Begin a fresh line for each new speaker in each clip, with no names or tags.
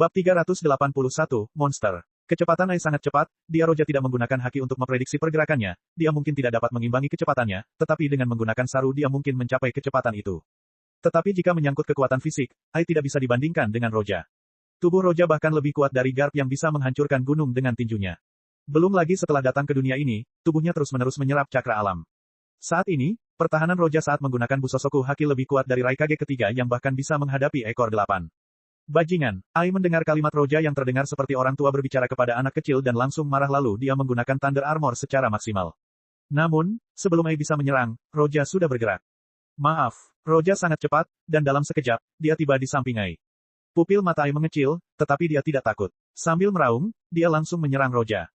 Bab 381, Monster. Kecepatan Ai sangat cepat, dia Roja tidak menggunakan haki untuk memprediksi pergerakannya, dia mungkin tidak dapat mengimbangi kecepatannya, tetapi dengan menggunakan saru dia mungkin mencapai kecepatan itu. Tetapi jika menyangkut kekuatan fisik, Ai tidak bisa dibandingkan dengan Roja. Tubuh Roja bahkan lebih kuat dari Garp yang bisa menghancurkan gunung dengan tinjunya. Belum lagi setelah datang ke dunia ini, tubuhnya terus-menerus menyerap cakra alam. Saat ini, pertahanan Roja saat menggunakan Busosoku haki lebih kuat dari Raikage ketiga yang bahkan bisa menghadapi ekor 8. Bajingan, Ai mendengar kalimat Roja yang terdengar seperti orang tua berbicara kepada anak kecil dan langsung marah lalu dia menggunakan Thunder Armor secara maksimal. Namun, sebelum Ai bisa menyerang, Roja sudah bergerak. Maaf, Roja sangat cepat, dan dalam sekejap, dia tiba di samping Ai. Pupil mata Ai mengecil, tetapi dia tidak takut. Sambil meraung, dia langsung menyerang Roja.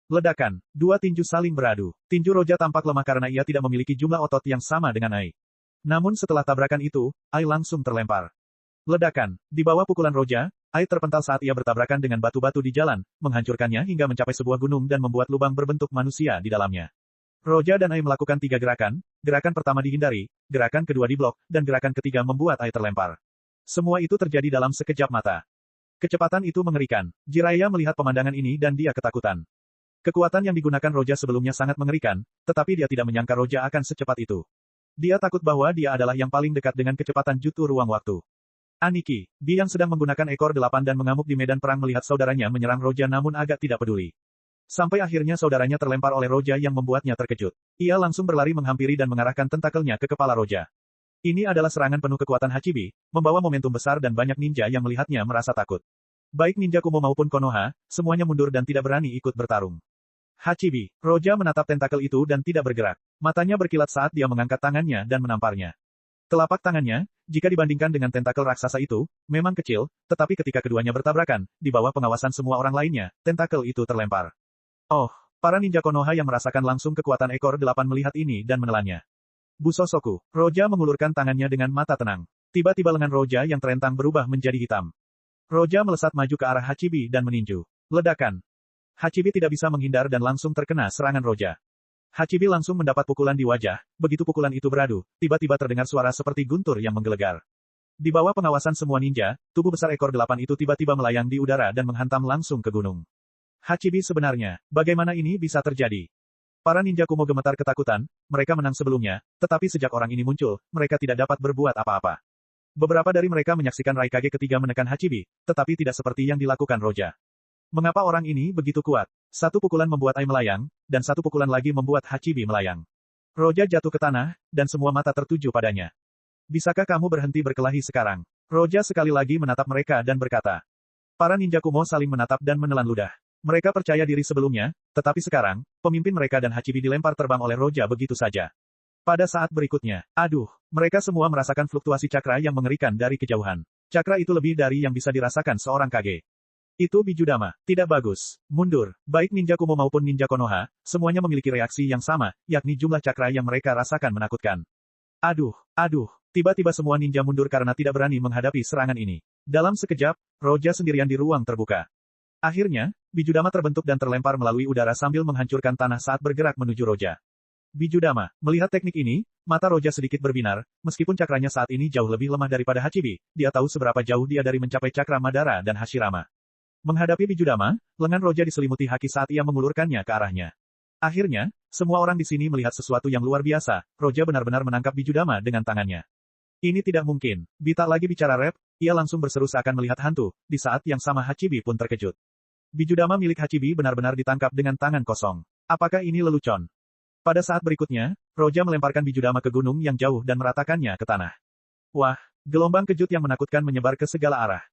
Ledakan, dua tinju saling beradu. Tinju Roja tampak lemah karena ia tidak memiliki jumlah otot yang sama dengan Ai. Namun setelah tabrakan itu, Ai langsung terlempar. Ledakan, di bawah pukulan Roja, Ai terpental saat ia bertabrakan dengan batu-batu di jalan, menghancurkannya hingga mencapai sebuah gunung dan membuat lubang berbentuk manusia di dalamnya. Roja dan Ai melakukan 3 gerakan, gerakan pertama dihindari, gerakan kedua diblok, dan gerakan ketiga membuat Ai terlempar. Semua itu terjadi dalam sekejap mata. Kecepatan itu mengerikan. Jiraiya melihat pemandangan ini dan dia ketakutan. Kekuatan yang digunakan Roja sebelumnya sangat mengerikan, tetapi dia tidak menyangka Roja akan secepat itu. Dia takut bahwa dia adalah yang paling dekat dengan kecepatan Jutsu ruang waktu. Aniki, Bi yang sedang menggunakan ekor 8 dan mengamuk di medan perang melihat saudaranya menyerang Roja namun agak tidak peduli. Sampai akhirnya saudaranya terlempar oleh Roja yang membuatnya terkejut. Ia langsung berlari menghampiri dan mengarahkan tentakelnya ke kepala Roja. Ini adalah serangan penuh kekuatan Hachibi, membawa momentum besar dan banyak ninja yang melihatnya merasa takut. Baik ninja Kumo maupun Konoha, semuanya mundur dan tidak berani ikut bertarung. Hachibi, Roja menatap tentakel itu dan tidak bergerak. Matanya berkilat saat dia mengangkat tangannya dan menamparnya. Telapak tangannya, jika dibandingkan dengan tentakel raksasa itu, memang kecil, tetapi ketika keduanya bertabrakan, di bawah pengawasan semua orang lainnya, tentakel itu terlempar. Oh, para ninja Konoha yang merasakan langsung kekuatan ekor 8 melihat ini dan menelannya. Busosoku, Roja mengulurkan tangannya dengan mata tenang. Tiba-tiba lengan Roja yang terentang berubah menjadi hitam. Roja melesat maju ke arah Hachibi dan meninju. Ledakan. Hachibi tidak bisa menghindar dan langsung terkena serangan Roja. Hachibi langsung mendapat pukulan di wajah, begitu pukulan itu beradu, tiba-tiba terdengar suara seperti guntur yang menggelegar. Di bawah pengawasan semua ninja, tubuh besar ekor 8 itu tiba-tiba melayang di udara dan menghantam langsung ke gunung. Hachibi sebenarnya, bagaimana ini bisa terjadi? Para ninja Kumo gemetar ketakutan, mereka menang sebelumnya, tetapi sejak orang ini muncul, mereka tidak dapat berbuat apa-apa. Beberapa dari mereka menyaksikan Raikage ketiga menekan Hachibi, tetapi tidak seperti yang dilakukan Roja. Mengapa orang ini begitu kuat? Satu pukulan membuat Ai melayang, dan satu pukulan lagi membuat Hachibi melayang. Roja jatuh ke tanah, dan semua mata tertuju padanya. Bisakah kamu berhenti berkelahi sekarang? Roja sekali lagi menatap mereka dan berkata. Para ninja Kumo saling menatap dan menelan ludah. Mereka percaya diri sebelumnya, tetapi sekarang, pemimpin mereka dan Hachibi dilempar terbang oleh Roja begitu saja. Pada saat berikutnya, aduh, mereka semua merasakan fluktuasi cakra yang mengerikan dari kejauhan. Cakra itu lebih dari yang bisa dirasakan seorang kage. Itu Bijudama. Tidak bagus. Mundur. Baik ninja Kumo maupun ninja Konoha, semuanya memiliki reaksi yang sama, yakni jumlah cakra yang mereka rasakan menakutkan. Aduh. Tiba-tiba semua ninja mundur karena tidak berani menghadapi serangan ini. Dalam sekejap, Roja sendirian di ruang terbuka. Akhirnya, Bijudama terbentuk dan terlempar melalui udara sambil menghancurkan tanah saat bergerak menuju Roja. Bijudama. Melihat teknik ini, mata Roja sedikit berbinar, meskipun cakranya saat ini jauh lebih lemah daripada Hachibi, dia tahu seberapa jauh dia dari mencapai cakra Madara dan Hashirama. Menghadapi Bijudama, lengan Roja diselimuti haki saat ia mengulurkannya ke arahnya. Akhirnya, semua orang di sini melihat sesuatu yang luar biasa, Roja benar-benar menangkap Bijudama dengan tangannya. Ini tidak mungkin. Bi tak lagi bicara rap, ia langsung berseru seakan melihat hantu, di saat yang sama Hachibi pun terkejut. Bijudama milik Hachibi benar-benar ditangkap dengan tangan kosong. Apakah ini lelucon? Pada saat berikutnya, Roja melemparkan Bijudama ke gunung yang jauh dan meratakannya ke tanah. Wah, gelombang kejut yang menakutkan menyebar ke segala arah.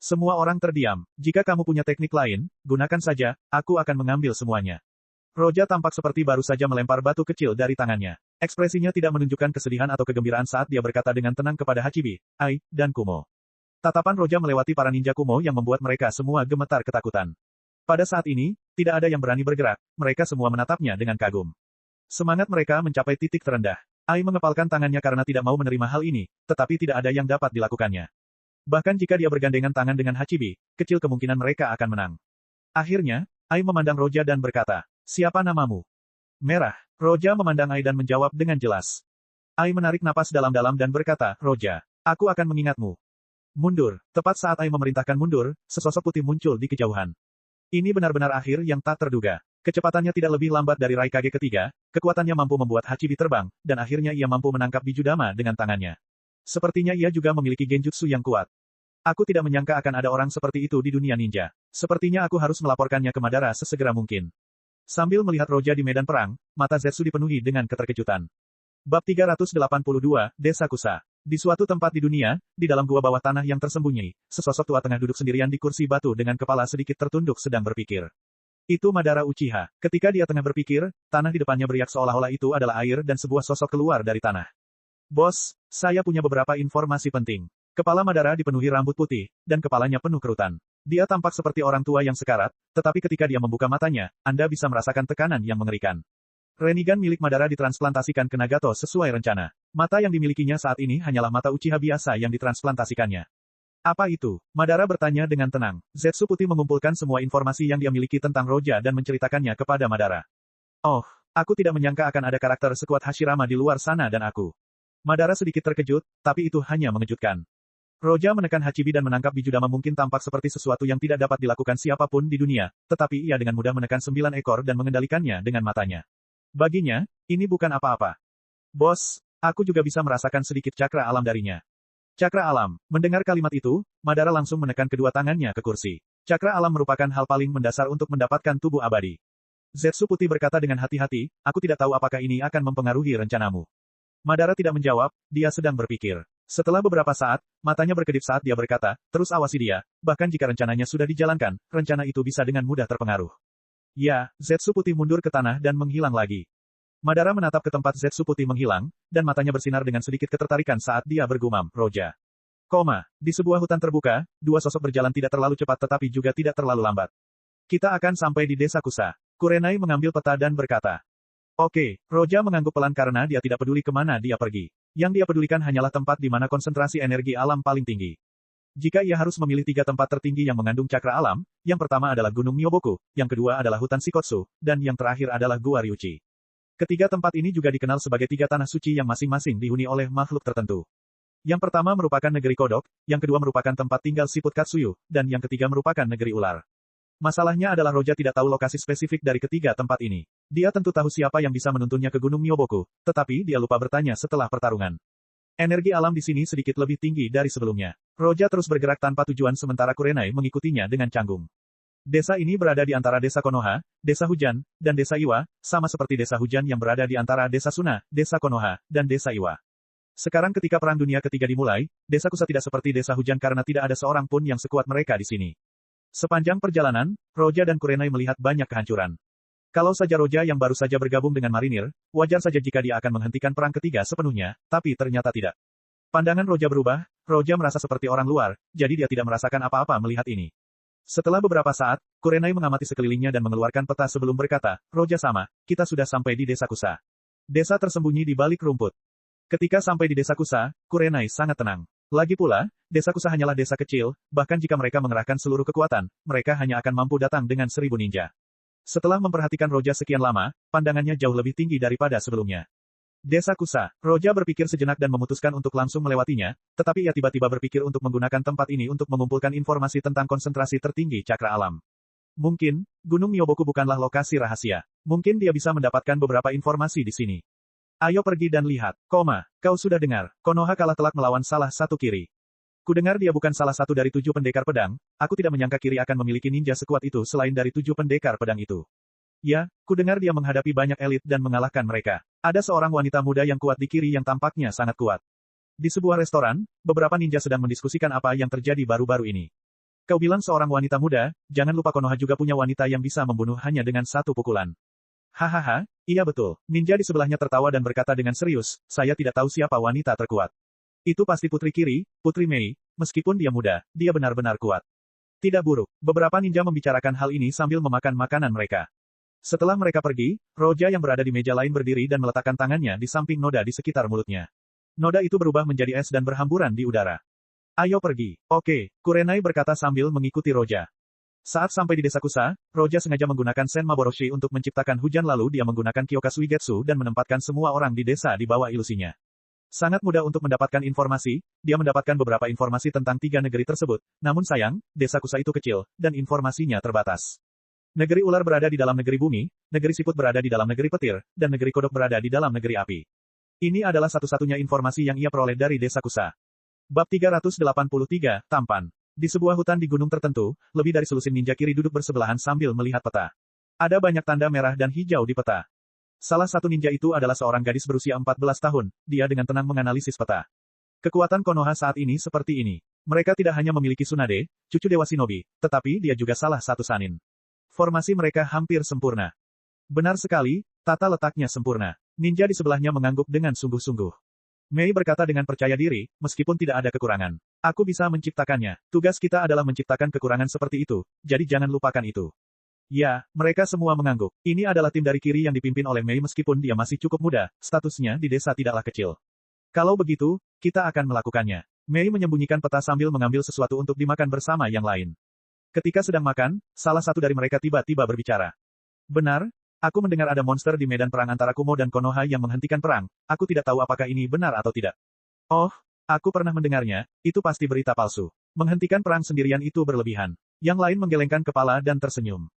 Semua orang terdiam. Jika kamu punya teknik lain, gunakan saja, aku akan mengambil semuanya. Roja tampak seperti baru saja melempar batu kecil dari tangannya. Ekspresinya tidak menunjukkan kesedihan atau kegembiraan saat dia berkata dengan tenang kepada Hachibi, Ai, dan Kumo. Tatapan Roja melewati para ninja Kumo yang membuat mereka semua gemetar ketakutan. Pada saat ini, tidak ada yang berani bergerak, mereka semua menatapnya dengan kagum. Semangat mereka mencapai titik terendah. Ai mengepalkan tangannya karena tidak mau menerima hal ini, tetapi tidak ada yang dapat dilakukannya. Bahkan jika dia bergandengan tangan dengan Hachibi, kecil kemungkinan mereka akan menang. Akhirnya, Ai memandang Roja dan berkata, siapa namamu? Merah. Roja memandang Ai dan menjawab dengan jelas. Ai menarik napas dalam-dalam dan berkata, Roja, aku akan mengingatmu. Mundur. Tepat saat Ai memerintahkan mundur, sesosok putih muncul di kejauhan. Ini benar-benar akhir yang tak terduga. Kecepatannya tidak lebih lambat dari Raikage ketiga, kekuatannya mampu membuat Hachibi terbang, dan akhirnya ia mampu menangkap Bijudama dengan tangannya. Sepertinya ia juga memiliki genjutsu yang kuat. Aku tidak menyangka akan ada orang seperti itu di dunia ninja. Sepertinya aku harus melaporkannya ke Madara sesegera mungkin. Sambil melihat Roja di medan perang, mata Zetsu dipenuhi dengan keterkejutan. Bab 382, Desa Kusa. Di suatu tempat di dunia, di dalam gua bawah tanah yang tersembunyi, sesosok tua tengah duduk sendirian di kursi batu dengan kepala sedikit tertunduk sedang berpikir. Itu Madara Uchiha. Ketika dia tengah berpikir, tanah di depannya beriak seolah-olah itu adalah air dan sebuah sosok keluar dari tanah. Bos, saya punya beberapa informasi penting. Kepala Madara dipenuhi rambut putih, dan kepalanya penuh kerutan. Dia tampak seperti orang tua yang sekarat, tetapi ketika dia membuka matanya, Anda bisa merasakan tekanan yang mengerikan. Renigan milik Madara ditransplantasikan ke Nagato sesuai rencana. Mata yang dimilikinya saat ini hanyalah mata Uchiha biasa yang ditransplantasikannya. Apa itu? Madara bertanya dengan tenang. Zetsu Putih mengumpulkan semua informasi yang dia miliki tentang Roja dan menceritakannya kepada Madara. Oh, aku tidak menyangka akan ada karakter sekuat Hashirama di luar sana dan aku. Madara sedikit terkejut, tapi itu hanya mengejutkan. Roja menekan Hachibi dan menangkap Bijudama mungkin tampak seperti sesuatu yang tidak dapat dilakukan siapapun di dunia, tetapi ia dengan mudah menekan 9 ekor dan mengendalikannya dengan matanya. Baginya, ini bukan apa-apa. Bos, aku juga bisa merasakan sedikit cakra alam darinya. Cakra alam. Mendengar kalimat itu, Madara langsung menekan kedua tangannya ke kursi. Cakra alam merupakan hal paling mendasar untuk mendapatkan tubuh abadi. Zetsu Putih berkata dengan hati-hati, aku tidak tahu apakah ini akan mempengaruhi rencanamu. Madara tidak menjawab, dia sedang berpikir. Setelah beberapa saat, matanya berkedip saat dia berkata, terus awasi dia, bahkan jika rencananya sudah dijalankan, rencana itu bisa dengan mudah terpengaruh. Ya, Zetsu Putih mundur ke tanah dan menghilang lagi. Madara menatap ke tempat Zetsu Putih menghilang, dan matanya bersinar dengan sedikit ketertarikan saat dia bergumam, Roja. Di sebuah hutan terbuka, dua sosok berjalan tidak terlalu cepat tetapi juga tidak terlalu lambat. Kita akan sampai di Desa Kusa. Kurenai mengambil peta dan berkata. Oke, Roja mengangguk pelan karena dia tidak peduli kemana dia pergi. Yang dia pedulikan hanyalah tempat di mana konsentrasi energi alam paling tinggi. Jika ia harus memilih 3 tempat tertinggi yang mengandung cakra alam, yang pertama adalah Gunung Myoboku, yang kedua adalah Hutan Shikotsu, dan yang terakhir adalah Gua Ryuchi. Ketiga tempat ini juga dikenal sebagai 3 tanah suci yang masing-masing dihuni oleh makhluk tertentu. Yang pertama merupakan negeri kodok, yang kedua merupakan tempat tinggal siput Katsuyu, dan yang ketiga merupakan negeri ular. Masalahnya adalah Roja tidak tahu lokasi spesifik dari ketiga tempat ini. Dia tentu tahu siapa yang bisa menuntunnya ke Gunung Myoboku, tetapi dia lupa bertanya setelah pertarungan. Energi alam di sini sedikit lebih tinggi dari sebelumnya. Roja terus bergerak tanpa tujuan sementara Kurenai mengikutinya dengan canggung. Desa ini berada di antara Desa Konoha, Desa Hujan, dan Desa Iwa, sama seperti Desa Hujan yang berada di antara Desa Suna, Desa Konoha, dan Desa Iwa. Sekarang ketika Perang Dunia Ketiga dimulai, Desa Kusa tidak seperti Desa Hujan karena tidak ada seorang pun yang sekuat mereka di sini. Sepanjang perjalanan, Roja dan Kurenai melihat banyak kehancuran. Kalau saja Roja yang baru saja bergabung dengan marinir, wajar saja jika dia akan menghentikan perang ketiga sepenuhnya, tapi ternyata tidak. Pandangan Roja berubah, Roja merasa seperti orang luar, jadi dia tidak merasakan apa-apa melihat ini. Setelah beberapa saat, Kurenai mengamati sekelilingnya dan mengeluarkan peta sebelum berkata, Roja sama, kita sudah sampai di Desa Kusa. Desa tersembunyi di balik rumput. Ketika sampai di Desa Kusa, Kurenai sangat tenang. Lagi pula, Desa Kusa hanyalah desa kecil, bahkan jika mereka mengerahkan seluruh kekuatan, mereka hanya akan mampu datang dengan 1000 ninja. Setelah memperhatikan Roja sekian lama, pandangannya jauh lebih tinggi daripada sebelumnya. Desa Kusa. Roja berpikir sejenak dan memutuskan untuk langsung melewatinya, tetapi ia tiba-tiba berpikir untuk menggunakan tempat ini untuk mengumpulkan informasi tentang konsentrasi tertinggi cakra alam. Mungkin, Gunung Myoboku bukanlah lokasi rahasia. Mungkin dia bisa mendapatkan beberapa informasi di sini. Ayo pergi dan lihat. Kau sudah dengar, Konoha kalah telak melawan salah satu Kiri. Kudengar dia bukan salah satu dari 7 pendekar pedang, aku tidak menyangka Kiri akan memiliki ninja sekuat itu selain dari 7 pendekar pedang itu. Ya, kudengar dia menghadapi banyak elit dan mengalahkan mereka. Ada seorang wanita muda yang kuat di Kiri yang tampaknya sangat kuat. Di sebuah restoran, beberapa ninja sedang mendiskusikan apa yang terjadi baru-baru ini. Kau bilang seorang wanita muda, jangan lupa Konoha juga punya wanita yang bisa membunuh hanya dengan 1 pukulan. Hahaha, iya betul. Ninja di sebelahnya tertawa dan berkata dengan serius, saya tidak tahu siapa wanita terkuat. Itu pasti Putri Kiri, Putri Mei, meskipun dia muda, dia benar-benar kuat. Tidak buruk, beberapa ninja membicarakan hal ini sambil memakan makanan mereka. Setelah mereka pergi, Roja yang berada di meja lain berdiri dan meletakkan tangannya di samping noda di sekitar mulutnya. Noda itu berubah menjadi es dan berhamburan di udara. Ayo pergi. Oke, Kurenai berkata sambil mengikuti Roja. Saat sampai di Desa Kusa, Roja sengaja menggunakan Sen Maboroshi untuk menciptakan hujan lalu dia menggunakan Kyoka Suigetsu dan menempatkan semua orang di desa di bawah ilusinya. Sangat mudah untuk mendapatkan informasi, dia mendapatkan beberapa informasi tentang 3 negeri tersebut, namun sayang, desa Kusa itu kecil, dan informasinya terbatas. Negeri ular berada di dalam negeri bumi, negeri siput berada di dalam negeri petir, dan negeri kodok berada di dalam negeri api. Ini adalah satu-satunya informasi yang ia peroleh dari desa Kusa. Bab 383, Tampan. Di sebuah hutan di gunung tertentu, lebih dari selusin ninja kiri duduk bersebelahan sambil melihat peta. Ada banyak tanda merah dan hijau di peta. Salah satu ninja itu adalah seorang gadis berusia 14 tahun, dia dengan tenang menganalisis peta. Kekuatan Konoha saat ini seperti ini. Mereka tidak hanya memiliki Tsunade, cucu Dewa Shinobi, tetapi dia juga salah satu Sannin. Formasi mereka hampir sempurna. Benar sekali, tata letaknya sempurna. Ninja di sebelahnya mengangguk dengan sungguh-sungguh. Mei berkata dengan percaya diri, meskipun tidak ada kekurangan. Aku bisa menciptakannya. Tugas kita adalah menciptakan kekurangan seperti itu, jadi jangan lupakan itu. Ya, mereka semua mengangguk. Ini adalah tim dari kiri yang dipimpin oleh Mei meskipun dia masih cukup muda, statusnya di desa tidaklah kecil. Kalau begitu, kita akan melakukannya. Mei menyembunyikan peta sambil mengambil sesuatu untuk dimakan bersama yang lain. Ketika sedang makan, salah satu dari mereka tiba-tiba berbicara. Benar, aku mendengar ada monster di medan perang antara Kumo dan Konoha yang menghentikan perang, aku tidak tahu apakah ini benar atau tidak. Oh, aku pernah mendengarnya, itu pasti berita palsu. Menghentikan perang sendirian itu berlebihan. Yang lain menggelengkan kepala dan tersenyum.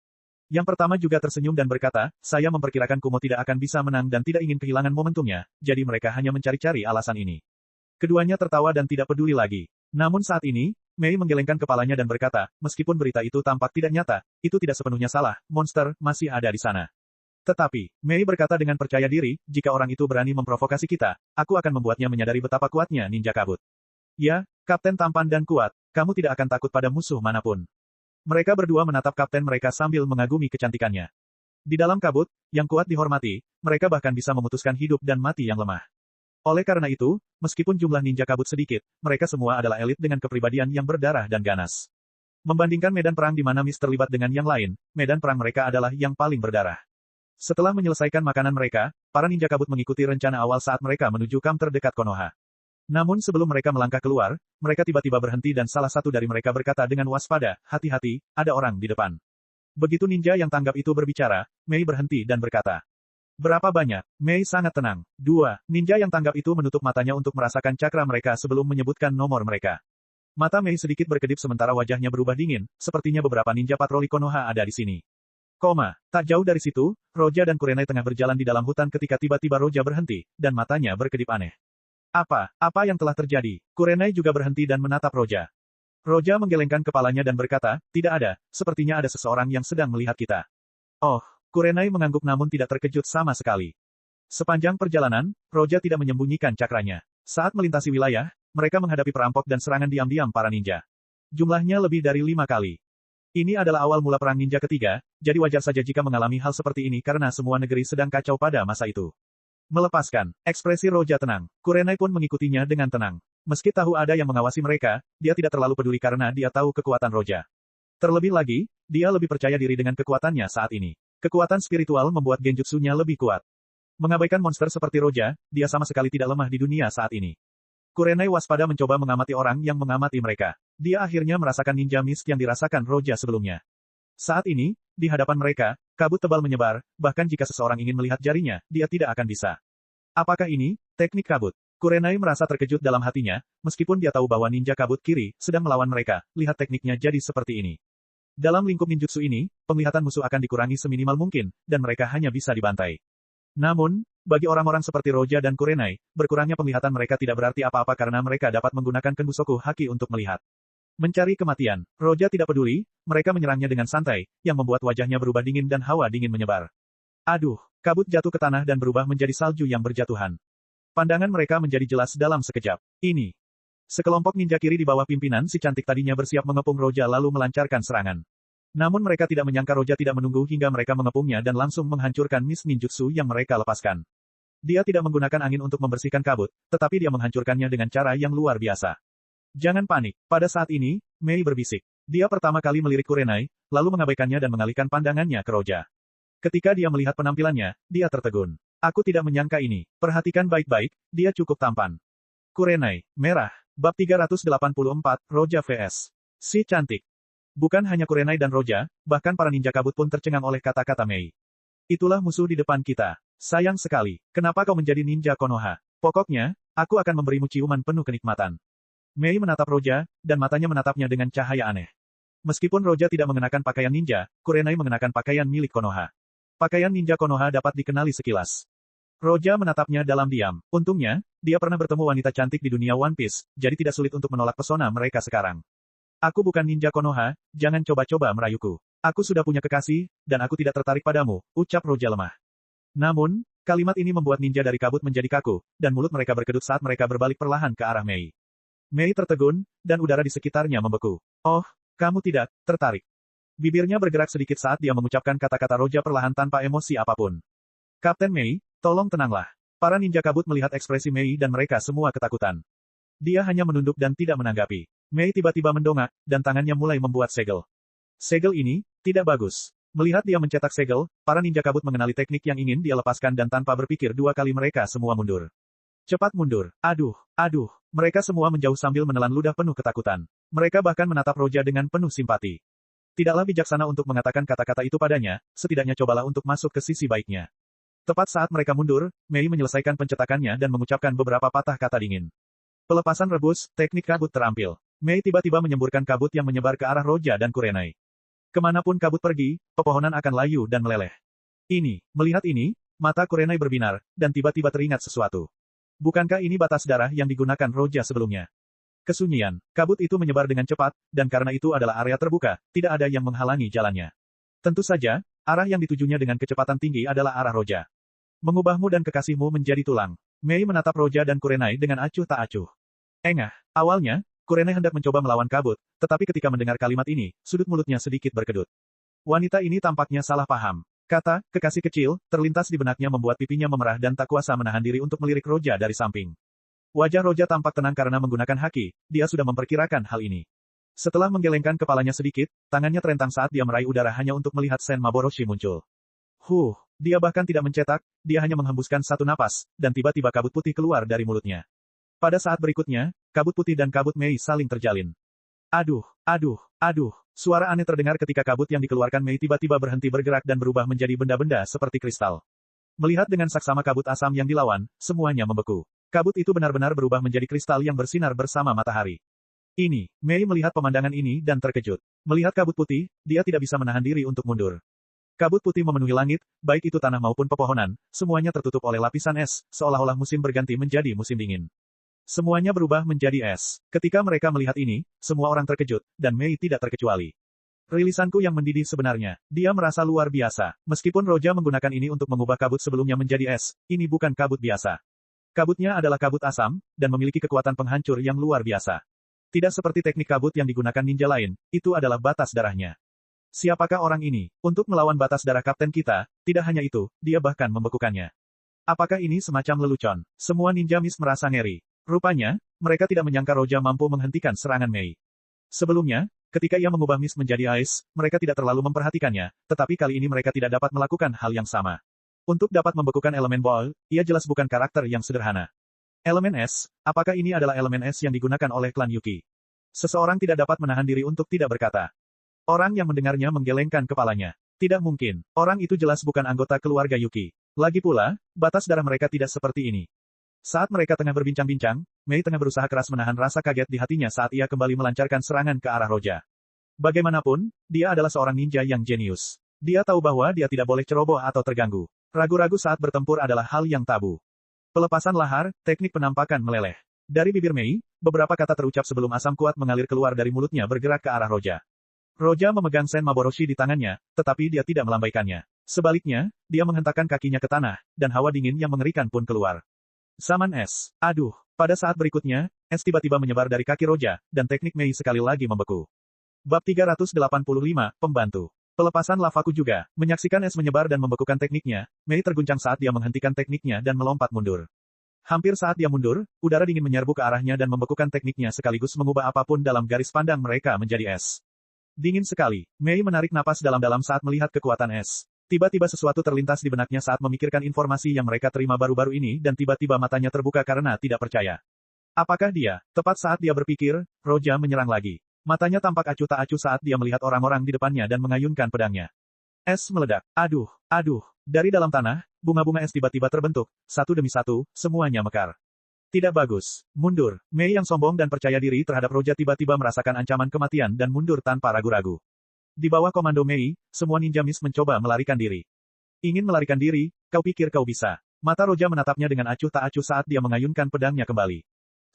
Yang pertama juga tersenyum dan berkata, saya memperkirakan Kumo tidak akan bisa menang dan tidak ingin kehilangan momentumnya, jadi mereka hanya mencari-cari alasan ini. Keduanya tertawa dan tidak peduli lagi. Namun saat ini, Mei menggelengkan kepalanya dan berkata, meskipun berita itu tampak tidak nyata, itu tidak sepenuhnya salah, monster masih ada di sana. Tetapi, Mei berkata dengan percaya diri, jika orang itu berani memprovokasi kita, aku akan membuatnya menyadari betapa kuatnya ninja kabut. Ya, Kapten tampan dan kuat, kamu tidak akan takut pada musuh manapun. Mereka berdua menatap kapten mereka sambil mengagumi kecantikannya. Di dalam kabut, yang kuat dihormati, mereka bahkan bisa memutuskan hidup dan mati yang lemah. Oleh karena itu, meskipun jumlah ninja kabut sedikit, mereka semua adalah elit dengan kepribadian yang berdarah dan ganas. Membandingkan medan perang di mana Miss terlibat dengan yang lain, medan perang mereka adalah yang paling berdarah. Setelah menyelesaikan makanan mereka, para ninja kabut mengikuti rencana awal saat mereka menuju kamp terdekat Konoha. Namun sebelum mereka melangkah keluar, mereka tiba-tiba berhenti dan salah satu dari mereka berkata dengan waspada, hati-hati, ada orang di depan. Begitu ninja yang tanggap itu berbicara, Mei berhenti dan berkata. Berapa banyak? Mei sangat tenang. 2. Ninja yang tanggap itu menutup matanya untuk merasakan cakra mereka sebelum menyebutkan nomor mereka. Mata Mei sedikit berkedip sementara wajahnya berubah dingin, sepertinya beberapa ninja patroli Konoha ada di sini. Tak jauh dari situ, Roja dan Kurenai tengah berjalan di dalam hutan ketika tiba-tiba Roja berhenti, dan matanya berkedip aneh. Apa yang telah terjadi? Kurenai juga berhenti dan menatap Roja. Roja menggelengkan kepalanya dan berkata, tidak ada, sepertinya ada seseorang yang sedang melihat kita. Oh, Kurenai mengangguk namun tidak terkejut sama sekali. Sepanjang perjalanan, Roja tidak menyembunyikan cakranya. Saat melintasi wilayah, mereka menghadapi perampok dan serangan diam-diam para ninja. Jumlahnya lebih dari 5 kali. Ini adalah awal mula perang ninja ketiga, jadi wajar saja jika mengalami hal seperti ini karena semua negeri sedang kacau pada masa itu. Melepaskan, ekspresi Roja tenang. Kurenai pun mengikutinya dengan tenang. Meski tahu ada yang mengawasi mereka, dia tidak terlalu peduli karena dia tahu kekuatan Roja. Terlebih lagi, dia lebih percaya diri dengan kekuatannya saat ini. Kekuatan spiritual membuat genjutsunya lebih kuat. Mengabaikan monster seperti Roja, dia sama sekali tidak lemah di dunia saat ini. Kurenai waspada mencoba mengamati orang yang mengamati mereka. Dia akhirnya merasakan ninja mist yang dirasakan Roja sebelumnya. Saat ini, di hadapan mereka, kabut tebal menyebar, bahkan jika seseorang ingin melihat jarinya, dia tidak akan bisa. Apakah ini teknik kabut? Kurenai merasa terkejut dalam hatinya, meskipun dia tahu bahwa ninja kabut kiri sedang melawan mereka, lihat tekniknya jadi seperti ini. Dalam lingkup ninjutsu ini, penglihatan musuh akan dikurangi seminimal mungkin, dan mereka hanya bisa dibantai. Namun, bagi orang-orang seperti Roja dan Kurenai, berkurangnya penglihatan mereka tidak berarti apa-apa karena mereka dapat menggunakan Kenbusoku Haki untuk melihat. Mencari kematian. Roja tidak peduli, mereka menyerangnya dengan santai, yang membuat wajahnya berubah dingin dan hawa dingin menyebar. Aduh, kabut jatuh ke tanah dan berubah menjadi salju yang berjatuhan. Pandangan mereka menjadi jelas dalam sekejap. Ini. Sekelompok ninja kiri di bawah pimpinan si cantik tadinya bersiap mengepung Roja lalu melancarkan serangan. Namun mereka tidak menyangka Roja tidak menunggu hingga mereka mengepungnya dan langsung menghancurkan mist ninjutsu yang mereka lepaskan. Dia tidak menggunakan angin untuk membersihkan kabut, tetapi dia menghancurkannya dengan cara yang luar biasa. Jangan panik. Pada saat ini, Mei berbisik. Dia pertama kali melirik Kurenai, lalu mengabaikannya dan mengalihkan pandangannya ke Roja. Ketika dia melihat penampilannya, dia tertegun. Aku tidak menyangka ini. Perhatikan baik-baik, dia cukup tampan. Kurenai, merah. Bab 384, Roja vs. Si cantik. Bukan hanya Kurenai dan Roja, bahkan para ninja kabut pun tercengang oleh kata-kata Mei. Itulah musuh di depan kita. Sayang sekali. Kenapa kau menjadi ninja Konoha? Pokoknya, Aku akan memberimu ciuman penuh kenikmatan. Mei menatap Roja, dan matanya menatapnya dengan cahaya aneh. Meskipun Roja tidak mengenakan pakaian ninja, Kurenai mengenakan pakaian milik Konoha. Pakaian ninja Konoha dapat dikenali sekilas. Roja menatapnya dalam diam. Untungnya, dia pernah bertemu wanita cantik di dunia One Piece, jadi tidak sulit untuk menolak pesona mereka sekarang. Aku bukan ninja Konoha, jangan coba-coba merayuku. Aku sudah punya kekasih, dan aku tidak tertarik padamu, ucap Roja lemah. Namun, kalimat ini membuat ninja dari kabut menjadi kaku, dan mulut mereka berkedut saat mereka berbalik perlahan ke arah Mei. Mei tertegun, dan udara di sekitarnya membeku. Oh, kamu tidak tertarik. Bibirnya bergerak sedikit saat dia mengucapkan kata-kata Roja perlahan tanpa emosi apapun. Kapten Mei, tolong tenanglah. Para ninja kabut melihat ekspresi Mei dan mereka semua ketakutan. Dia hanya menunduk dan tidak menanggapi. Mei tiba-tiba mendongak, dan tangannya mulai membuat segel. Segel ini, tidak bagus. Melihat dia mencetak segel, para ninja kabut mengenali teknik yang ingin dia lepaskan dan tanpa berpikir dua kali mereka semua mundur. Cepat mundur. Aduh, aduh. Mereka semua menjauh sambil menelan ludah penuh ketakutan. Mereka bahkan menatap Roja dengan penuh simpati. Tidaklah bijaksana untuk mengatakan kata-kata itu padanya, setidaknya cobalah untuk masuk ke sisi baiknya. Tepat saat mereka mundur, Mei menyelesaikan pencetakannya dan mengucapkan beberapa patah kata dingin. Pelepasan rebus, teknik kabut terampil. Mei tiba-tiba menyemburkan kabut yang menyebar ke arah Roja dan Kurenai. Kemanapun kabut pergi, pepohonan akan layu dan meleleh. Melihat ini, mata Kurenai berbinar, dan tiba-tiba teringat sesuatu. Bukankah ini batas darah yang digunakan Roja sebelumnya? Kesunyian, kabut itu menyebar dengan cepat, dan karena itu adalah area terbuka, tidak ada yang menghalangi jalannya. Tentu saja, arah yang ditujunya dengan kecepatan tinggi adalah arah Roja. Mengubahmu dan kekasihmu menjadi tulang. Mei menatap Roja dan Kurenai dengan acuh tak acuh. Engah. Awalnya, Kurenai hendak mencoba melawan kabut, tetapi ketika mendengar kalimat ini, sudut mulutnya sedikit berkedut. Wanita ini tampaknya salah paham. Kata, kekasih kecil, terlintas di benaknya membuat pipinya memerah dan tak kuasa menahan diri untuk melirik Roja dari samping. Wajah Roja tampak tenang karena menggunakan haki, dia sudah memperkirakan hal ini. Setelah menggelengkan kepalanya sedikit, tangannya terentang saat dia meraih udara hanya untuk melihat Sen Maboroshi muncul. Dia bahkan tidak mencetak, dia hanya menghembuskan satu napas, dan tiba-tiba kabut putih keluar dari mulutnya. Pada saat berikutnya, kabut putih dan kabut Mei saling terjalin. Aduh, suara aneh terdengar ketika kabut yang dikeluarkan Mei tiba-tiba berhenti bergerak dan berubah menjadi benda-benda seperti kristal. Melihat dengan saksama kabut asam yang dilawan, semuanya membeku. Kabut itu benar-benar berubah menjadi kristal yang bersinar bersama matahari. Mei melihat pemandangan ini dan terkejut. Melihat kabut putih, dia tidak bisa menahan diri untuk mundur. Kabut putih memenuhi langit, baik itu tanah maupun pepohonan, semuanya tertutup oleh lapisan es, seolah-olah musim berganti menjadi musim dingin. Semuanya berubah menjadi es. Ketika mereka melihat ini, semua orang terkejut, dan Mei tidak terkecuali. Rilisanku yang mendidih sebenarnya, dia merasa luar biasa. Meskipun Roja menggunakan ini untuk mengubah kabut sebelumnya menjadi es, ini bukan kabut biasa. Kabutnya adalah kabut asam, dan memiliki kekuatan penghancur yang luar biasa. Tidak seperti teknik kabut yang digunakan ninja lain, itu adalah batas darahnya. Siapakah orang ini? Untuk melawan batas darah kapten kita, tidak hanya itu, dia bahkan membekukannya. Apakah ini semacam lelucon? Semua ninja Mist merasa ngeri. Rupanya, mereka tidak menyangka Roja mampu menghentikan serangan Mei. Sebelumnya, ketika ia mengubah Mist menjadi Ice, mereka tidak terlalu memperhatikannya, tetapi kali ini mereka tidak dapat melakukan hal yang sama. Untuk dapat membekukan elemen Ball, ia jelas bukan karakter yang sederhana. Elemen es, apakah ini adalah elemen es yang digunakan oleh klan Yuki? Seseorang tidak dapat menahan diri untuk tidak berkata. Orang yang mendengarnya menggelengkan kepalanya. Tidak mungkin, orang itu jelas bukan anggota keluarga Yuki. Lagi pula, batas darah mereka tidak seperti ini. Saat mereka tengah berbincang-bincang, Mei tengah berusaha keras menahan rasa kaget di hatinya saat ia kembali melancarkan serangan ke arah Roja. Bagaimanapun, dia adalah seorang ninja yang jenius. Dia tahu bahwa dia tidak boleh ceroboh atau terganggu. Ragu-ragu saat bertempur adalah hal yang tabu. Pelepasan lahar, teknik penampakan meleleh. Dari bibir Mei, beberapa kata terucap sebelum asam kuat mengalir keluar dari mulutnya bergerak ke arah Roja. Roja memegang Sen Maboroshi di tangannya, tetapi dia tidak melambaikannya. Sebaliknya, dia menghentakkan kakinya ke tanah, dan hawa dingin yang mengerikan pun keluar. Zaman es. Aduh. Pada saat berikutnya, es tiba-tiba menyebar dari kaki Roja, dan teknik Mei sekali lagi membeku. Bab 385, Pembantu. Pelepasan lavaku juga. Menyaksikan es menyebar dan membekukan tekniknya, Mei terguncang saat dia menghentikan tekniknya dan melompat mundur. Hampir saat dia mundur, udara dingin menyerbu ke arahnya dan membekukan tekniknya sekaligus mengubah apapun dalam garis pandang mereka menjadi es. Dingin sekali. Mei menarik napas dalam-dalam saat melihat kekuatan es. Tiba-tiba sesuatu terlintas di benaknya saat memikirkan informasi yang mereka terima baru-baru ini dan tiba-tiba matanya terbuka karena tidak percaya. Apakah dia? Tepat saat dia berpikir, Roja menyerang lagi. Matanya tampak acuh tak acuh saat dia melihat orang-orang di depannya dan mengayunkan pedangnya. Es meledak. Aduh. Dari dalam tanah, bunga-bunga es tiba-tiba terbentuk, satu demi satu, semuanya mekar. Tidak bagus. Mundur. Mei yang sombong dan percaya diri terhadap Roja tiba-tiba merasakan ancaman kematian dan mundur tanpa ragu-ragu. Di bawah komando Mei, semua ninja Mist mencoba melarikan diri. Ingin melarikan diri, kau pikir kau bisa? Mata Roja menatapnya dengan acuh tak acuh saat dia mengayunkan pedangnya kembali.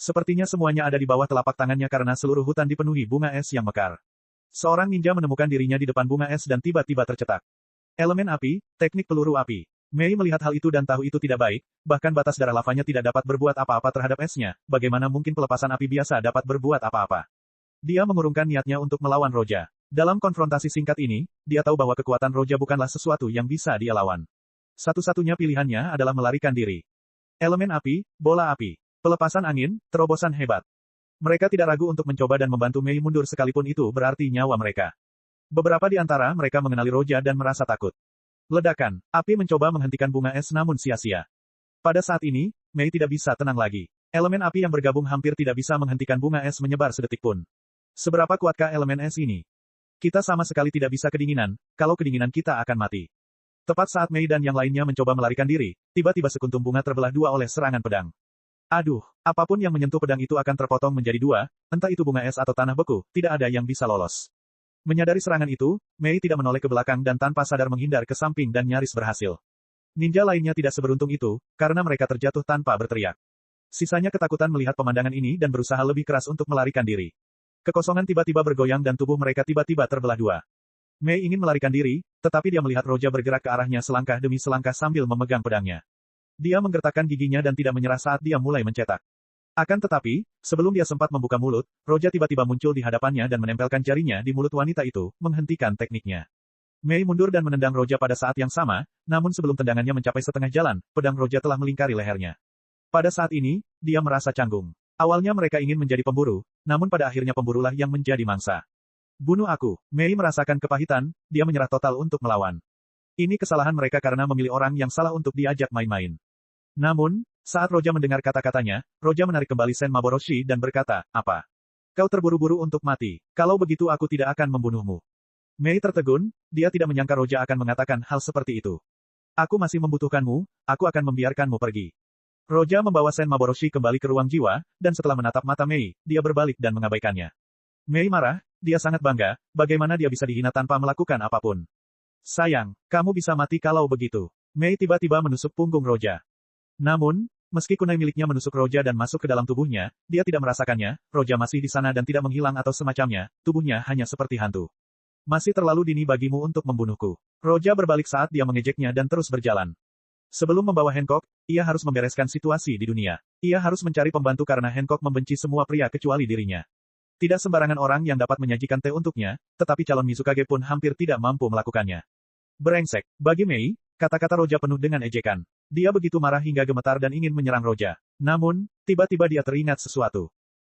Sepertinya semuanya ada di bawah telapak tangannya karena seluruh hutan dipenuhi bunga es yang mekar. Seorang ninja menemukan dirinya di depan bunga es dan tiba-tiba tercetak. Elemen api, teknik peluru api. Mei melihat hal itu dan tahu itu tidak baik, bahkan batas darah lavanya tidak dapat berbuat apa-apa terhadap esnya, bagaimana mungkin pelepasan api biasa dapat berbuat apa-apa. Dia mengurungkan niatnya untuk melawan Roja. Dalam konfrontasi singkat ini, dia tahu bahwa kekuatan Roja bukanlah sesuatu yang bisa dia lawan. Satu-satunya pilihannya adalah melarikan diri. Elemen api, bola api. Pelepasan angin, terobosan hebat. Mereka tidak ragu untuk mencoba dan membantu Mei mundur sekalipun itu berarti nyawa mereka. Beberapa di antara mereka mengenali Roja dan merasa takut. Ledakan. Api mencoba menghentikan bunga es namun sia-sia. Pada saat ini, Mei tidak bisa tenang lagi. Elemen api yang bergabung hampir tidak bisa menghentikan bunga es menyebar sedetik pun. Seberapa kuatkah elemen es ini? Kita sama sekali tidak bisa kedinginan, kalau kedinginan kita akan mati. Tepat saat Mei dan yang lainnya mencoba melarikan diri, tiba-tiba sekuntum bunga terbelah dua oleh serangan pedang. Aduh, apapun yang menyentuh pedang itu akan terpotong menjadi dua, entah itu bunga es atau tanah beku, tidak ada yang bisa lolos. Menyadari serangan itu, Mei tidak menoleh ke belakang dan tanpa sadar menghindar ke samping dan nyaris berhasil. Ninja lainnya tidak seberuntung itu, karena mereka terjatuh tanpa berteriak. Sisanya ketakutan melihat pemandangan ini dan berusaha lebih keras untuk melarikan diri. Kekosongan tiba-tiba bergoyang dan tubuh mereka tiba-tiba terbelah dua. Mei ingin melarikan diri, tetapi dia melihat Roja bergerak ke arahnya selangkah demi selangkah sambil memegang pedangnya. Dia menggertakkan giginya dan tidak menyerah saat dia mulai mencetak. Akan tetapi, sebelum dia sempat membuka mulut, Roja tiba-tiba muncul di hadapannya dan menempelkan jarinya di mulut wanita itu, menghentikan tekniknya. Mei mundur dan menendang Roja pada saat yang sama, namun sebelum tendangannya mencapai setengah jalan, pedang Roja telah melingkari lehernya. Pada saat ini, dia merasa canggung. Awalnya mereka ingin menjadi pemburu, namun pada akhirnya pemburulah yang menjadi mangsa. Bunuh aku. Mei merasakan kepahitan, dia menyerah total untuk melawan. Ini kesalahan mereka karena memilih orang yang salah untuk diajak main-main. Namun, saat Roja mendengar kata-katanya, Roja menarik kembali Sen Maboroshi dan berkata, apa? Kau terburu-buru untuk mati. Kalau begitu aku tidak akan membunuhmu. Mei tertegun, dia tidak menyangka Roja akan mengatakan hal seperti itu. Aku masih membutuhkanmu, aku akan membiarkanmu pergi. Roja membawa Sen Maboroshi kembali ke ruang jiwa, dan setelah menatap mata Mei, dia berbalik dan mengabaikannya. Mei marah, dia sangat bangga, bagaimana dia bisa dihina tanpa melakukan apapun. Sayang, kamu bisa mati kalau begitu. Mei tiba-tiba menusuk punggung Roja. Namun, meski kunai miliknya menusuk Roja dan masuk ke dalam tubuhnya, dia tidak merasakannya, Roja masih di sana dan tidak menghilang atau semacamnya, tubuhnya hanya seperti hantu. Masih terlalu dini bagimu untuk membunuhku. Roja berbalik saat dia mengejeknya dan terus berjalan. Sebelum membawa Hancock, ia harus membereskan situasi di dunia. Ia harus mencari pembantu karena Hancock membenci semua pria kecuali dirinya. Tidak sembarangan orang yang dapat menyajikan teh untuknya, tetapi calon Mizukage pun hampir tidak mampu melakukannya. Brengsek, bagi Mei, kata-kata Roja penuh dengan ejekan. Dia begitu marah hingga gemetar dan ingin menyerang Roja. Namun, tiba-tiba dia teringat sesuatu.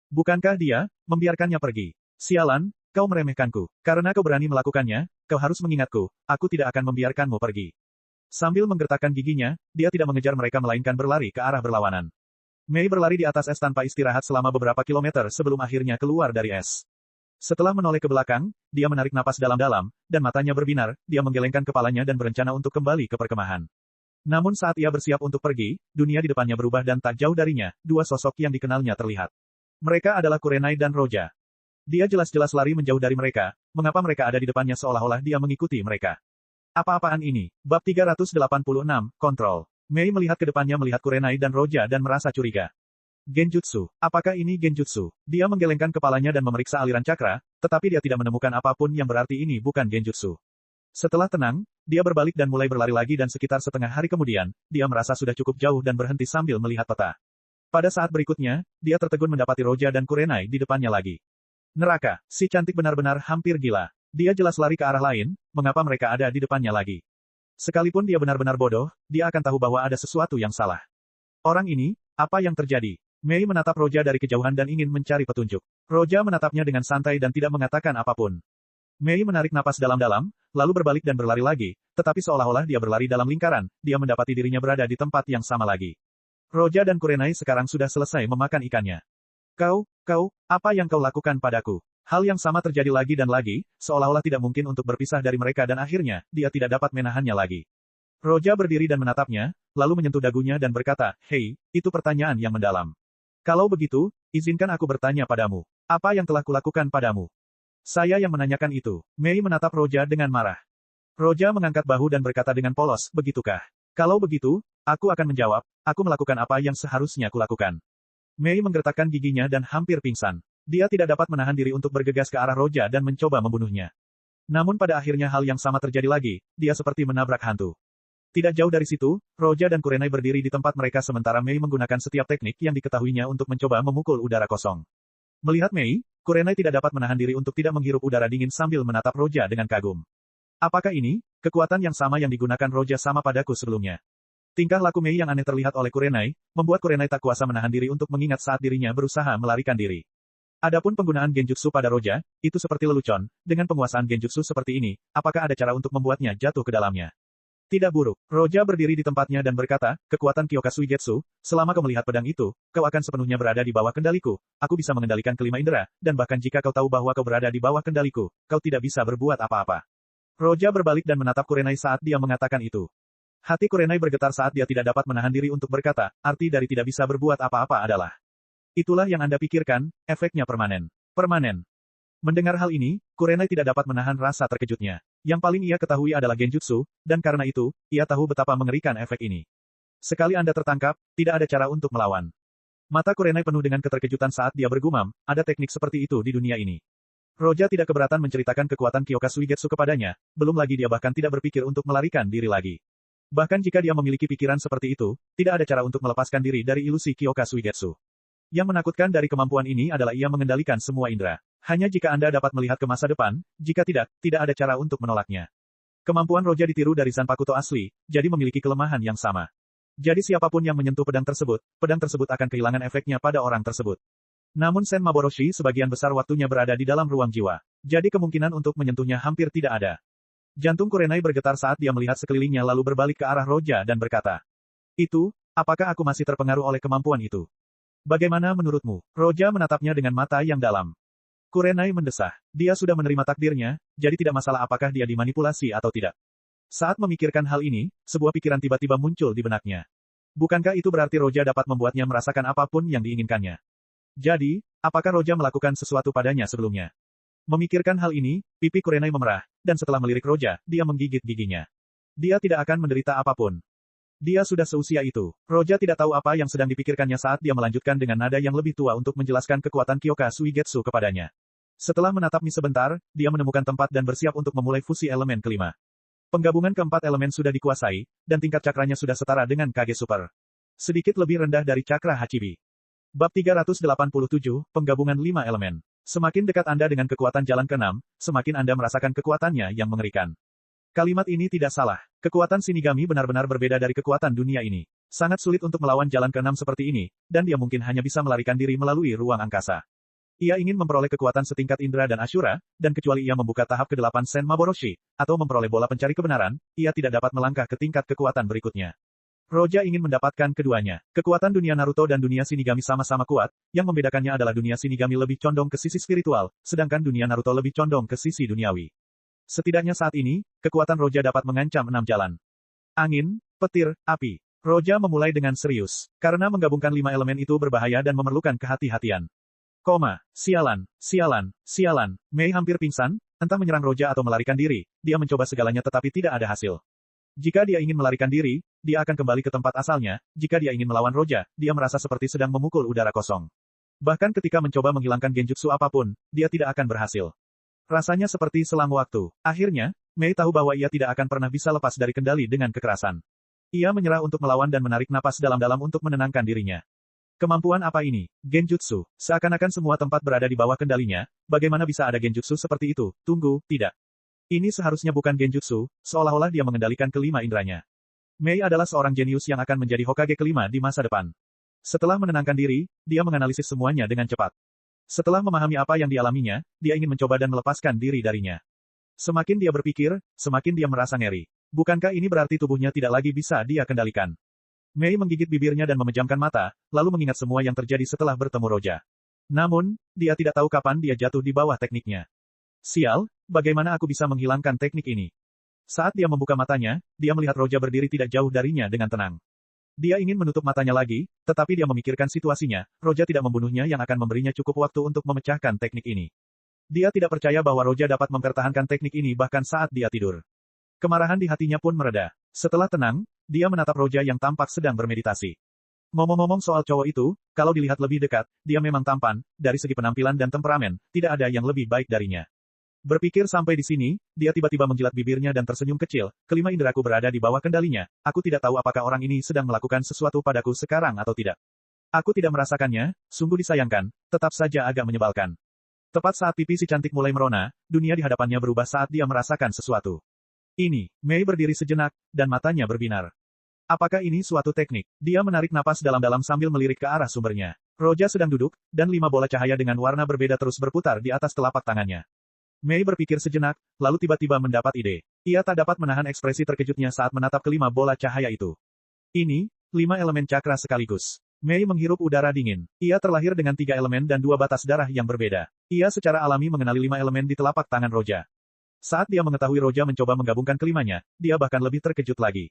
Bukankah dia membiarkannya pergi? Sialan, kau meremehkanku. Karena kau berani melakukannya, kau harus mengingatku, aku tidak akan membiarkanmu pergi. Sambil menggertakkan giginya, dia tidak mengejar mereka melainkan berlari ke arah berlawanan. Mei berlari di atas es tanpa istirahat selama beberapa kilometer sebelum akhirnya keluar dari es. Setelah menoleh ke belakang, dia menarik napas dalam-dalam, dan matanya berbinar, dia menggelengkan kepalanya dan berencana untuk kembali ke perkemahan. Namun saat ia bersiap untuk pergi, dunia di depannya berubah dan tak jauh darinya, dua sosok yang dikenalnya terlihat. Mereka adalah Kurenai dan Roja. Dia jelas-jelas lari menjauh dari mereka, mengapa mereka ada di depannya seolah-olah dia mengikuti mereka. Apa-apaan ini? Bab 386, Kontrol. Mei melihat ke depannya melihat Kurenai dan Roja dan merasa curiga. Genjutsu. Apakah ini Genjutsu? Dia menggelengkan kepalanya dan memeriksa aliran cakra, tetapi dia tidak menemukan apapun yang berarti ini bukan Genjutsu. Setelah tenang, dia berbalik dan mulai berlari lagi dan sekitar setengah hari kemudian, dia merasa sudah cukup jauh dan berhenti sambil melihat peta. Pada saat berikutnya, dia tertegun mendapati Roja dan Kurenai di depannya lagi. Neraka, si cantik benar-benar hampir gila. Dia jelas lari ke arah lain, mengapa mereka ada di depannya lagi. Sekalipun dia benar-benar bodoh, dia akan tahu bahwa ada sesuatu yang salah. Orang ini, apa yang terjadi? Mei menatap Roja dari kejauhan dan ingin mencari petunjuk. Roja menatapnya dengan santai dan tidak mengatakan apapun. Mei menarik napas dalam-dalam, lalu berbalik dan berlari lagi, tetapi seolah-olah dia berlari dalam lingkaran, dia mendapati dirinya berada di tempat yang sama lagi. Roja dan Kurenai sekarang sudah selesai memakan ikannya. Kau, apa yang kau lakukan padaku? Hal yang sama terjadi lagi dan lagi, seolah-olah tidak mungkin untuk berpisah dari mereka dan akhirnya, dia tidak dapat menahannya lagi. Roja berdiri dan menatapnya, lalu menyentuh dagunya dan berkata, hei, itu pertanyaan yang mendalam. Kalau begitu, izinkan aku bertanya padamu. Apa yang telah kulakukan padamu? Saya yang menanyakan itu. Mei menatap Roja dengan marah. Roja mengangkat bahu dan berkata dengan polos, begitukah? Kalau begitu, aku akan menjawab, aku melakukan apa yang seharusnya kulakukan. Mei menggertakkan giginya dan hampir pingsan. Dia tidak dapat menahan diri untuk bergegas ke arah Roja dan mencoba membunuhnya. Namun pada akhirnya hal yang sama terjadi lagi, dia seperti menabrak hantu. Tidak jauh dari situ, Roja dan Kurenai berdiri di tempat mereka sementara Mei menggunakan setiap teknik yang diketahuinya untuk mencoba memukul udara kosong. Melihat Mei, Kurenai tidak dapat menahan diri untuk tidak menghirup udara dingin sambil menatap Roja dengan kagum. Apakah ini, kekuatan yang sama yang digunakan Roja sama padaku sebelumnya? Tingkah laku Mei yang aneh terlihat oleh Kurenai, membuat Kurenai tak kuasa menahan diri untuk mengingat saat dirinya berusaha melarikan diri. Adapun penggunaan genjutsu pada Roja, itu seperti lelucon, dengan penguasaan genjutsu seperti ini, apakah ada cara untuk membuatnya jatuh ke dalamnya? Tidak buruk. Roja berdiri di tempatnya dan berkata, kekuatan Kyoka Suigetsu, selama kau melihat pedang itu, kau akan sepenuhnya berada di bawah kendaliku. Aku bisa mengendalikan kelima indera, dan bahkan jika kau tahu bahwa kau berada di bawah kendaliku, kau tidak bisa berbuat apa-apa. Roja berbalik dan menatap Kurenai saat dia mengatakan itu. Hati Kurenai bergetar saat dia tidak dapat menahan diri untuk berkata, arti dari tidak bisa berbuat apa-apa adalah. Itulah yang Anda pikirkan, efeknya permanen. Permanen. Mendengar hal ini, Kurenai tidak dapat menahan rasa terkejutnya. Yang paling ia ketahui adalah genjutsu, dan karena itu, ia tahu betapa mengerikan efek ini. Sekali Anda tertangkap, tidak ada cara untuk melawan. Mata Kurenai penuh dengan keterkejutan saat dia bergumam, ada teknik seperti itu di dunia ini. Roja tidak keberatan menceritakan kekuatan Kyoka Suigetsu kepadanya, belum lagi dia bahkan tidak berpikir untuk melarikan diri lagi. Bahkan jika dia memiliki pikiran seperti itu, tidak ada cara untuk melepaskan diri dari ilusi Kyoka Suigetsu. Yang menakutkan dari kemampuan ini adalah ia mengendalikan semua indera. Hanya jika Anda dapat melihat ke masa depan, jika tidak, tidak ada cara untuk menolaknya. Kemampuan Roja ditiru dari Zanpakuto asli, jadi memiliki kelemahan yang sama. Jadi siapapun yang menyentuh pedang tersebut akan kehilangan efeknya pada orang tersebut. Namun Sen Maboroshi sebagian besar waktunya berada di dalam ruang jiwa. Jadi kemungkinan untuk menyentuhnya hampir tidak ada. Jantung Kurenai bergetar saat dia melihat sekelilingnya lalu berbalik ke arah Roja dan berkata, itu, apakah aku masih terpengaruh oleh kemampuan itu? Bagaimana menurutmu? Roja menatapnya dengan mata yang dalam. Kurenai mendesah. Dia sudah menerima takdirnya, jadi tidak masalah apakah dia dimanipulasi atau tidak. Saat memikirkan hal ini, sebuah pikiran tiba-tiba muncul di benaknya. Bukankah itu berarti Roja dapat membuatnya merasakan apapun yang diinginkannya? Jadi, apakah Roja melakukan sesuatu padanya sebelumnya? Memikirkan hal ini, pipi Kurenai memerah, dan setelah melirik Roja, dia menggigit giginya. Dia tidak akan menderita apapun. Dia sudah seusia itu. Roja tidak tahu apa yang sedang dipikirkannya saat dia melanjutkan dengan nada yang lebih tua untuk menjelaskan kekuatan Kyoka Suigetsu kepadanya. Setelah menatap Mi sebentar, dia menemukan tempat dan bersiap untuk memulai fusi elemen kelima. Penggabungan keempat elemen sudah dikuasai, dan tingkat cakranya sudah setara dengan Kage Super. Sedikit lebih rendah dari cakra Hachibi. Bab 387, Penggabungan 5 elemen. Semakin dekat Anda dengan kekuatan jalan ke-6, semakin Anda merasakan kekuatannya yang mengerikan. Kalimat ini tidak salah. Kekuatan Shinigami benar-benar berbeda dari kekuatan dunia ini. Sangat sulit untuk melawan jalan ke-6 seperti ini, dan dia mungkin hanya bisa melarikan diri melalui ruang angkasa. Ia ingin memperoleh kekuatan setingkat Indra dan Ashura, dan kecuali ia membuka tahap ke-8 Sen Maboroshi, atau memperoleh bola pencari kebenaran, ia tidak dapat melangkah ke tingkat kekuatan berikutnya. Roja ingin mendapatkan keduanya. Kekuatan dunia Naruto dan dunia Shinigami sama-sama kuat, yang membedakannya adalah dunia Shinigami lebih condong ke sisi spiritual, sedangkan dunia Naruto lebih condong ke sisi duniawi. Setidaknya saat ini, kekuatan Roja dapat mengancam 6 jalan. Angin, petir, api. Roja memulai dengan serius, karena menggabungkan 5 elemen itu berbahaya dan memerlukan kehati-hatian. Sialan, sialan, sialan. Mei hampir pingsan, entah menyerang Roja atau melarikan diri, dia mencoba segalanya tetapi tidak ada hasil. Jika dia ingin melarikan diri, dia akan kembali ke tempat asalnya, jika dia ingin melawan Roja, dia merasa seperti sedang memukul udara kosong. Bahkan ketika mencoba menghilangkan genjutsu apapun, dia tidak akan berhasil. Rasanya seperti selang waktu. Akhirnya, Mei tahu bahwa ia tidak akan pernah bisa lepas dari kendali dengan kekerasan. Ia menyerah untuk melawan dan menarik napas dalam-dalam untuk menenangkan dirinya. Kemampuan apa ini? Genjutsu. Seakan-akan semua tempat berada di bawah kendalinya, bagaimana bisa ada genjutsu seperti itu? Tunggu, tidak. Ini seharusnya bukan genjutsu, seolah-olah dia mengendalikan kelima indranya. Mei adalah seorang jenius yang akan menjadi Hokage kelima di masa depan. Setelah menenangkan diri, dia menganalisis semuanya dengan cepat. Setelah memahami apa yang dialaminya, dia ingin mencoba dan melepaskan diri darinya. Semakin dia berpikir, semakin dia merasa ngeri. Bukankah ini berarti tubuhnya tidak lagi bisa dia kendalikan? Mei menggigit bibirnya dan memejamkan mata, lalu mengingat semua yang terjadi setelah bertemu Roja. Namun, dia tidak tahu kapan dia jatuh di bawah tekniknya. Sial, bagaimana aku bisa menghilangkan teknik ini? Saat dia membuka matanya, dia melihat Roja berdiri tidak jauh darinya dengan tenang. Dia ingin menutup matanya lagi, tetapi dia memikirkan situasinya, Roja tidak membunuhnya yang akan memberinya cukup waktu untuk memecahkan teknik ini. Dia tidak percaya bahwa Roja dapat mempertahankan teknik ini bahkan saat dia tidur. Kemarahan di hatinya pun mereda. Setelah tenang, dia menatap Roja yang tampak sedang bermeditasi. Ngomong-ngomong soal cowok itu, kalau dilihat lebih dekat, dia memang tampan, dari segi penampilan dan temperamen, tidak ada yang lebih baik darinya. Berpikir sampai di sini, dia tiba-tiba menjilat bibirnya dan tersenyum kecil, kelima inderaku berada di bawah kendalinya, aku tidak tahu apakah orang ini sedang melakukan sesuatu padaku sekarang atau tidak. Aku tidak merasakannya, sungguh disayangkan, tetap saja agak menyebalkan. Tepat saat pipi si cantik mulai merona, dunia di hadapannya berubah saat dia merasakan sesuatu. Ini, Mei berdiri sejenak, dan matanya berbinar. Apakah ini suatu teknik? Dia menarik napas dalam-dalam sambil melirik ke arah sumbernya. Roja sedang duduk, dan 5 bola cahaya dengan warna berbeda terus berputar di atas telapak tangannya. Mei berpikir sejenak, lalu tiba-tiba mendapat ide. Ia tak dapat menahan ekspresi terkejutnya saat menatap kelima bola cahaya itu. Ini, 5 elemen cakra sekaligus. Mei menghirup udara dingin. Ia terlahir dengan 3 elemen dan 2 batas darah yang berbeda. Ia secara alami mengenali 5 elemen di telapak tangan Roja. Saat dia mengetahui Roja mencoba menggabungkan kelimanya, dia bahkan lebih terkejut lagi.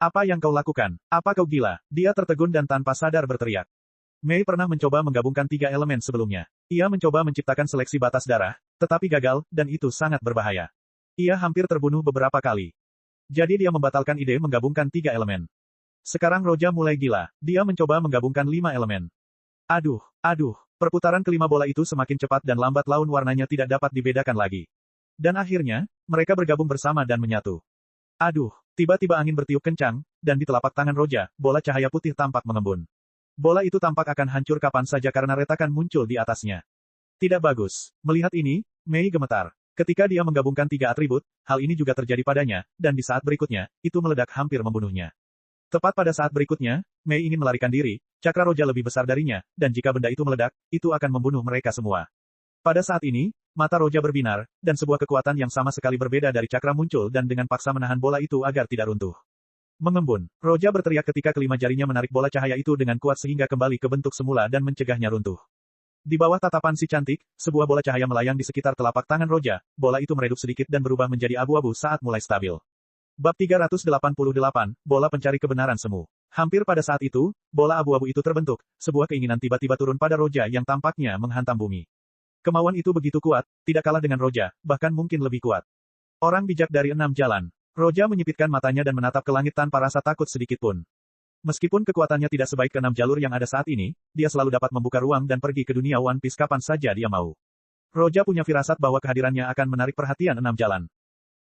Apa yang kau lakukan? Apa kau gila? Dia tertegun dan tanpa sadar berteriak. Mei pernah mencoba menggabungkan 3 elemen sebelumnya. Ia mencoba menciptakan seleksi batas darah, tetapi gagal, dan itu sangat berbahaya. Ia hampir terbunuh beberapa kali. Jadi dia membatalkan ide menggabungkan 3 elemen. Sekarang Roja mulai gila. Dia mencoba menggabungkan 5 elemen. Aduh. Perputaran kelima bola itu semakin cepat dan lambat laun warnanya tidak dapat dibedakan lagi. Dan akhirnya, mereka bergabung bersama dan menyatu. Aduh, tiba-tiba angin bertiup kencang, dan di telapak tangan Roja, bola cahaya putih tampak mengembun. Bola itu tampak akan hancur kapan saja karena retakan muncul di atasnya. Tidak bagus. Melihat ini, Mei gemetar. Ketika dia menggabungkan 3 atribut, hal ini juga terjadi padanya, dan di saat berikutnya, itu meledak hampir membunuhnya. Tepat pada saat berikutnya, Mei ingin melarikan diri, cakra Roja lebih besar darinya, dan jika benda itu meledak, itu akan membunuh mereka semua. Pada saat ini, mata Roja berbinar, dan sebuah kekuatan yang sama sekali berbeda dari cakra muncul dan dengan paksa menahan bola itu agar tidak runtuh. Mengembun. Roja berteriak ketika kelima jarinya menarik bola cahaya itu dengan kuat sehingga kembali ke bentuk semula dan mencegahnya runtuh. Di bawah tatapan si cantik, sebuah bola cahaya melayang di sekitar telapak tangan Roja, bola itu meredup sedikit dan berubah menjadi abu-abu saat mulai stabil. Bab 388, Bola Pencari Kebenaran Semu. Hampir pada saat itu, bola abu-abu itu terbentuk, sebuah keinginan tiba-tiba turun pada Roja yang tampaknya menghantam bumi. Kemauan itu begitu kuat, tidak kalah dengan Roja, bahkan mungkin lebih kuat. Orang bijak dari 6 jalan. Roja menyipitkan matanya dan menatap ke langit tanpa rasa takut sedikitpun. Meskipun kekuatannya tidak sebaik ke 6 jalur yang ada saat ini, dia selalu dapat membuka ruang dan pergi ke dunia One Piece kapan saja dia mau. Roja punya firasat bahwa kehadirannya akan menarik perhatian 6 jalan.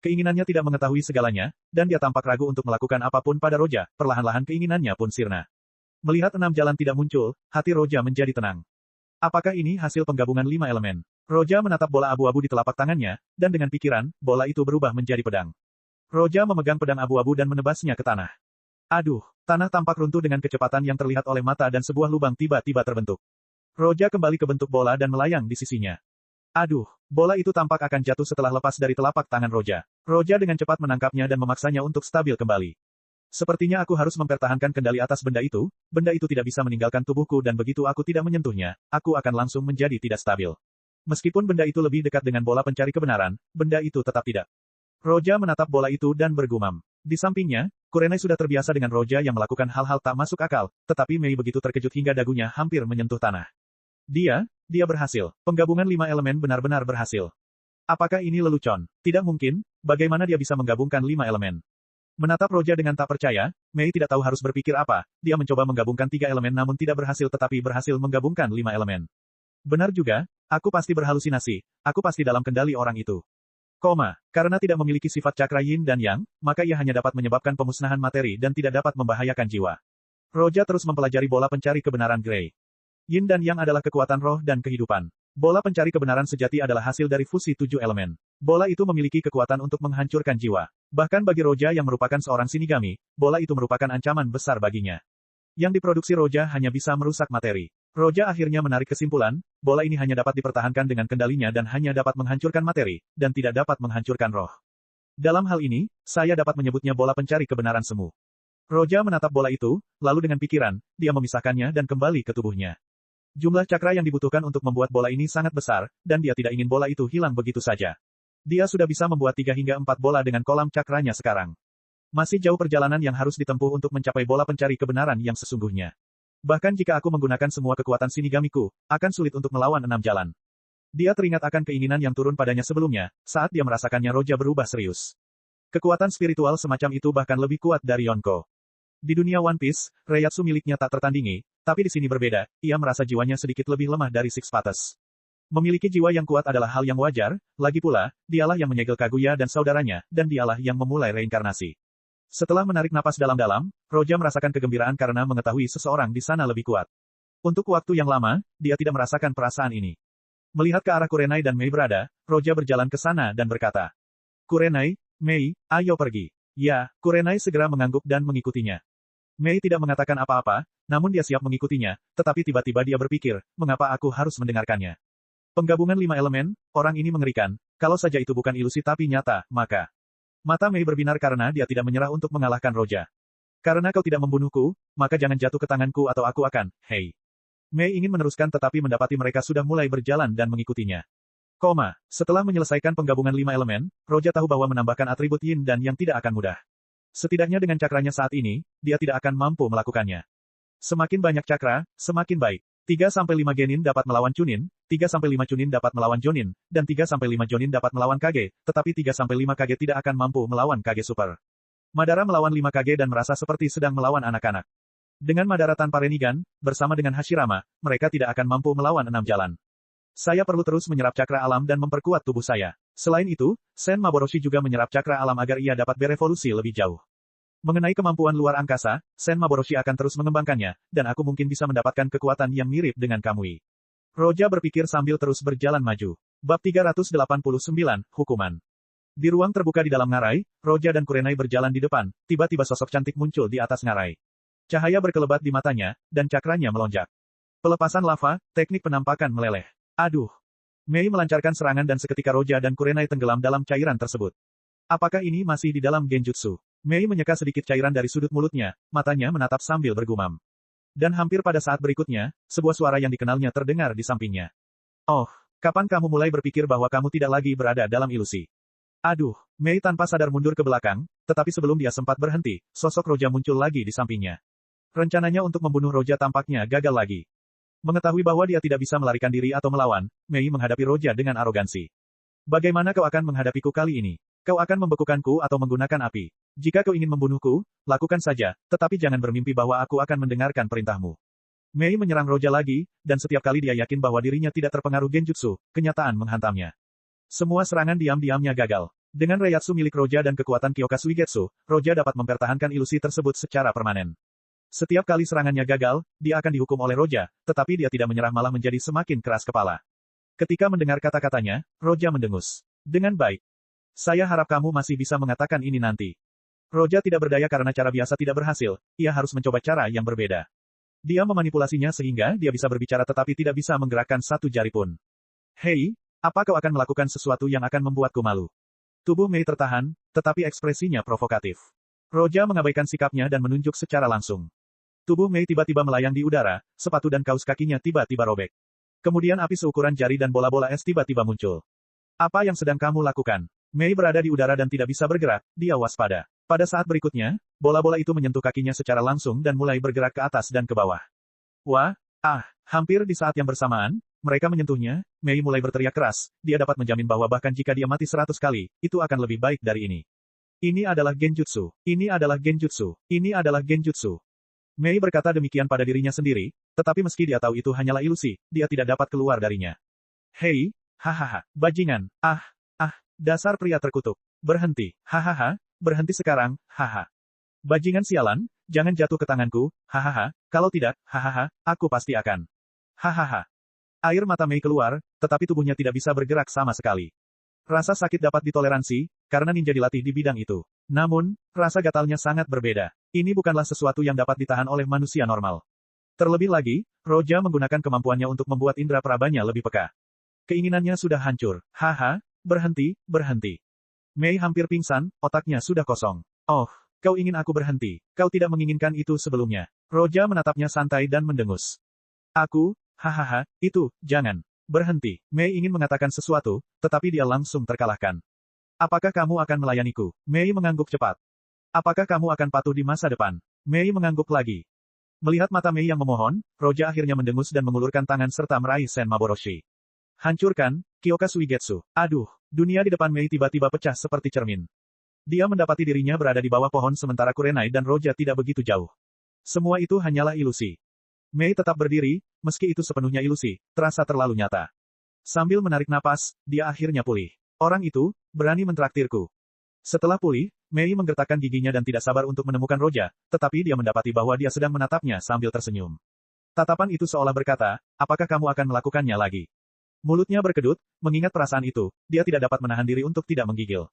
Keinginannya tidak mengetahui segalanya, dan dia tampak ragu untuk melakukan apapun pada Roja, perlahan-lahan keinginannya pun sirna. Melihat 6 jalan tidak muncul, hati Roja menjadi tenang. Apakah ini hasil penggabungan 5 elemen? Roja menatap bola abu-abu di telapak tangannya, dan dengan pikiran, bola itu berubah menjadi pedang. Roja memegang pedang abu-abu dan menebasnya ke tanah. Aduh, tanah tampak runtuh dengan kecepatan yang terlihat oleh mata dan sebuah lubang tiba-tiba terbentuk. Roja kembali ke bentuk bola dan melayang di sisinya. Aduh, bola itu tampak akan jatuh setelah lepas dari telapak tangan Roja. Roja dengan cepat menangkapnya dan memaksanya untuk stabil kembali. Sepertinya aku harus mempertahankan kendali atas benda itu tidak bisa meninggalkan tubuhku dan begitu aku tidak menyentuhnya, aku akan langsung menjadi tidak stabil. Meskipun benda itu lebih dekat dengan bola pencari kebenaran, benda itu tetap tidak. Roja menatap bola itu dan bergumam. Di sampingnya, Kurenai sudah terbiasa dengan Roja yang melakukan hal-hal tak masuk akal, tetapi Mei begitu terkejut hingga dagunya hampir menyentuh tanah. Dia berhasil. Penggabungan 5 elemen benar-benar berhasil. Apakah ini lelucon? Tidak mungkin, bagaimana dia bisa menggabungkan 5 elemen? Menatap Roja dengan tak percaya, Mei tidak tahu harus berpikir apa, dia mencoba menggabungkan 3 elemen namun tidak berhasil tetapi berhasil menggabungkan 5 elemen. Benar juga, aku pasti berhalusinasi, aku pasti dalam kendali orang itu. Karena tidak memiliki sifat cakra yin dan yang, maka ia hanya dapat menyebabkan pemusnahan materi dan tidak dapat membahayakan jiwa. Roja terus mempelajari bola pencari kebenaran Grey. Yin dan yang adalah kekuatan roh dan kehidupan. Bola pencari kebenaran sejati adalah hasil dari fusi 7 elemen. Bola itu memiliki kekuatan untuk menghancurkan jiwa. Bahkan bagi Roja yang merupakan seorang shinigami, bola itu merupakan ancaman besar baginya. Yang diproduksi Roja hanya bisa merusak materi. Roja akhirnya menarik kesimpulan, bola ini hanya dapat dipertahankan dengan kendalinya dan hanya dapat menghancurkan materi, dan tidak dapat menghancurkan roh. Dalam hal ini, saya dapat menyebutnya bola pencari kebenaran semu. Roja menatap bola itu, lalu dengan pikiran, dia memisahkannya dan kembali ke tubuhnya. Jumlah cakra yang dibutuhkan untuk membuat bola ini sangat besar, dan dia tidak ingin bola itu hilang begitu saja. Dia sudah bisa membuat 3 hingga 4 bola dengan kolam cakranya sekarang. Masih jauh perjalanan yang harus ditempuh untuk mencapai bola pencari kebenaran yang sesungguhnya. Bahkan jika aku menggunakan semua kekuatan Shinigamiku, akan sulit untuk melawan 6 jalan. Dia teringat akan keinginan yang turun padanya sebelumnya, saat dia merasakannya Roja berubah serius. Kekuatan spiritual semacam itu bahkan lebih kuat dari Yonko. Di dunia One Piece, Reiatsu miliknya tak tertandingi, tapi di sini berbeda, ia merasa jiwanya sedikit lebih lemah dari Six Patas. Memiliki jiwa yang kuat adalah hal yang wajar, lagi pula, dialah yang menyegel Kaguya dan saudaranya, dan dialah yang memulai reinkarnasi. Setelah menarik napas dalam-dalam, Roja merasakan kegembiraan karena mengetahui seseorang di sana lebih kuat. Untuk waktu yang lama, dia tidak merasakan perasaan ini. Melihat ke arah Kurenai dan Mei berada, Roja berjalan ke sana dan berkata, "Kurenai, Mei, ayo pergi." Ya, Kurenai segera mengangguk dan mengikutinya. Mei tidak mengatakan apa-apa, namun dia siap mengikutinya, tetapi tiba-tiba dia berpikir, mengapa aku harus mendengarkannya? Penggabungan 5 elemen, orang ini mengerikan, kalau saja itu bukan ilusi tapi nyata, maka... Mata Mei berbinar karena dia tidak menyerah untuk mengalahkan Roja. Karena kau tidak membunuhku, maka jangan jatuh ke tanganku atau aku akan, hei. Mei ingin meneruskan tetapi mendapati mereka sudah mulai berjalan dan mengikutinya. Setelah menyelesaikan penggabungan 5 elemen, Roja tahu bahwa menambahkan atribut Yin dan Yang tidak akan mudah. Setidaknya dengan cakranya saat ini, dia tidak akan mampu melakukannya. Semakin banyak cakra, semakin baik. 3-5 Genin dapat melawan Chunin, 3-5 Chunin dapat melawan Jonin, dan 3-5 Jonin dapat melawan Kage, tetapi 3-5 Kage tidak akan mampu melawan Kage Super. Madara melawan 5 Kage dan merasa seperti sedang melawan anak-anak. Dengan Madara tanpa Renigan, bersama dengan Hashirama, mereka tidak akan mampu melawan 6 jalan. Saya perlu terus menyerap cakra alam dan memperkuat tubuh saya. Selain itu, Sen Maboroshi juga menyerap cakra alam agar ia dapat berevolusi lebih jauh. Mengenai kemampuan luar angkasa, Sen Maboroshi akan terus mengembangkannya, dan aku mungkin bisa mendapatkan kekuatan yang mirip dengan Kamui. Roja berpikir sambil terus berjalan maju. Bab 389, Hukuman. Di ruang terbuka di dalam ngarai, Roja dan Kurenai berjalan di depan, tiba-tiba sosok cantik muncul di atas ngarai. Cahaya berkelebat di matanya, dan cakranya melonjak. Pelepasan lava, teknik penampakan meleleh. Aduh! Mei melancarkan serangan dan seketika Roja dan Kurenai tenggelam dalam cairan tersebut. Apakah ini masih di dalam genjutsu? Mei menyeka sedikit cairan dari sudut mulutnya, matanya menatap sambil bergumam. Dan hampir pada saat berikutnya, sebuah suara yang dikenalnya terdengar di sampingnya. Oh, kapan kamu mulai berpikir bahwa kamu tidak lagi berada dalam ilusi? Aduh, Mei tanpa sadar mundur ke belakang, tetapi sebelum dia sempat berhenti, sosok Roja muncul lagi di sampingnya. Rencananya untuk membunuh Roja tampaknya gagal lagi. Mengetahui bahwa dia tidak bisa melarikan diri atau melawan, Mei menghadapi Roja dengan arogansi. Bagaimana kau akan menghadapiku kali ini? Kau akan membekukanku atau menggunakan api. Jika kau ingin membunuhku, lakukan saja, tetapi jangan bermimpi bahwa aku akan mendengarkan perintahmu. Mei menyerang Roja lagi, dan setiap kali dia yakin bahwa dirinya tidak terpengaruh genjutsu, kenyataan menghantamnya. Semua serangan diam-diamnya gagal. Dengan Reiatsu milik Roja dan kekuatan Kyoka Suigetsu, Roja dapat mempertahankan ilusi tersebut secara permanen. Setiap kali serangannya gagal, dia akan dihukum oleh Roja, tetapi dia tidak menyerah malah menjadi semakin keras kepala. Ketika mendengar kata-katanya, Roja mendengus. Dengan baik. Saya harap kamu masih bisa mengatakan ini nanti. Roja tidak berdaya karena cara biasa tidak berhasil, ia harus mencoba cara yang berbeda. Dia memanipulasinya sehingga dia bisa berbicara tetapi tidak bisa menggerakkan satu jari pun. Hei, apa kau akan melakukan sesuatu yang akan membuatku malu? Tubuh Mei tertahan, tetapi ekspresinya provokatif. Roja mengabaikan sikapnya dan menunjuk secara langsung. Tubuh Mei tiba-tiba melayang di udara, sepatu dan kaus kakinya tiba-tiba robek. Kemudian api seukuran jari dan bola-bola es tiba-tiba muncul. Apa yang sedang kamu lakukan? Mei berada di udara dan tidak bisa bergerak, dia waspada. Pada saat berikutnya, bola-bola itu menyentuh kakinya secara langsung dan mulai bergerak ke atas dan ke bawah. Wah, hampir di saat yang bersamaan, mereka menyentuhnya, Mei mulai berteriak keras, dia dapat menjamin bahwa bahkan jika dia mati 100 kali, itu akan lebih baik dari ini. Ini adalah genjutsu. Ini adalah genjutsu. Ini adalah genjutsu. Mei berkata demikian pada dirinya sendiri, tetapi meski dia tahu itu hanyalah ilusi, dia tidak dapat keluar darinya. Hei, hahaha, bajingan, dasar pria terkutuk. Berhenti, hahaha, berhenti sekarang, haha. Bajingan sialan, jangan jatuh ke tanganku, hahaha, kalau tidak, hahaha, aku pasti akan. Hahaha. Air mata Mei keluar, tetapi tubuhnya tidak bisa bergerak sama sekali. Rasa sakit dapat ditoleransi, karena ninja dilatih di bidang itu. Namun, rasa gatalnya sangat berbeda. Ini bukanlah sesuatu yang dapat ditahan oleh manusia normal. Terlebih lagi, Roja menggunakan kemampuannya untuk membuat indera perabanya lebih peka. Keinginannya sudah hancur. Haha, berhenti, berhenti. Mei hampir pingsan, otaknya sudah kosong. Oh, kau ingin aku berhenti. Kau tidak menginginkan itu sebelumnya. Roja menatapnya santai dan mendengus. Aku, hahaha, itu, jangan. Berhenti. Mei ingin mengatakan sesuatu, tetapi dia langsung terkalahkan. Apakah kamu akan melayaniku? Mei mengangguk cepat. Apakah kamu akan patuh di masa depan? Mei mengangguk lagi. Melihat mata Mei yang memohon, Roja akhirnya mendengus dan mengulurkan tangan serta meraih Sen Maboroshi. Hancurkan, Kyoka Suigetsu. Aduh, dunia di depan Mei tiba-tiba pecah seperti cermin. Dia mendapati dirinya berada di bawah pohon sementara Kurenai dan Roja tidak begitu jauh. Semua itu hanyalah ilusi. Mei tetap berdiri, meski itu sepenuhnya ilusi, terasa terlalu nyata. Sambil menarik napas, dia akhirnya pulih. Orang itu, berani mentraktirku. Setelah pulih, Mei menggertakkan giginya dan tidak sabar untuk menemukan Roja, tetapi dia mendapati bahwa dia sedang menatapnya sambil tersenyum. Tatapan itu seolah berkata, apakah kamu akan melakukannya lagi? Mulutnya berkedut, mengingat perasaan itu, dia tidak dapat menahan diri untuk tidak menggigil.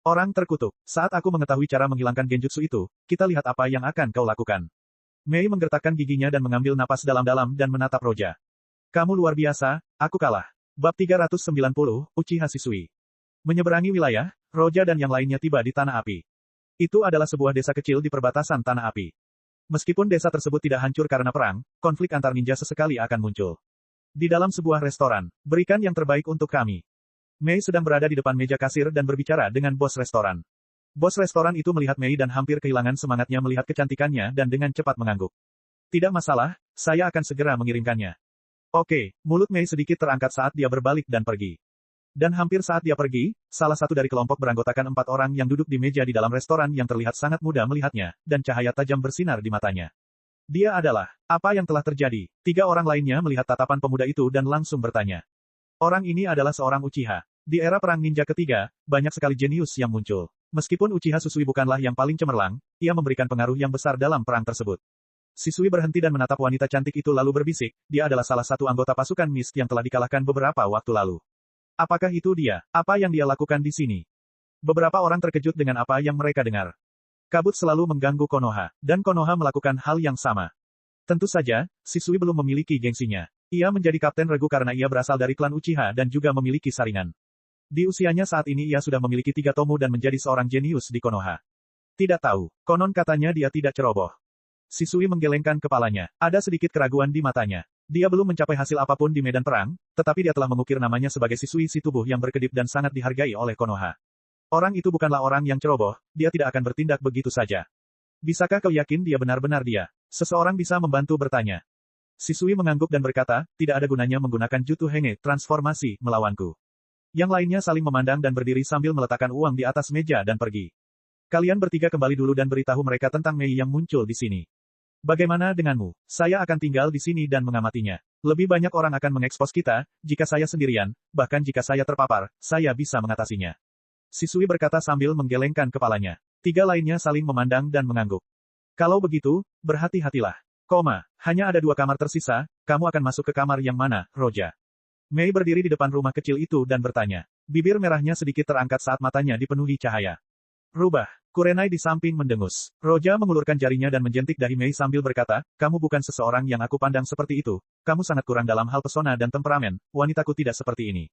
Orang terkutuk, saat aku mengetahui cara menghilangkan genjutsu itu, kita lihat apa yang akan kau lakukan. Mei menggertakkan giginya dan mengambil napas dalam-dalam dan menatap Roja. Kamu luar biasa, aku kalah. Bab 390, Uchiha Shisui. Menyeberangi wilayah, Roja dan yang lainnya tiba di Tanah Api. Itu adalah sebuah desa kecil di perbatasan Tanah Api. Meskipun desa tersebut tidak hancur karena perang, konflik antar ninja sesekali akan muncul. Di dalam sebuah restoran, berikan yang terbaik untuk kami. Mei sedang berada di depan meja kasir dan berbicara dengan bos restoran. Bos restoran itu melihat Mei dan hampir kehilangan semangatnya melihat kecantikannya dan dengan cepat mengangguk. Tidak masalah, saya akan segera mengirimkannya. Oke, mulut Mei sedikit terangkat saat dia berbalik dan pergi. Dan hampir saat dia pergi, salah satu dari kelompok beranggotakan 4 orang yang duduk di meja di dalam restoran yang terlihat sangat muda melihatnya, dan cahaya tajam bersinar di matanya. Dia adalah, apa yang telah terjadi? 3 orang lainnya melihat tatapan pemuda itu dan langsung bertanya. Orang ini adalah seorang Uchiha. Di era Perang Ninja ketiga, banyak sekali jenius yang muncul. Meskipun Uchiha Shisui bukanlah yang paling cemerlang, ia memberikan pengaruh yang besar dalam perang tersebut. Shisui berhenti dan menatap wanita cantik itu lalu berbisik, dia adalah salah satu anggota pasukan Mist yang telah dikalahkan beberapa waktu lalu. Apakah itu dia? Apa yang dia lakukan di sini? Beberapa orang terkejut dengan apa yang mereka dengar. Kabut selalu mengganggu Konoha, dan Konoha melakukan hal yang sama. Tentu saja, Shisui belum memiliki gengsinya. Ia menjadi kapten regu karena ia berasal dari klan Uchiha dan juga memiliki saringan. Di usianya saat ini ia sudah memiliki 3 tomo dan menjadi seorang jenius di Konoha. Tidak tahu, konon katanya dia tidak ceroboh. Shisui menggelengkan kepalanya. Ada sedikit keraguan di matanya. Dia belum mencapai hasil apapun di medan perang, tetapi dia telah mengukir namanya sebagai Shisui si tubuh yang berkedip dan sangat dihargai oleh Konoha. Orang itu bukanlah orang yang ceroboh, dia tidak akan bertindak begitu saja. Bisakah kau yakin dia benar-benar dia? Seseorang bisa membantu bertanya. Shisui mengangguk dan berkata, tidak ada gunanya menggunakan Jutsu Henge, transformasi, melawanku. Yang lainnya saling memandang dan berdiri sambil meletakkan uang di atas meja dan pergi. Kalian bertiga kembali dulu dan beritahu mereka tentang Mei yang muncul di sini. Bagaimana denganmu? Saya akan tinggal di sini dan mengamatinya. Lebih banyak orang akan mengekspos kita, jika saya sendirian, bahkan jika saya terpapar, saya bisa mengatasinya. Shisui berkata sambil menggelengkan kepalanya. 3 lainnya saling memandang dan mengangguk. Kalau begitu, berhati-hatilah. Hanya ada 2 kamar tersisa, kamu akan masuk ke kamar yang mana, Roja? Mei berdiri di depan rumah kecil itu dan bertanya. Bibir merahnya sedikit terangkat saat matanya dipenuhi cahaya. Rubah. Kurenai di samping mendengus. Roja mengulurkan jarinya dan menjentik dahi Mei sambil berkata, kamu bukan seseorang yang aku pandang seperti itu, kamu sangat kurang dalam hal pesona dan temperamen, wanitaku tidak seperti ini.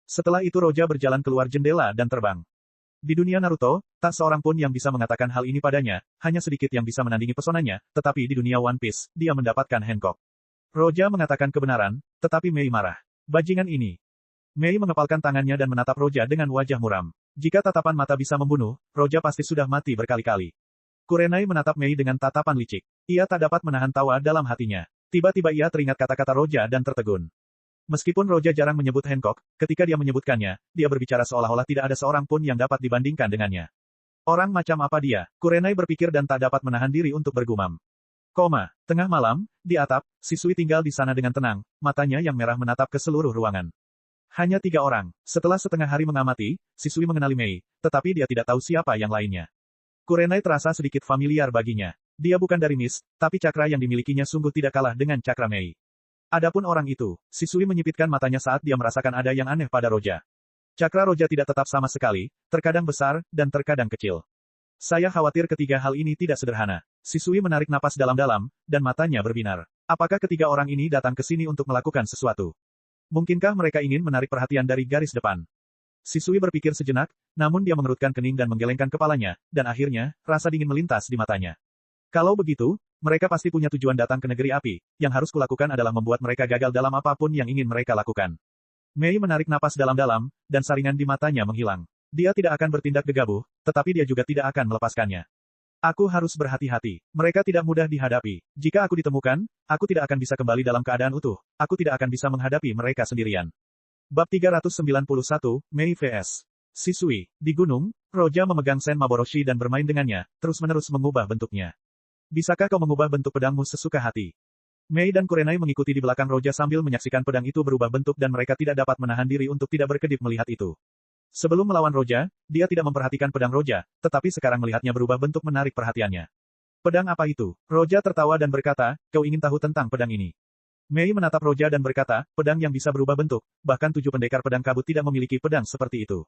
Setelah itu Roja berjalan keluar jendela dan terbang. Di dunia Naruto, tak seorang pun yang bisa mengatakan hal ini padanya, hanya sedikit yang bisa menandingi pesonanya, tetapi di dunia One Piece, dia mendapatkan Hancock. Roja mengatakan kebenaran, tetapi Mei marah. Bajingan ini. Mei mengepalkan tangannya dan menatap Roja dengan wajah muram. Jika tatapan mata bisa membunuh, Roja pasti sudah mati berkali-kali. Kurenai menatap Mei dengan tatapan licik. Ia tak dapat menahan tawa dalam hatinya. Tiba-tiba ia teringat kata-kata Roja dan tertegun. Meskipun Roja jarang menyebut Hancock, ketika dia menyebutkannya, dia berbicara seolah-olah tidak ada seorang pun yang dapat dibandingkan dengannya. Orang macam apa dia? Kurenai berpikir dan tak dapat menahan diri untuk bergumam. Tengah malam, di atap, Shisui tinggal di sana dengan tenang, matanya yang merah menatap ke seluruh ruangan. Hanya 3 orang. Setelah setengah hari mengamati, Shisui mengenali Mei, tetapi dia tidak tahu siapa yang lainnya. Kurenai terasa sedikit familiar baginya. Dia bukan dari Mist, tapi cakra yang dimilikinya sungguh tidak kalah dengan cakra Mei. Adapun orang itu, Shisui menyipitkan matanya saat dia merasakan ada yang aneh pada Roja. Cakra Roja tidak tetap sama sekali, terkadang besar, dan terkadang kecil. Saya khawatir ketiga hal ini tidak sederhana. Shisui menarik napas dalam-dalam, dan matanya berbinar. Apakah ketiga orang ini datang ke sini untuk melakukan sesuatu? Mungkinkah mereka ingin menarik perhatian dari garis depan? Shisui berpikir sejenak, namun dia mengerutkan kening dan menggelengkan kepalanya, dan akhirnya, rasa dingin melintas di matanya. Kalau begitu, mereka pasti punya tujuan datang ke negeri api, yang harus kulakukan adalah membuat mereka gagal dalam apapun yang ingin mereka lakukan. Mei menarik napas dalam-dalam, dan saringan di matanya menghilang. Dia tidak akan bertindak gegabah, tetapi dia juga tidak akan melepaskannya. Aku harus berhati-hati. Mereka tidak mudah dihadapi. Jika aku ditemukan, aku tidak akan bisa kembali dalam keadaan utuh. Aku tidak akan bisa menghadapi mereka sendirian. Bab 391, Mei vs. Shisui. Di gunung, Roja memegang Sen Maboroshi dan bermain dengannya, terus-menerus mengubah bentuknya. Bisakah kau mengubah bentuk pedangmu sesuka hati? Mei dan Kurenai mengikuti di belakang Roja sambil menyaksikan pedang itu berubah bentuk dan mereka tidak dapat menahan diri untuk tidak berkedip melihat itu. Sebelum melawan Roja, dia tidak memperhatikan pedang Roja, tetapi sekarang melihatnya berubah bentuk menarik perhatiannya. Pedang apa itu? Roja tertawa dan berkata, kau ingin tahu tentang pedang ini? Mei menatap Roja dan berkata, pedang yang bisa berubah bentuk, bahkan 7 pendekar pedang kabut tidak memiliki pedang seperti itu.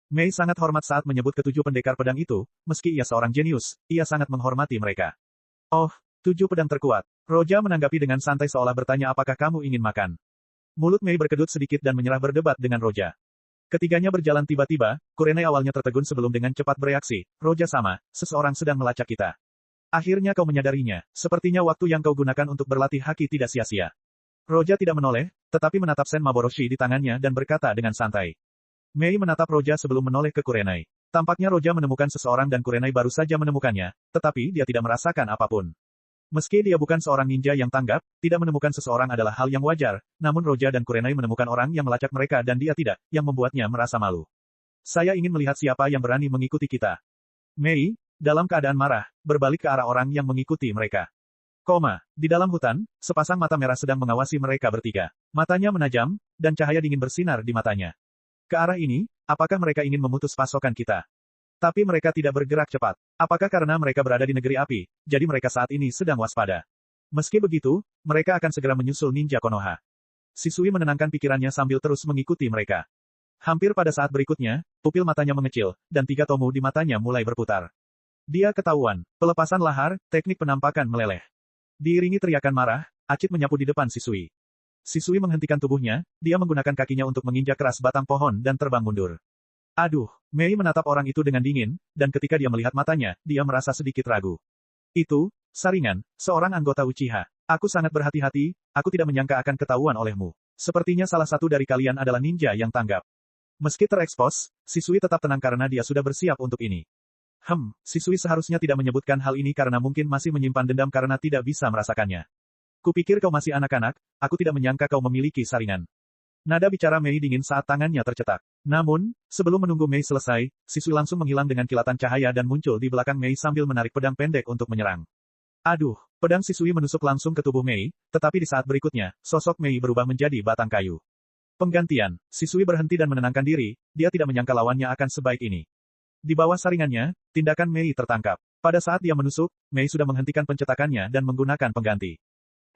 Mei sangat hormat saat menyebut ke 7 pendekar pedang itu, meski ia seorang jenius, ia sangat menghormati mereka. Oh, 7 pedang terkuat. Roja menanggapi dengan santai seolah bertanya apakah kamu ingin makan. Mulut Mei berkedut sedikit dan menyerah berdebat dengan Roja. Ketiganya berjalan tiba-tiba, Kurenai awalnya tertegun sebelum dengan cepat bereaksi, Roja sama, seseorang sedang melacak kita. Akhirnya kau menyadarinya, sepertinya waktu yang kau gunakan untuk berlatih haki tidak sia-sia. Roja tidak menoleh, tetapi menatap Sen Maboroshi di tangannya dan berkata dengan santai. Mei menatap Roja sebelum menoleh ke Kurenai. Tampaknya Roja menemukan seseorang dan Kurenai baru saja menemukannya, tetapi dia tidak merasakan apapun. Meski dia bukan seorang ninja yang tanggap, tidak menemukan seseorang adalah hal yang wajar, namun Roja dan Kurenai menemukan orang yang melacak mereka dan dia tidak, yang membuatnya merasa malu. Saya ingin melihat siapa yang berani mengikuti kita. Mei, dalam keadaan marah, berbalik ke arah orang yang mengikuti mereka. Di dalam hutan, sepasang mata merah sedang mengawasi mereka bertiga. Matanya menajam, dan cahaya dingin bersinar di matanya. Ke arah ini, apakah mereka ingin memutus pasokan kita? Tapi mereka tidak bergerak cepat. Apakah karena mereka berada di negeri api, jadi mereka saat ini sedang waspada? Meski begitu, mereka akan segera menyusul ninja Konoha. Shisui menenangkan pikirannya sambil terus mengikuti mereka. Hampir pada saat berikutnya, pupil matanya mengecil, dan 3 tomo di matanya mulai berputar. Dia ketahuan. Pelepasan lahar, teknik penampakan meleleh. Diiringi teriakan marah, Acit menyapu di depan Shisui. Shisui menghentikan tubuhnya, dia menggunakan kakinya untuk menginjak keras batang pohon dan terbang mundur. Aduh, Mei menatap orang itu dengan dingin, dan ketika dia melihat matanya, dia merasa sedikit ragu. Itu, Saringan, seorang anggota Uchiha. Aku sangat berhati-hati, aku tidak menyangka akan ketahuan olehmu. Sepertinya salah satu dari kalian adalah ninja yang tanggap. Meski terekspos, Shisui tetap tenang karena dia sudah bersiap untuk ini. Shisui seharusnya tidak menyebutkan hal ini karena mungkin masih menyimpan dendam karena tidak bisa merasakannya. Kupikir kau masih anak-anak, aku tidak menyangka kau memiliki saringan. Nada bicara Mei dingin saat tangannya tercetak. Namun, sebelum menunggu Mei selesai, Shisui langsung menghilang dengan kilatan cahaya dan muncul di belakang Mei sambil menarik pedang pendek untuk menyerang. Aduh, pedang Shisui menusuk langsung ke tubuh Mei, tetapi di saat berikutnya, sosok Mei berubah menjadi batang kayu. Penggantian, Shisui berhenti dan menenangkan diri, dia tidak menyangka lawannya akan sebaik ini. Di bawah saringannya, tindakan Mei tertangkap. Pada saat dia menusuk, Mei sudah menghentikan pencetakannya dan menggunakan pengganti.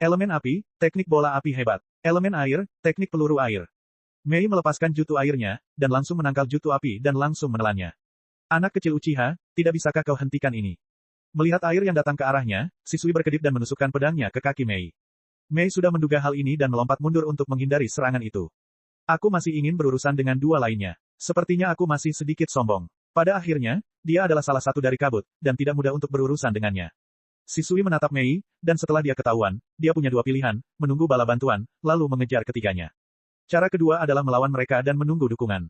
Elemen api, teknik bola api hebat. Elemen air, teknik peluru air. Mei melepaskan jutu airnya, dan langsung menangkal jutu api dan langsung menelannya. Anak kecil Uchiha, tidak bisakah kau hentikan ini? Melihat air yang datang ke arahnya, Shisui berkedip dan menusukkan pedangnya ke kaki Mei. Mei sudah menduga hal ini dan melompat mundur untuk menghindari serangan itu. Aku masih ingin berurusan dengan 2 lainnya. Sepertinya aku masih sedikit sombong. Pada akhirnya, dia adalah salah satu dari kabut, dan tidak mudah untuk berurusan dengannya. Shisui menatap Mei, dan setelah dia ketahuan, dia punya 2 pilihan, menunggu bala bantuan, lalu mengejar ketiganya. Cara kedua adalah melawan mereka dan menunggu dukungan.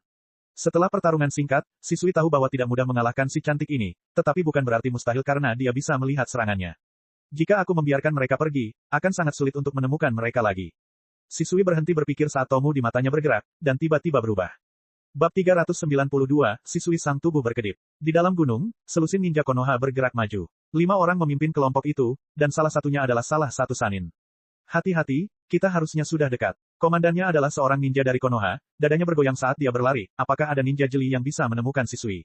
Setelah pertarungan singkat, Shisui tahu bahwa tidak mudah mengalahkan si cantik ini, tetapi bukan berarti mustahil karena dia bisa melihat serangannya. Jika aku membiarkan mereka pergi, akan sangat sulit untuk menemukan mereka lagi. Shisui berhenti berpikir saat tomo di matanya bergerak, dan tiba-tiba berubah. Bab 392, Shisui sang tubuh berkedip. Di dalam gunung, selusin ninja Konoha bergerak maju. 5 orang memimpin kelompok itu, dan salah satunya adalah salah satu Sanin. Hati-hati, kita harusnya sudah dekat. Komandannya adalah seorang ninja dari Konoha, dadanya bergoyang saat dia berlari, apakah ada ninja jeli yang bisa menemukan Shisui?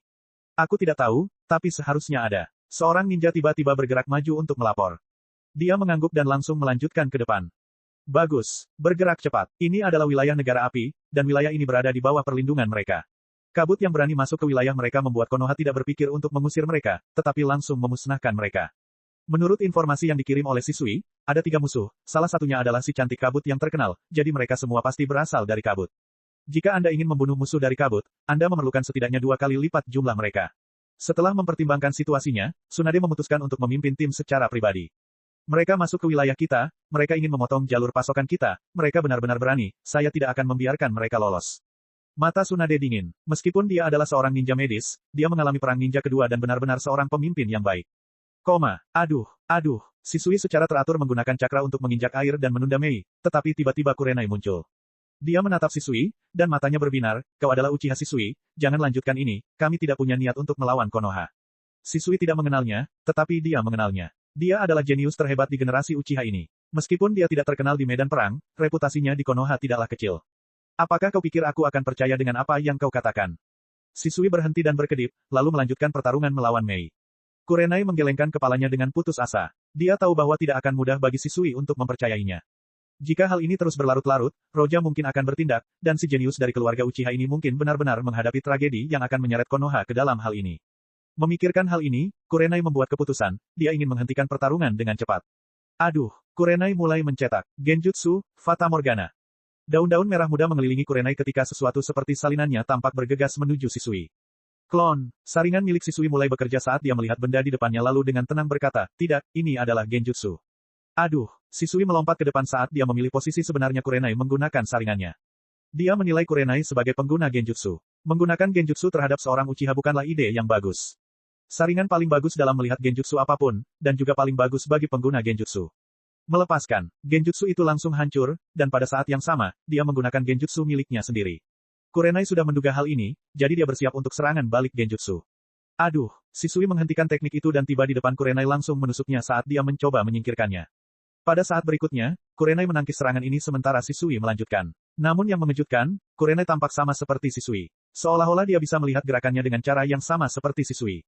Aku tidak tahu, tapi seharusnya ada. Seorang ninja tiba-tiba bergerak maju untuk melapor. Dia mengangguk dan langsung melanjutkan ke depan. Bagus, bergerak cepat. Ini adalah wilayah negara api, dan wilayah ini berada di bawah perlindungan mereka. Kabut yang berani masuk ke wilayah mereka membuat Konoha tidak berpikir untuk mengusir mereka, tetapi langsung memusnahkan mereka. Menurut informasi yang dikirim oleh Shisui, ada 3 musuh, salah satunya adalah si cantik kabut yang terkenal, jadi mereka semua pasti berasal dari kabut. Jika Anda ingin membunuh musuh dari kabut, Anda memerlukan setidaknya 2 kali lipat jumlah mereka. Setelah mempertimbangkan situasinya, Tsunade memutuskan untuk memimpin tim secara pribadi. Mereka masuk ke wilayah kita, mereka ingin memotong jalur pasokan kita, mereka benar-benar berani, saya tidak akan membiarkan mereka lolos. Mata Tsunade dingin. Meskipun dia adalah seorang ninja medis, dia mengalami perang ninja kedua dan benar-benar seorang pemimpin yang baik. Aduh. Shisui secara teratur menggunakan cakra untuk menginjak air dan menunda Mei, tetapi tiba-tiba Kurenai muncul. Dia menatap Shisui, dan matanya berbinar, kau adalah Uchiha Shisui, jangan lanjutkan ini, kami tidak punya niat untuk melawan Konoha. Shisui tidak mengenalnya, tetapi dia mengenalnya. Dia adalah jenius terhebat di generasi Uchiha ini. Meskipun dia tidak terkenal di medan perang, reputasinya di Konoha tidaklah kecil. Apakah kau pikir aku akan percaya dengan apa yang kau katakan? Shisui berhenti dan berkedip, lalu melanjutkan pertarungan melawan Mei. Kurenai menggelengkan kepalanya dengan putus asa. Dia tahu bahwa tidak akan mudah bagi Shisui untuk mempercayainya. Jika hal ini terus berlarut-larut, Roja mungkin akan bertindak, dan si jenius dari keluarga Uchiha ini mungkin benar-benar menghadapi tragedi yang akan menyeret Konoha ke dalam hal ini. Memikirkan hal ini, Kurenai membuat keputusan, dia ingin menghentikan pertarungan dengan cepat. Kurenai mulai mencetak Genjutsu, Fata Morgana. Daun-daun merah muda mengelilingi Kurenai ketika sesuatu seperti salinannya tampak bergegas menuju Shisui. Klon, saringan milik Shisui mulai bekerja saat dia melihat benda di depannya lalu dengan tenang berkata, tidak, ini adalah Genjutsu. Shisui melompat ke depan saat dia memilih posisi sebenarnya Kurenai menggunakan saringannya. Dia menilai Kurenai sebagai pengguna Genjutsu. Menggunakan Genjutsu terhadap seorang Uchiha bukanlah ide yang bagus. Saringan paling bagus dalam melihat Genjutsu apapun, dan juga paling bagus bagi pengguna Genjutsu. Melepaskan, Genjutsu itu langsung hancur, dan pada saat yang sama, dia menggunakan Genjutsu miliknya sendiri. Kurenai sudah menduga hal ini, jadi dia bersiap untuk serangan balik Genjutsu. Shisui menghentikan teknik itu dan tiba di depan Kurenai langsung menusuknya saat dia mencoba menyingkirkannya. Pada saat berikutnya, Kurenai menangkis serangan ini sementara Shisui melanjutkan. Namun yang mengejutkan, Kurenai tampak sama seperti Shisui. Seolah-olah dia bisa melihat gerakannya dengan cara yang sama seperti Shisui.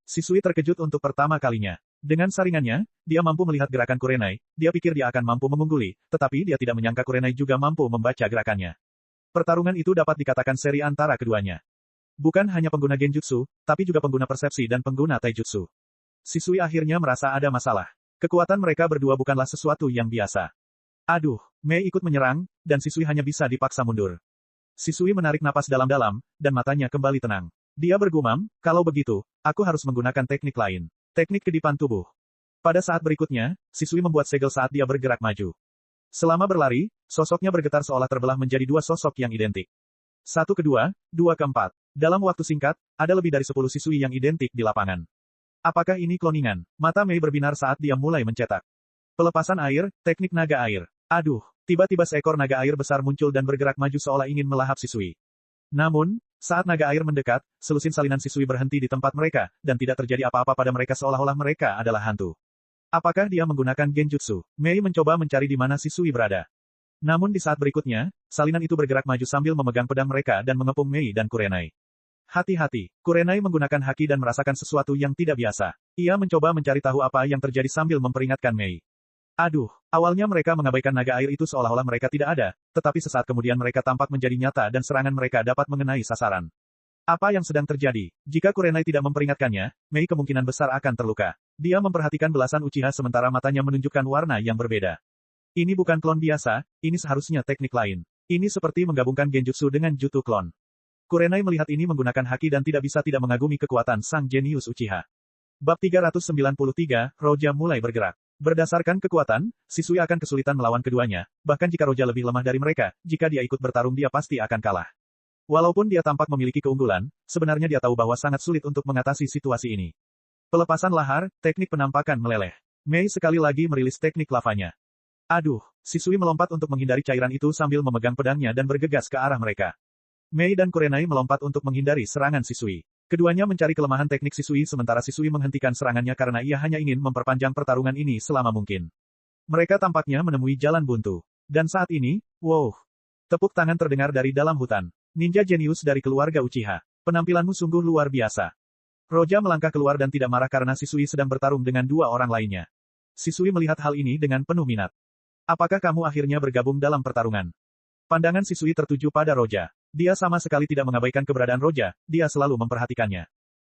Shisui terkejut untuk pertama kalinya. Dengan saringannya, dia mampu melihat gerakan Kurenai, dia pikir dia akan mampu mengungguli, tetapi dia tidak menyangka Kurenai juga mampu membaca gerakannya. Pertarungan itu dapat dikatakan seri antara keduanya. Bukan hanya pengguna Genjutsu, tapi juga pengguna persepsi dan pengguna Taijutsu. Shisui akhirnya merasa ada masalah. Kekuatan mereka berdua bukanlah sesuatu yang biasa. Mei ikut menyerang, dan Shisui hanya bisa dipaksa mundur. Shisui menarik napas dalam-dalam, dan matanya kembali tenang. Dia bergumam, kalau begitu, aku harus menggunakan teknik lain. Teknik kedipan tubuh. Pada saat berikutnya, Shisui membuat segel saat dia bergerak maju. Selama berlari, sosoknya bergetar seolah terbelah menjadi dua sosok yang identik. Satu ke dua, dua ke empat. Dalam waktu singkat, ada lebih dari 10 Shisui yang identik di lapangan. Apakah ini kloningan? Mata Mei berbinar saat dia mulai mencetak. Pelepasan air, teknik naga air. Tiba-tiba seekor naga air besar muncul dan bergerak maju seolah ingin melahap Shisui. Namun, saat naga air mendekat, selusin salinan Shisui berhenti di tempat mereka, dan tidak terjadi apa-apa pada mereka seolah-olah mereka adalah hantu. Apakah dia menggunakan Genjutsu? Mei mencoba mencari di mana Shisui berada. Namun di saat berikutnya, salinan itu bergerak maju sambil memegang pedang mereka dan mengepung Mei dan Kurenai. Hati-hati, Kurenai menggunakan haki dan merasakan sesuatu yang tidak biasa. Ia mencoba mencari tahu apa yang terjadi sambil memperingatkan Mei. Awalnya mereka mengabaikan naga air itu seolah-olah mereka tidak ada, tetapi sesaat kemudian mereka tampak menjadi nyata dan serangan mereka dapat mengenai sasaran. Apa yang sedang terjadi? Jika Kurenai tidak memperingatkannya, Mei kemungkinan besar akan terluka. Dia memperhatikan belasan Uchiha sementara matanya menunjukkan warna yang berbeda. Ini bukan klon biasa, ini seharusnya teknik lain. Ini seperti menggabungkan Genjutsu dengan Jutsu klon. Kurenai melihat ini menggunakan haki dan tidak bisa tidak mengagumi kekuatan sang jenius Uchiha. Bab 393, Roja mulai bergerak. Berdasarkan kekuatan, Shisui akan kesulitan melawan keduanya, bahkan jika Roja lebih lemah dari mereka, jika dia ikut bertarung dia pasti akan kalah. Walaupun dia tampak memiliki keunggulan, sebenarnya dia tahu bahwa sangat sulit untuk mengatasi situasi ini. Pelepasan lahar, teknik penampakan meleleh. Mei sekali lagi merilis teknik lavanya. Shisui melompat untuk menghindari cairan itu sambil memegang pedangnya dan bergegas ke arah mereka. Mei dan Kurenai melompat untuk menghindari serangan Shisui. Keduanya mencari kelemahan teknik Shisui sementara Shisui menghentikan serangannya karena ia hanya ingin memperpanjang pertarungan ini selama mungkin. Mereka tampaknya menemui jalan buntu. Dan saat ini, wow! Tepuk tangan terdengar dari dalam hutan. Ninja jenius dari keluarga Uchiha. Penampilanmu sungguh luar biasa. Roja melangkah keluar dan tidak marah karena Shisui sedang bertarung dengan dua orang lainnya. Shisui melihat hal ini dengan penuh minat. Apakah kamu akhirnya bergabung dalam pertarungan? Pandangan Shisui tertuju pada Roja. Dia sama sekali tidak mengabaikan keberadaan Roja, dia selalu memperhatikannya.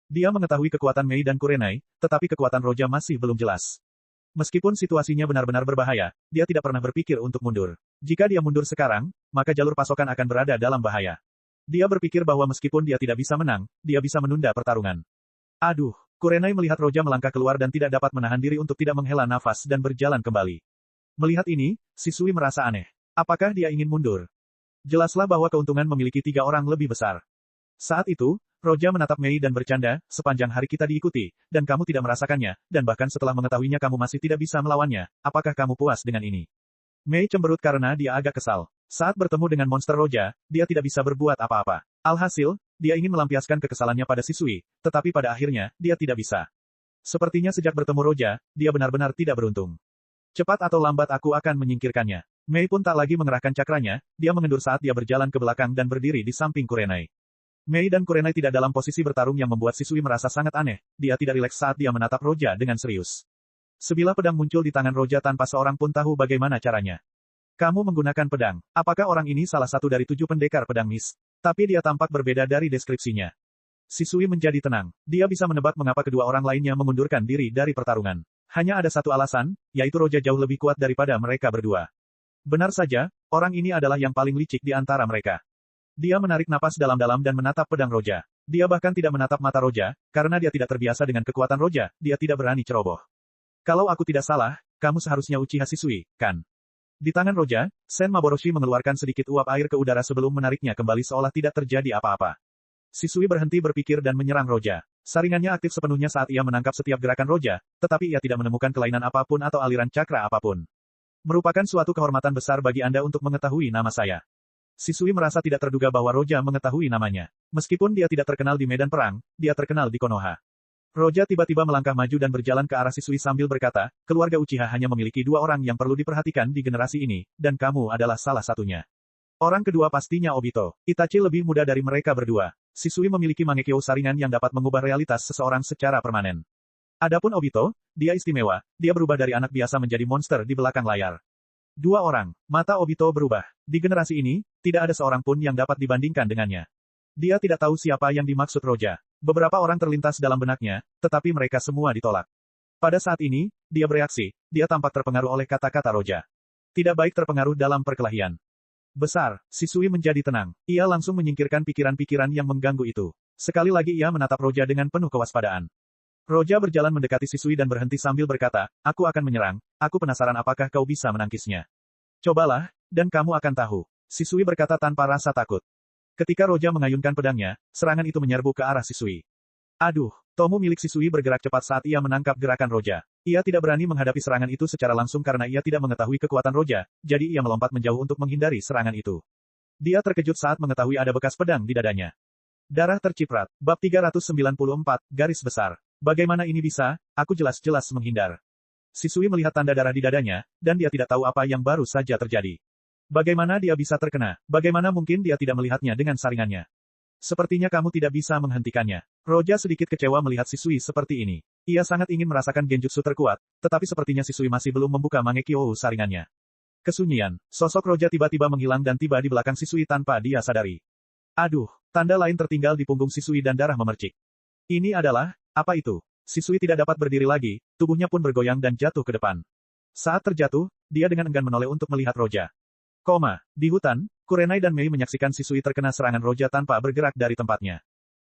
Dia mengetahui kekuatan Mei dan Kurenai, tetapi kekuatan Roja masih belum jelas. Meskipun situasinya benar-benar berbahaya, dia tidak pernah berpikir untuk mundur. Jika dia mundur sekarang, maka jalur pasokan akan berada dalam bahaya. Dia berpikir bahwa meskipun dia tidak bisa menang, dia bisa menunda pertarungan. Kurenai melihat Roja melangkah keluar dan tidak dapat menahan diri untuk tidak menghela nafas dan berjalan kembali. Melihat ini, Shisui merasa aneh. Apakah dia ingin mundur? Jelaslah bahwa keuntungan memiliki 3 orang lebih besar. Saat itu, Roja menatap Mei dan bercanda, sepanjang hari kita diikuti, dan kamu tidak merasakannya, dan bahkan setelah mengetahuinya kamu masih tidak bisa melawannya, apakah kamu puas dengan ini? Mei cemberut karena dia agak kesal. Saat bertemu dengan monster Roja, dia tidak bisa berbuat apa-apa. Alhasil, dia ingin melampiaskan kekesalannya pada Shisui, tetapi pada akhirnya, dia tidak bisa. Sepertinya sejak bertemu Roja, dia benar-benar tidak beruntung. Cepat atau lambat aku akan menyingkirkannya. Mei pun tak lagi mengerahkan cakranya, dia mengendur saat dia berjalan ke belakang dan berdiri di samping Kurenai. Mei dan Kurenai tidak dalam posisi bertarung yang membuat Shisui merasa sangat aneh, dia tidak rileks saat dia menatap Roja dengan serius. Sebilah pedang muncul di tangan Roja tanpa seorang pun tahu bagaimana caranya. Kamu menggunakan pedang. Apakah orang ini salah satu dari 7 pendekar pedang Mis? Tapi dia tampak berbeda dari deskripsinya. Shisui menjadi tenang. Dia bisa menebak mengapa kedua orang lainnya mengundurkan diri dari pertarungan. Hanya ada satu alasan, yaitu Roja jauh lebih kuat daripada mereka berdua. Benar saja, orang ini adalah yang paling licik di antara mereka. Dia menarik napas dalam-dalam dan menatap pedang Roja. Dia bahkan tidak menatap mata Roja, karena dia tidak terbiasa dengan kekuatan Roja, dia tidak berani ceroboh. Kalau aku tidak salah, kamu seharusnya Uchiha Shisui, kan? Di tangan Roja, Sen Maboroshi mengeluarkan sedikit uap air ke udara sebelum menariknya kembali seolah tidak terjadi apa-apa. Shisui berhenti berpikir dan menyerang Roja. Saringannya aktif sepenuhnya saat ia menangkap setiap gerakan Roja, tetapi ia tidak menemukan kelainan apapun atau aliran cakra apapun. Merupakan suatu kehormatan besar bagi Anda untuk mengetahui nama saya. Shisui merasa tidak terduga bahwa Roja mengetahui namanya. Meskipun dia tidak terkenal di medan perang, dia terkenal di Konoha. Roja tiba-tiba melangkah maju dan berjalan ke arah Shisui sambil berkata, keluarga Uchiha hanya memiliki 2 orang yang perlu diperhatikan di generasi ini, dan kamu adalah salah satunya. Orang kedua pastinya Obito. Itachi lebih muda dari mereka berdua. Shisui memiliki Mangekyo saringan yang dapat mengubah realitas seseorang secara permanen. Adapun Obito, dia istimewa, dia berubah dari anak biasa menjadi monster di belakang layar. 2 orang, mata Obito berubah. Di generasi ini, tidak ada seorang pun yang dapat dibandingkan dengannya. Dia tidak tahu siapa yang dimaksud Roja. Beberapa orang terlintas dalam benaknya, tetapi mereka semua ditolak. Pada saat ini, dia bereaksi, dia tampak terpengaruh oleh kata-kata Roja. Tidak baik terpengaruh dalam perkelahian. Besar, Shisui menjadi tenang. Ia langsung menyingkirkan pikiran-pikiran yang mengganggu itu. Sekali lagi ia menatap Roja dengan penuh kewaspadaan. Roja berjalan mendekati Shisui dan berhenti sambil berkata, aku akan menyerang, aku penasaran apakah kau bisa menangkisnya. Cobalah, dan kamu akan tahu. Shisui berkata tanpa rasa takut. Ketika Roja mengayunkan pedangnya, serangan itu menyerbu ke arah Shisui. Aduh, tomu milik Shisui bergerak cepat saat ia menangkap gerakan Roja. Ia tidak berani menghadapi serangan itu secara langsung karena ia tidak mengetahui kekuatan Roja, jadi ia melompat menjauh untuk menghindari serangan itu. Dia terkejut saat mengetahui ada bekas pedang di dadanya. Darah terciprat. Bab 394, garis besar. Bagaimana ini bisa? Aku jelas-jelas menghindar. Shisui melihat tanda darah di dadanya, dan dia tidak tahu apa yang baru saja terjadi. Bagaimana dia bisa terkena? Bagaimana mungkin dia tidak melihatnya dengan saringannya? Sepertinya kamu tidak bisa menghentikannya. Roja sedikit kecewa melihat Shisui seperti ini. Ia sangat ingin merasakan genjutsu terkuat, tetapi sepertinya Shisui masih belum membuka Mangekyo saringannya. Kesunyian, sosok Roja tiba-tiba menghilang dan tiba di belakang Shisui tanpa dia sadari. Aduh, tanda lain tertinggal di punggung Shisui dan darah memercik. Ini adalah, apa itu? Shisui tidak dapat berdiri lagi, tubuhnya pun bergoyang dan jatuh ke depan. Saat terjatuh, dia dengan enggan menoleh untuk melihat Roja. Di hutan, Kurenai dan Mei menyaksikan Shisui terkena serangan Roja tanpa bergerak dari tempatnya.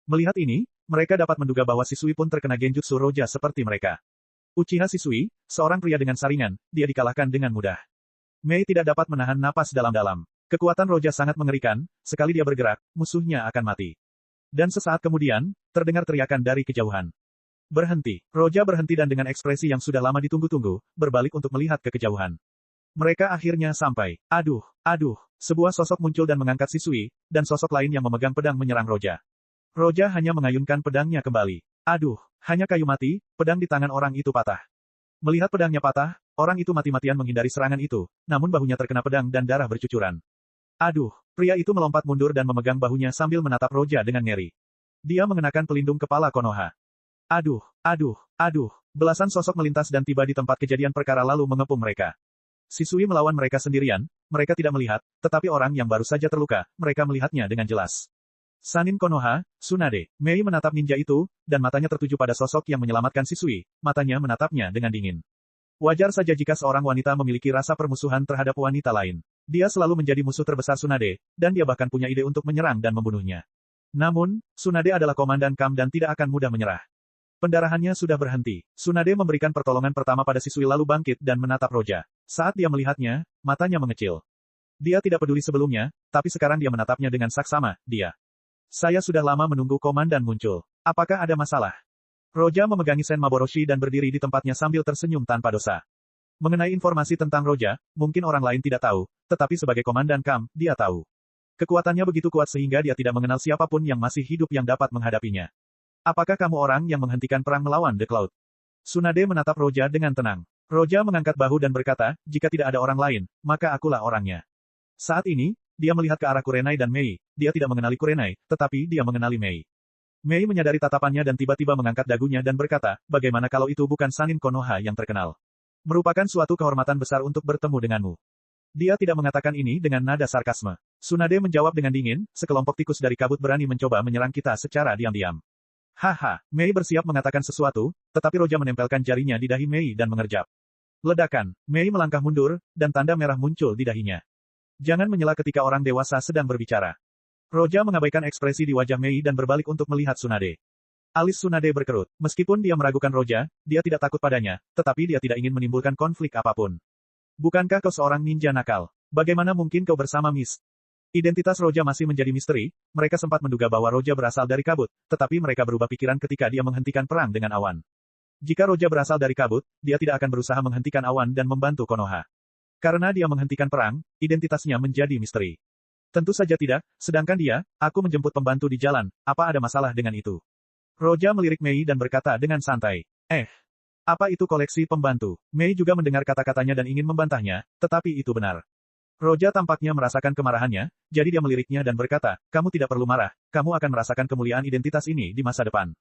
Melihat ini, mereka dapat menduga bahwa Shisui pun terkena genjutsu Roja seperti mereka. Uchiha Shisui, seorang pria dengan saringan, dia dikalahkan dengan mudah. Mei tidak dapat menahan napas dalam-dalam. Kekuatan Roja sangat mengerikan, sekali dia bergerak, musuhnya akan mati. Dan sesaat kemudian, terdengar teriakan dari kejauhan. Berhenti. Roja berhenti dan dengan ekspresi yang sudah lama ditunggu-tunggu, berbalik untuk melihat ke kejauhan. Mereka akhirnya sampai. Aduh. Sebuah sosok muncul dan mengangkat Shisui, dan sosok lain yang memegang pedang menyerang Roja. Roja hanya mengayunkan pedangnya kembali. Aduh, hanya kayu mati, pedang di tangan orang itu patah. Melihat pedangnya patah, orang itu mati-matian menghindari serangan itu, namun bahunya terkena pedang dan darah bercucuran. Aduh, pria itu melompat mundur dan memegang bahunya sambil menatap Roja dengan ngeri. Dia mengenakan pelindung kepala Konoha. Aduh. Belasan sosok melintas dan tiba di tempat kejadian perkara lalu mengepung mereka. Shisui melawan mereka sendirian, mereka tidak melihat, tetapi orang yang baru saja terluka, mereka melihatnya dengan jelas. Sanin Konoha, Tsunade, Mei menatap ninja itu, dan matanya tertuju pada sosok yang menyelamatkan Shisui, matanya menatapnya dengan dingin. Wajar saja jika seorang wanita memiliki rasa permusuhan terhadap wanita lain. Dia selalu menjadi musuh terbesar Tsunade, dan dia bahkan punya ide untuk menyerang dan membunuhnya. Namun, Tsunade adalah komandan Kam dan tidak akan mudah menyerah. Pendarahannya sudah berhenti. Tsunade memberikan pertolongan pertama pada Shisui lalu bangkit dan menatap Roja. Saat dia melihatnya, matanya mengecil. Dia tidak peduli sebelumnya, tapi sekarang dia menatapnya dengan saksama, dia. Saya sudah lama menunggu komandan muncul. Apakah ada masalah? Roja memegangi Sen Maboroshi dan berdiri di tempatnya sambil tersenyum tanpa dosa. Mengenai informasi tentang Roja, mungkin orang lain tidak tahu, tetapi sebagai komandan Kam, dia tahu. Kekuatannya begitu kuat sehingga dia tidak mengenal siapapun yang masih hidup yang dapat menghadapinya. Apakah kamu orang yang menghentikan perang melawan The Cloud? Tsunade menatap Roja dengan tenang. Roja mengangkat bahu dan berkata, jika tidak ada orang lain, maka akulah orangnya. Saat ini, dia melihat ke arah Kurenai dan Mei. Dia tidak mengenali Kurenai, tetapi dia mengenali Mei. Mei menyadari tatapannya dan tiba-tiba mengangkat dagunya dan berkata, bagaimana kalau itu bukan Sanin Konoha yang terkenal? Merupakan suatu kehormatan besar untuk bertemu denganmu. Dia tidak mengatakan ini dengan nada sarkasme. Tsunade menjawab dengan dingin, sekelompok tikus dari kabut berani mencoba menyerang kita secara diam-diam. Haha, Mei bersiap mengatakan sesuatu, tetapi Roja menempelkan jarinya di dahi Mei dan mengerjap. Ledakan, Mei melangkah mundur, dan tanda merah muncul di dahinya. Jangan menyela ketika orang dewasa sedang berbicara. Roja mengabaikan ekspresi di wajah Mei dan berbalik untuk melihat Tsunade. Alis Tsunade berkerut. Meskipun dia meragukan Roja, dia tidak takut padanya, tetapi dia tidak ingin menimbulkan konflik apapun. Bukankah kau seorang ninja nakal? Bagaimana mungkin kau bersama Miss? Identitas Roja masih menjadi misteri, mereka sempat menduga bahwa Roja berasal dari kabut, tetapi mereka berubah pikiran ketika dia menghentikan perang dengan awan. Jika Roja berasal dari kabut, dia tidak akan berusaha menghentikan awan dan membantu Konoha. Karena dia menghentikan perang, identitasnya menjadi misteri. Tentu saja tidak, sedangkan dia, aku menjemput pembantu di jalan, apa ada masalah dengan itu? Roja melirik Mei dan berkata dengan santai, apa itu koleksi pembantu? Mei juga mendengar kata-katanya dan ingin membantahnya, tetapi itu benar. Roja tampaknya merasakan kemarahannya, jadi dia meliriknya dan berkata, kamu tidak perlu marah, kamu akan merasakan kemuliaan identitas ini di masa depan.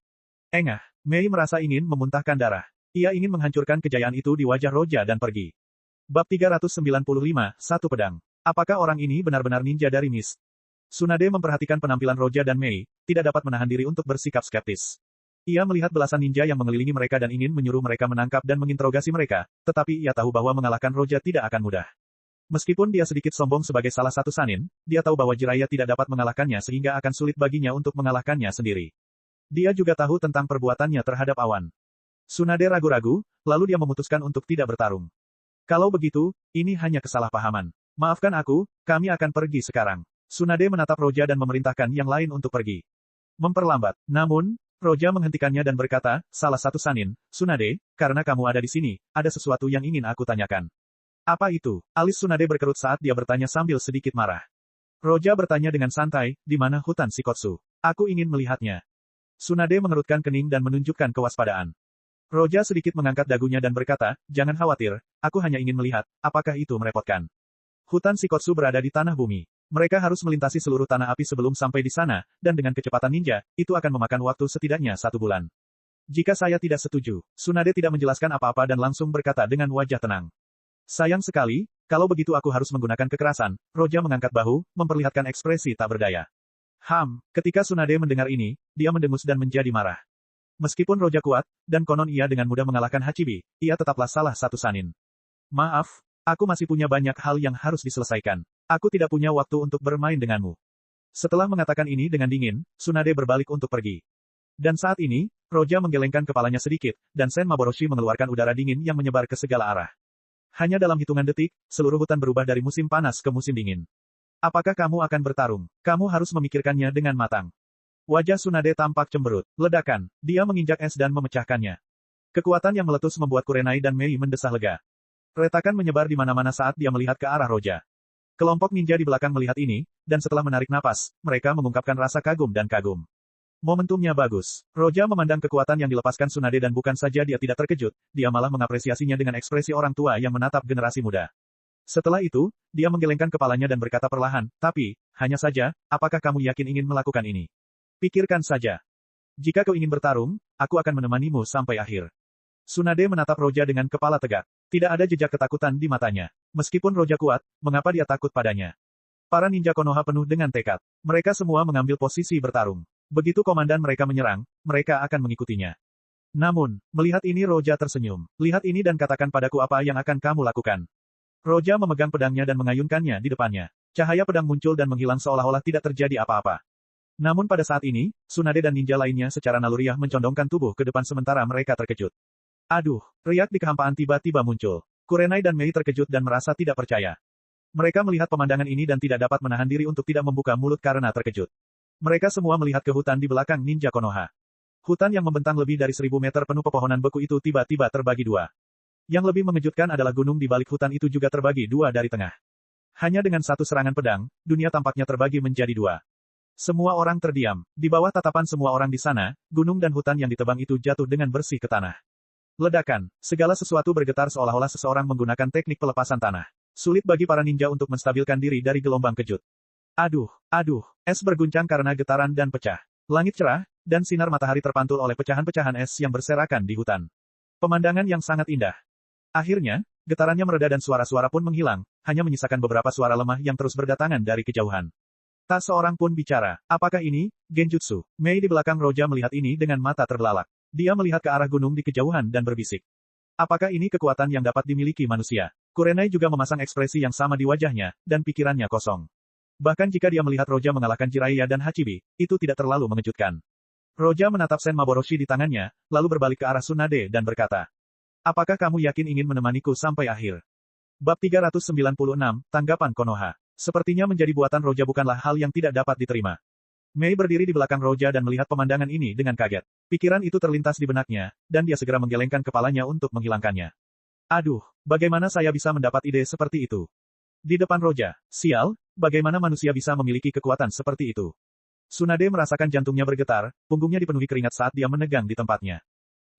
Engah, Mei merasa ingin memuntahkan darah. Ia ingin menghancurkan kejayaan itu di wajah Roja dan pergi. Bab 395, Satu Pedang. Apakah orang ini benar-benar ninja dari Miss? Tsunade memperhatikan penampilan Roja dan Mei, tidak dapat menahan diri untuk bersikap skeptis. Ia melihat belasan ninja yang mengelilingi mereka dan ingin menyuruh mereka menangkap dan menginterogasi mereka, tetapi ia tahu bahwa mengalahkan Roja tidak akan mudah. Meskipun dia sedikit sombong sebagai salah satu Sanin, dia tahu bahwa Jiraiya tidak dapat mengalahkannya sehingga akan sulit baginya untuk mengalahkannya sendiri. Dia juga tahu tentang perbuatannya terhadap awan. Tsunade ragu-ragu, lalu dia memutuskan untuk tidak bertarung. Kalau begitu, ini hanya kesalahpahaman. Maafkan aku, kami akan pergi sekarang. Tsunade menatap Roja dan memerintahkan yang lain untuk pergi. Memperlambat. Namun, Roja menghentikannya dan berkata, salah satu Sanin, Tsunade, karena kamu ada di sini, ada sesuatu yang ingin aku tanyakan. Apa itu? Alis Tsunade berkerut saat dia bertanya sambil sedikit marah. Roja bertanya dengan santai, di mana hutan Shikotsu? Aku ingin melihatnya. Tsunade mengerutkan kening dan menunjukkan kewaspadaan. Roja sedikit mengangkat dagunya dan berkata, jangan khawatir, aku hanya ingin melihat, apakah itu merepotkan. Hutan Shikotsu berada di tanah bumi. Mereka harus melintasi seluruh tanah api sebelum sampai di sana, dan dengan kecepatan ninja, itu akan memakan waktu setidaknya 1 bulan. Jika saya tidak setuju, Tsunade tidak menjelaskan apa-apa dan langsung berkata dengan wajah tenang. Sayang sekali, kalau begitu aku harus menggunakan kekerasan. Roja mengangkat bahu, memperlihatkan ekspresi tak berdaya. Ketika Tsunade mendengar ini, dia mendengus dan menjadi marah. Meskipun Roja kuat, dan konon ia dengan mudah mengalahkan Hachibi, ia tetaplah salah satu Sanin. Maaf, aku masih punya banyak hal yang harus diselesaikan. Aku tidak punya waktu untuk bermain denganmu. Setelah mengatakan ini dengan dingin, Tsunade berbalik untuk pergi. Dan saat ini, Roja menggelengkan kepalanya sedikit, dan Sen Maboroshi mengeluarkan udara dingin yang menyebar ke segala arah. Hanya dalam hitungan detik, seluruh hutan berubah dari musim panas ke musim dingin. Apakah kamu akan bertarung? Kamu harus memikirkannya dengan matang. Wajah Tsunade tampak cemberut. Ledakan. Dia menginjak es dan memecahkannya. Kekuatan yang meletus membuat Kurenai dan Mei mendesah lega. Retakan menyebar di mana-mana saat dia melihat ke arah Roja. Kelompok ninja di belakang melihat ini, dan setelah menarik napas, mereka mengungkapkan rasa kagum dan kagum. Momentumnya bagus. Roja memandang kekuatan yang dilepaskan Tsunade dan bukan saja dia tidak terkejut, dia malah mengapresiasinya dengan ekspresi orang tua yang menatap generasi muda. Setelah itu, dia menggelengkan kepalanya dan berkata perlahan, tapi, hanya saja, apakah kamu yakin ingin melakukan ini? Pikirkan saja. Jika kau ingin bertarung, aku akan menemanimu sampai akhir. Tsunade menatap Roja dengan kepala tegak. Tidak ada jejak ketakutan di matanya. Meskipun Roja kuat, mengapa dia takut padanya? Para ninja Konoha penuh dengan tekad. Mereka semua mengambil posisi bertarung. Begitu komandan mereka menyerang, mereka akan mengikutinya. Namun, melihat ini Roja tersenyum. Lihat ini dan katakan padaku apa yang akan kamu lakukan. Roja memegang pedangnya dan mengayunkannya di depannya. Cahaya pedang muncul dan menghilang seolah-olah tidak terjadi apa-apa. Namun pada saat ini, Tsunade dan ninja lainnya secara naluriah mencondongkan tubuh ke depan sementara mereka terkejut. Aduh, riak di kehampaan tiba-tiba muncul. Kurenai dan Mei terkejut dan merasa tidak percaya. Mereka melihat pemandangan ini dan tidak dapat menahan diri untuk tidak membuka mulut karena terkejut. Mereka semua melihat ke hutan di belakang ninja Konoha. Hutan yang membentang lebih dari 1000 meter penuh pepohonan beku itu tiba-tiba terbagi dua. Yang lebih mengejutkan adalah gunung di balik hutan itu juga terbagi dua dari tengah. Hanya dengan satu serangan pedang, dunia tampaknya terbagi menjadi dua. Semua orang terdiam. Di bawah tatapan semua orang di sana, gunung dan hutan yang ditebang itu jatuh dengan bersih ke tanah. Ledakan. Segala sesuatu bergetar seolah-olah seseorang menggunakan teknik pelepasan tanah. Sulit bagi para ninja untuk menstabilkan diri dari gelombang kejut. Aduh, es berguncang karena getaran dan pecah. Langit cerah, dan sinar matahari terpantul oleh pecahan-pecahan es yang berserakan di hutan. Pemandangan yang sangat indah. Akhirnya, getarannya mereda dan suara-suara pun menghilang, hanya menyisakan beberapa suara lemah yang terus berdatangan dari kejauhan. Tak seorang pun bicara. Apakah ini genjutsu? Mei di belakang Roja melihat ini dengan mata terbelalak. Dia melihat ke arah gunung di kejauhan dan berbisik. Apakah ini kekuatan yang dapat dimiliki manusia? Kurenai juga memasang ekspresi yang sama di wajahnya, dan pikirannya kosong. Bahkan jika dia melihat Roja mengalahkan Jiraiya dan Hachibi, itu tidak terlalu mengejutkan. Roja menatap Sen Maboroshi di tangannya, lalu berbalik ke arah Tsunade dan berkata, "Apakah kamu yakin ingin menemaniku sampai akhir?" Bab 396, Tanggapan Konoha. Sepertinya menjadi buatan Roja bukanlah hal yang tidak dapat diterima. Mei berdiri di belakang Roja dan melihat pemandangan ini dengan kaget. Pikiran itu terlintas di benaknya, dan dia segera menggelengkan kepalanya untuk menghilangkannya. Aduh, bagaimana saya bisa mendapat ide seperti itu? Di depan Roja, sial, bagaimana manusia bisa memiliki kekuatan seperti itu? Tsunade merasakan jantungnya bergetar, punggungnya dipenuhi keringat saat dia menegang di tempatnya.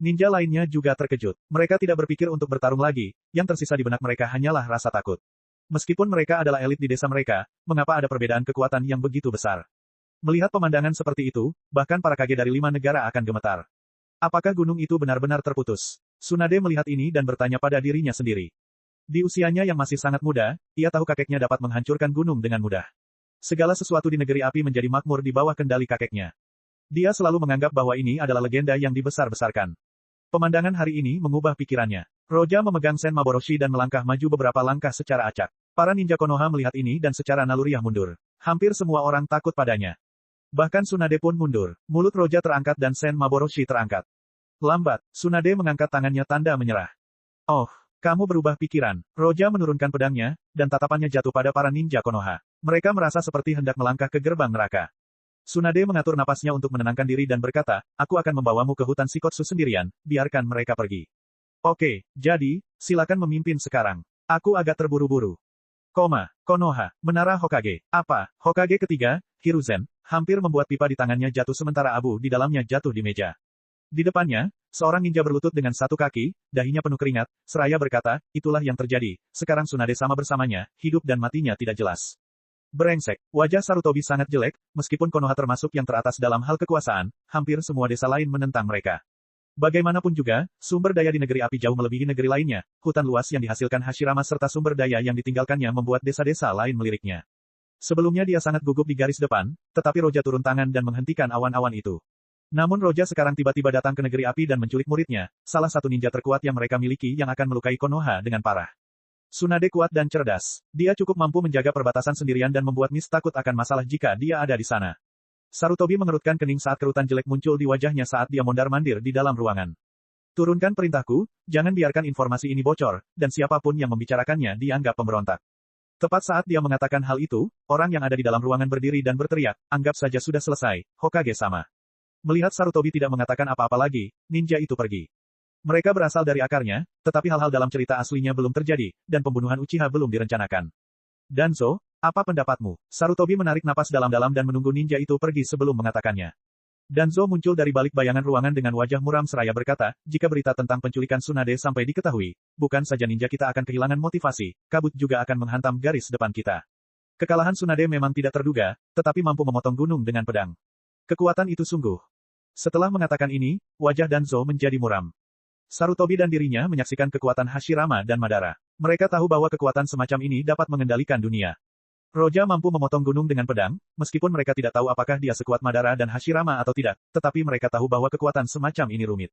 Ninja lainnya juga terkejut. Mereka tidak berpikir untuk bertarung lagi, yang tersisa di benak mereka hanyalah rasa takut. Meskipun mereka adalah elit di desa mereka, mengapa ada perbedaan kekuatan yang begitu besar? Melihat pemandangan seperti itu, bahkan para kage dari 5 negara akan gemetar. Apakah gunung itu benar-benar terputus? Tsunade melihat ini dan bertanya pada dirinya sendiri. Di usianya yang masih sangat muda, ia tahu kakeknya dapat menghancurkan gunung dengan mudah. Segala sesuatu di negeri api menjadi makmur di bawah kendali kakeknya. Dia selalu menganggap bahwa ini adalah legenda yang dibesar-besarkan. Pemandangan hari ini mengubah pikirannya. Roja memegang Sen Maboroshi dan melangkah maju beberapa langkah secara acak. Para ninja Konoha melihat ini dan secara naluriah mundur. Hampir semua orang takut padanya. Bahkan Tsunade pun mundur. Mulut Roja terangkat dan Sen Maboroshi terangkat. Lambat, Tsunade mengangkat tangannya tanda menyerah. Oh, kamu berubah pikiran. Roja menurunkan pedangnya, dan tatapannya jatuh pada para ninja Konoha. Mereka merasa seperti hendak melangkah ke gerbang neraka. Tsunade mengatur napasnya untuk menenangkan diri dan berkata, aku akan membawamu ke hutan Shikotsu sendirian, biarkan mereka pergi. Oke, jadi, silakan memimpin sekarang. Aku agak terburu-buru. Konoha, Menara Hokage. Apa? Hokage ketiga, Hiruzen, hampir membuat pipa di tangannya jatuh sementara abu di dalamnya jatuh di meja. Di depannya, seorang ninja berlutut dengan satu kaki, dahinya penuh keringat, seraya berkata, itulah yang terjadi, sekarang Tsunade sama bersamanya, hidup dan matinya tidak jelas. Brengsek, wajah Sarutobi sangat jelek, meskipun Konoha termasuk yang teratas dalam hal kekuasaan, hampir semua desa lain menentang mereka. Bagaimanapun juga, sumber daya di negeri api jauh melebihi negeri lainnya, hutan luas yang dihasilkan Hashirama serta sumber daya yang ditinggalkannya membuat desa-desa lain meliriknya. Sebelumnya dia sangat gugup di garis depan, tetapi Roja turun tangan dan menghentikan awan-awan itu. Namun Roja sekarang tiba-tiba datang ke negeri api dan menculik muridnya, salah satu ninja terkuat yang mereka miliki yang akan melukai Konoha dengan parah. Tsunade kuat dan cerdas. Dia cukup mampu menjaga perbatasan sendirian dan membuat Miss takut akan masalah jika dia ada di sana. Sarutobi mengerutkan kening saat kerutan jelek muncul di wajahnya saat dia mondar-mandir di dalam ruangan. Turunkan perintahku, jangan biarkan informasi ini bocor, dan siapapun yang membicarakannya dianggap pemberontak. Tepat saat dia mengatakan hal itu, orang yang ada di dalam ruangan berdiri dan berteriak, anggap saja sudah selesai, Hokage sama. Melihat Sarutobi tidak mengatakan apa-apa lagi, ninja itu pergi. Mereka berasal dari akarnya, tetapi hal-hal dalam cerita aslinya belum terjadi, dan pembunuhan Uchiha belum direncanakan. Danzo, apa pendapatmu? Sarutobi menarik napas dalam-dalam dan menunggu ninja itu pergi sebelum mengatakannya. Danzo muncul dari balik bayangan ruangan dengan wajah muram seraya berkata, jika berita tentang penculikan Tsunade sampai diketahui, bukan saja ninja kita akan kehilangan motivasi, kabut juga akan menghantam garis depan kita. Kekalahan Tsunade memang tidak terduga, tetapi mampu memotong gunung dengan pedang. Kekuatan itu sungguh. Setelah mengatakan ini, wajah Danzo menjadi muram. Sarutobi dan dirinya menyaksikan kekuatan Hashirama dan Madara. Mereka tahu bahwa kekuatan semacam ini dapat mengendalikan dunia. Roja mampu memotong gunung dengan pedang, meskipun mereka tidak tahu apakah dia sekuat Madara dan Hashirama atau tidak, tetapi mereka tahu bahwa kekuatan semacam ini rumit.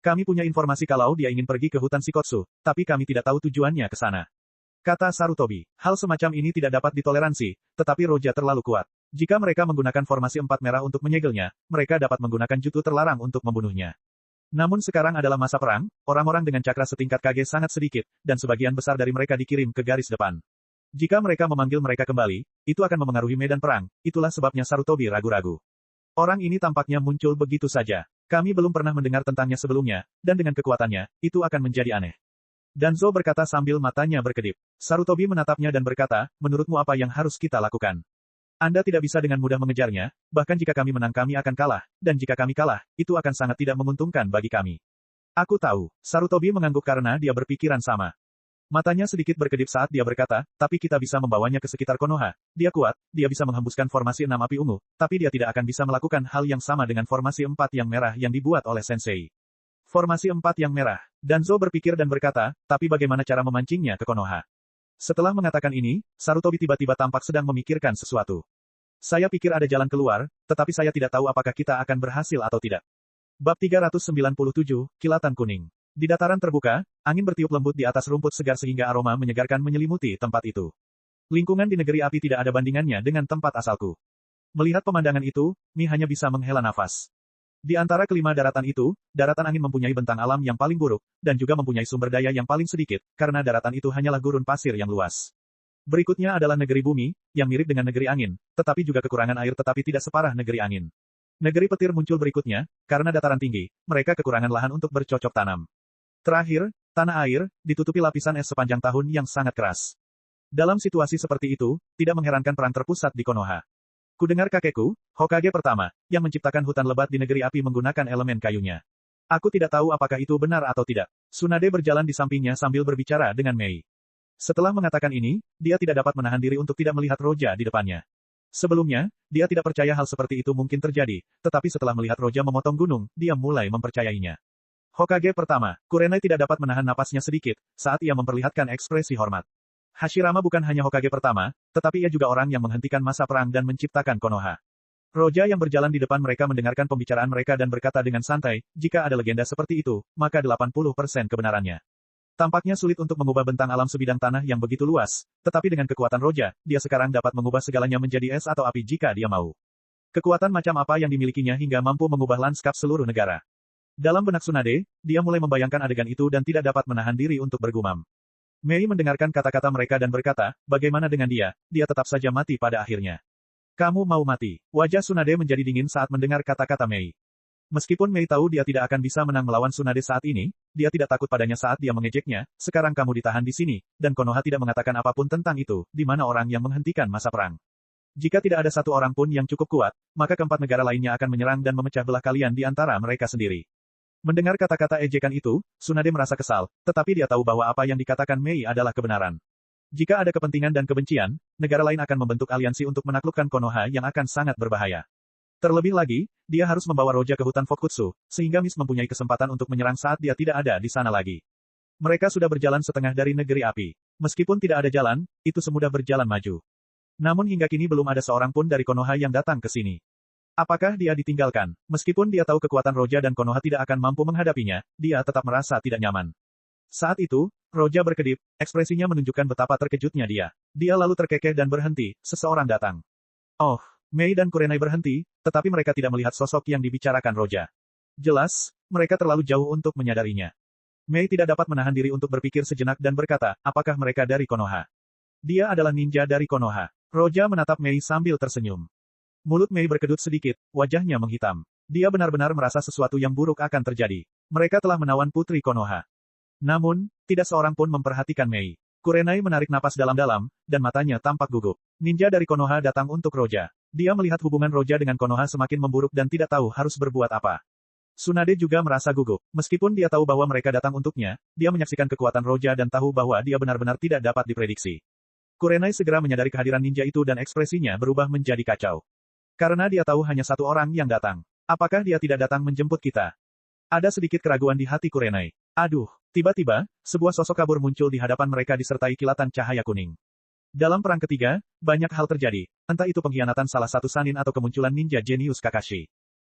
Kami punya informasi kalau dia ingin pergi ke hutan Shikotsu, tapi kami tidak tahu tujuannya ke sana. Kata Sarutobi, hal semacam ini tidak dapat ditoleransi, tetapi Roja terlalu kuat. Jika mereka menggunakan formasi 4 merah untuk menyegelnya, mereka dapat menggunakan jutsu terlarang untuk membunuhnya. Namun sekarang adalah masa perang, orang-orang dengan cakra setingkat Kage sangat sedikit, dan sebagian besar dari mereka dikirim ke garis depan. Jika mereka memanggil mereka kembali, itu akan memengaruhi medan perang, itulah sebabnya Sarutobi ragu-ragu. Orang ini tampaknya muncul begitu saja. Kami belum pernah mendengar tentangnya sebelumnya, dan dengan kekuatannya, itu akan menjadi aneh. Danzo berkata sambil matanya berkedip. Sarutobi menatapnya dan berkata, menurutmu apa yang harus kita lakukan? Anda tidak bisa dengan mudah mengejarnya, bahkan jika kami menang kami akan kalah, dan jika kami kalah, itu akan sangat tidak menguntungkan bagi kami. Aku tahu, Sarutobi mengangguk karena dia berpikiran sama. Matanya sedikit berkedip saat dia berkata, tapi kita bisa membawanya ke sekitar Konoha. Dia kuat, dia bisa menghembuskan formasi 6 api ungu, tapi dia tidak akan bisa melakukan hal yang sama dengan formasi 4 yang merah yang dibuat oleh Sensei. Formasi 4 yang merah. Danzo berpikir dan berkata, tapi bagaimana cara memancingnya ke Konoha? Setelah mengatakan ini, Sarutobi tiba-tiba tampak sedang memikirkan sesuatu. Saya pikir ada jalan keluar, tetapi saya tidak tahu apakah kita akan berhasil atau tidak. Bab 397, Kilatan Kuning. Di dataran terbuka, angin bertiup lembut di atas rumput segar sehingga aroma menyegarkan menyelimuti tempat itu. Lingkungan di negeri api tidak ada bandingannya dengan tempat asalku. Melihat pemandangan itu, Mi hanya bisa menghela nafas. Di antara kelima daratan itu, daratan angin mempunyai bentang alam yang paling buruk, dan juga mempunyai sumber daya yang paling sedikit, karena daratan itu hanyalah gurun pasir yang luas. Berikutnya adalah negeri bumi, yang mirip dengan negeri angin, tetapi juga kekurangan air tetapi tidak separah negeri angin. Negeri petir muncul berikutnya, karena dataran tinggi, mereka kekurangan lahan untuk bercocok tanam. Terakhir, tanah air, ditutupi lapisan es sepanjang tahun yang sangat keras. Dalam situasi seperti itu, tidak mengherankan perang terpusat di Konoha. Kudengar kakekku, Hokage pertama, yang menciptakan hutan lebat di negeri api menggunakan elemen kayunya. Aku tidak tahu apakah itu benar atau tidak. Tsunade berjalan di sampingnya sambil berbicara dengan Mei. Setelah mengatakan ini, dia tidak dapat menahan diri untuk tidak melihat Roja di depannya. Sebelumnya, dia tidak percaya hal seperti itu mungkin terjadi, tetapi setelah melihat Roja memotong gunung, dia mulai mempercayainya. Hokage pertama, Kurenai tidak dapat menahan napasnya sedikit, saat ia memperlihatkan ekspresi hormat. Hashirama bukan hanya Hokage pertama, tetapi ia juga orang yang menghentikan masa perang dan menciptakan Konoha. Roja yang berjalan di depan mereka mendengarkan pembicaraan mereka dan berkata dengan santai, jika ada legenda seperti itu, maka 80% kebenarannya. Tampaknya sulit untuk mengubah bentang alam sebidang tanah yang begitu luas, tetapi dengan kekuatan Roja, dia sekarang dapat mengubah segalanya menjadi es atau api jika dia mau. Kekuatan macam apa yang dimilikinya hingga mampu mengubah lanskap seluruh negara. Dalam benak Tsunade, dia mulai membayangkan adegan itu dan tidak dapat menahan diri untuk bergumam. Mei mendengarkan kata-kata mereka dan berkata, bagaimana dengan dia, dia tetap saja mati pada akhirnya. Kamu mau mati. Wajah Tsunade menjadi dingin saat mendengar kata-kata Mei. Meskipun Mei tahu dia tidak akan bisa menang melawan Tsunade saat ini, dia tidak takut padanya saat dia mengejeknya, sekarang kamu ditahan di sini, dan Konoha tidak mengatakan apapun tentang itu, di mana orang yang menghentikan masa perang. Jika tidak ada satu orang pun yang cukup kuat, maka keempat negara lainnya akan menyerang dan memecah belah kalian di antara mereka sendiri. Mendengar kata-kata ejekan itu, Tsunade merasa kesal, tetapi dia tahu bahwa apa yang dikatakan Mei adalah kebenaran. Jika ada kepentingan dan kebencian, negara lain akan membentuk aliansi untuk menaklukkan Konoha yang akan sangat berbahaya. Terlebih lagi, dia harus membawa Roja ke hutan Fokutsu, sehingga Mist mempunyai kesempatan untuk menyerang saat dia tidak ada di sana lagi. Mereka sudah berjalan setengah dari negeri api. Meskipun tidak ada jalan, itu semudah berjalan maju. Namun hingga kini belum ada seorang pun dari Konoha yang datang ke sini. Apakah dia ditinggalkan? Meskipun dia tahu kekuatan Roja dan Konoha tidak akan mampu menghadapinya, dia tetap merasa tidak nyaman. Saat itu, Roja berkedip, ekspresinya menunjukkan betapa terkejutnya dia. Dia lalu terkekeh dan berhenti, seseorang datang. Oh, Mei dan Kurenai berhenti, tetapi mereka tidak melihat sosok yang dibicarakan Roja. Jelas, mereka terlalu jauh untuk menyadarinya. Mei tidak dapat menahan diri untuk berpikir sejenak dan berkata, apakah mereka dari Konoha? Dia adalah ninja dari Konoha. Roja menatap Mei sambil tersenyum. Mulut Mei berkedut sedikit, wajahnya menghitam. Dia benar-benar merasa sesuatu yang buruk akan terjadi. Mereka telah menawan putri Konoha. Namun, tidak seorang pun memperhatikan Mei. Kurenai menarik napas dalam-dalam, dan matanya tampak gugup. Ninja dari Konoha datang untuk Roja. Dia melihat hubungan Roja dengan Konoha semakin memburuk dan tidak tahu harus berbuat apa. Tsunade juga merasa gugup. Meskipun dia tahu bahwa mereka datang untuknya, dia menyaksikan kekuatan Roja dan tahu bahwa dia benar-benar tidak dapat diprediksi. Kurenai segera menyadari kehadiran ninja itu dan ekspresinya berubah menjadi kacau. Karena dia tahu hanya satu orang yang datang. Apakah dia tidak datang menjemput kita? Ada sedikit keraguan di hati Kurenai. Aduh, tiba-tiba, sebuah sosok kabur muncul di hadapan mereka disertai kilatan cahaya kuning. Dalam perang ketiga, banyak hal terjadi, entah itu pengkhianatan salah satu Sanin atau kemunculan ninja jenius Kakashi.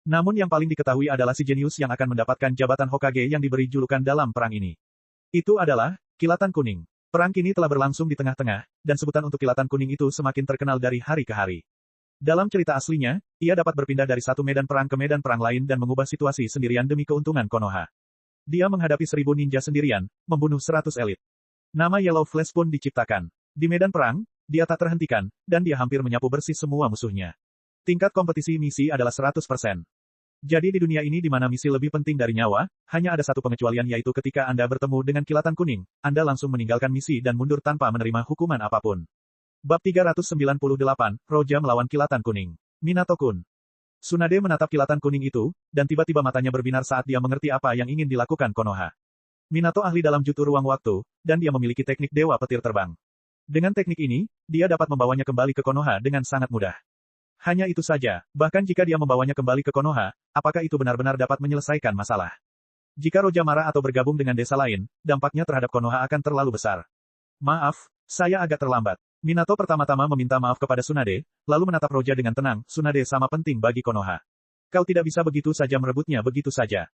Namun yang paling diketahui adalah si jenius yang akan mendapatkan jabatan Hokage yang diberi julukan dalam perang ini. Itu adalah, kilatan kuning. Perang kini telah berlangsung di tengah-tengah, dan sebutan untuk kilatan kuning itu semakin terkenal dari hari ke hari. Dalam cerita aslinya, ia dapat berpindah dari satu medan perang ke medan perang lain dan mengubah situasi sendirian demi keuntungan Konoha. Dia menghadapi 1000 ninja sendirian, membunuh 100 elit. Nama Yellow Flash pun diciptakan. Di medan perang, dia tak terhentikan, dan dia hampir menyapu bersih semua musuhnya. Tingkat kompetisi misi adalah 100%. Jadi di dunia ini di mana misi lebih penting dari nyawa, hanya ada satu pengecualian yaitu ketika Anda bertemu dengan kilatan kuning, Anda langsung meninggalkan misi dan mundur tanpa menerima hukuman apapun. Bab 398, Roja melawan kilatan kuning. Minato-kun. Tsunade menatap kilatan kuning itu, dan tiba-tiba matanya berbinar saat dia mengerti apa yang ingin dilakukan Konoha. Minato ahli dalam jutsu ruang waktu, dan dia memiliki teknik dewa petir terbang. Dengan teknik ini, dia dapat membawanya kembali ke Konoha dengan sangat mudah. Hanya itu saja, bahkan jika dia membawanya kembali ke Konoha, apakah itu benar-benar dapat menyelesaikan masalah? Jika Roja marah atau bergabung dengan desa lain, dampaknya terhadap Konoha akan terlalu besar. Maaf, saya agak terlambat. Minato pertama-tama meminta maaf kepada Tsunade, lalu menatap Roja dengan tenang. Tsunade sama penting bagi Konoha. Kau tidak bisa begitu saja merebutnya begitu saja.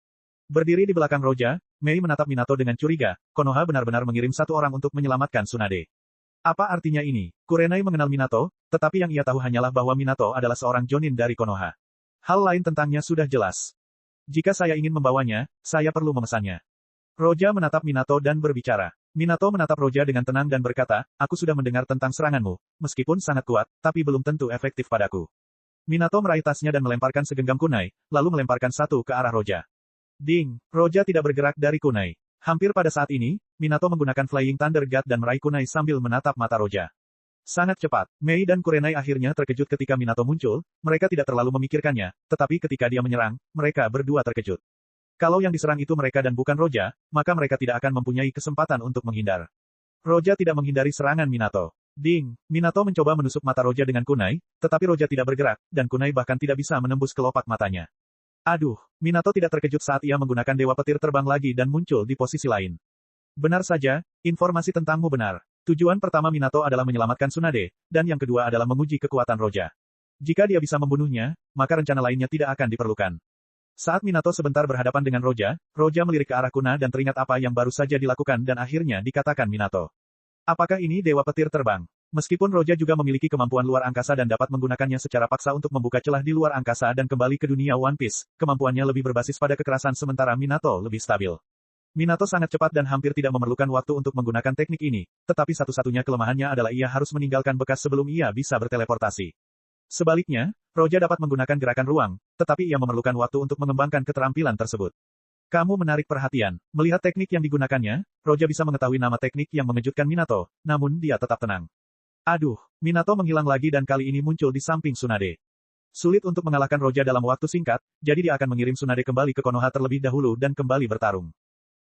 Berdiri di belakang Roja, Mei menatap Minato dengan curiga. Konoha benar-benar mengirim satu orang untuk menyelamatkan Tsunade. Apa artinya ini? Kurenai mengenal Minato, tetapi yang ia tahu hanyalah bahwa Minato adalah seorang jonin dari Konoha. Hal lain tentangnya sudah jelas. Jika saya ingin membawanya, saya perlu memesannya. Roja menatap Minato dan berbicara. Minato menatap Roja dengan tenang dan berkata, aku sudah mendengar tentang seranganmu, meskipun sangat kuat, tapi belum tentu efektif padaku. Minato meraih tasnya dan melemparkan segenggam kunai, lalu melemparkan satu ke arah Roja. Ding! Roja tidak bergerak dari kunai. Hampir pada saat ini, Minato menggunakan Flying Thunder God dan meraih kunai sambil menatap mata Roja. Sangat cepat, Mei dan Kurenai akhirnya terkejut ketika Minato muncul, mereka tidak terlalu memikirkannya, tetapi ketika dia menyerang, mereka berdua terkejut. Kalau yang diserang itu mereka dan bukan Roja, maka mereka tidak akan mempunyai kesempatan untuk menghindar. Roja tidak menghindari serangan Minato. Ding! Minato mencoba menusuk mata Roja dengan kunai, tetapi Roja tidak bergerak, dan kunai bahkan tidak bisa menembus kelopak matanya. Aduh, Minato tidak terkejut saat ia menggunakan dewa petir terbang lagi dan muncul di posisi lain. Benar saja, informasi tentangmu benar. Tujuan pertama Minato adalah menyelamatkan Tsunade, dan yang kedua adalah menguji kekuatan Roja. Jika dia bisa membunuhnya, maka rencana lainnya tidak akan diperlukan. Saat Minato sebentar berhadapan dengan Roja, Roja melirik ke arah Kuna dan teringat apa yang baru saja dilakukan dan akhirnya dikatakan Minato. Apakah ini dewa petir terbang? Meskipun Roja juga memiliki kemampuan luar angkasa dan dapat menggunakannya secara paksa untuk membuka celah di luar angkasa dan kembali ke dunia One Piece, kemampuannya lebih berbasis pada kekerasan sementara Minato lebih stabil. Minato sangat cepat dan hampir tidak memerlukan waktu untuk menggunakan teknik ini, tetapi satu-satunya kelemahannya adalah ia harus meninggalkan bekas sebelum ia bisa berteleportasi. Sebaliknya, Roja dapat menggunakan gerakan ruang, tetapi ia memerlukan waktu untuk mengembangkan keterampilan tersebut. Kamu menarik perhatian. Melihat teknik yang digunakannya, Roja bisa mengetahui nama teknik yang mengejutkan Minato, namun dia tetap tenang. Aduh, Minato menghilang lagi dan kali ini muncul di samping Tsunade. Sulit untuk mengalahkan Roja dalam waktu singkat, jadi dia akan mengirim Tsunade kembali ke Konoha terlebih dahulu dan kembali bertarung.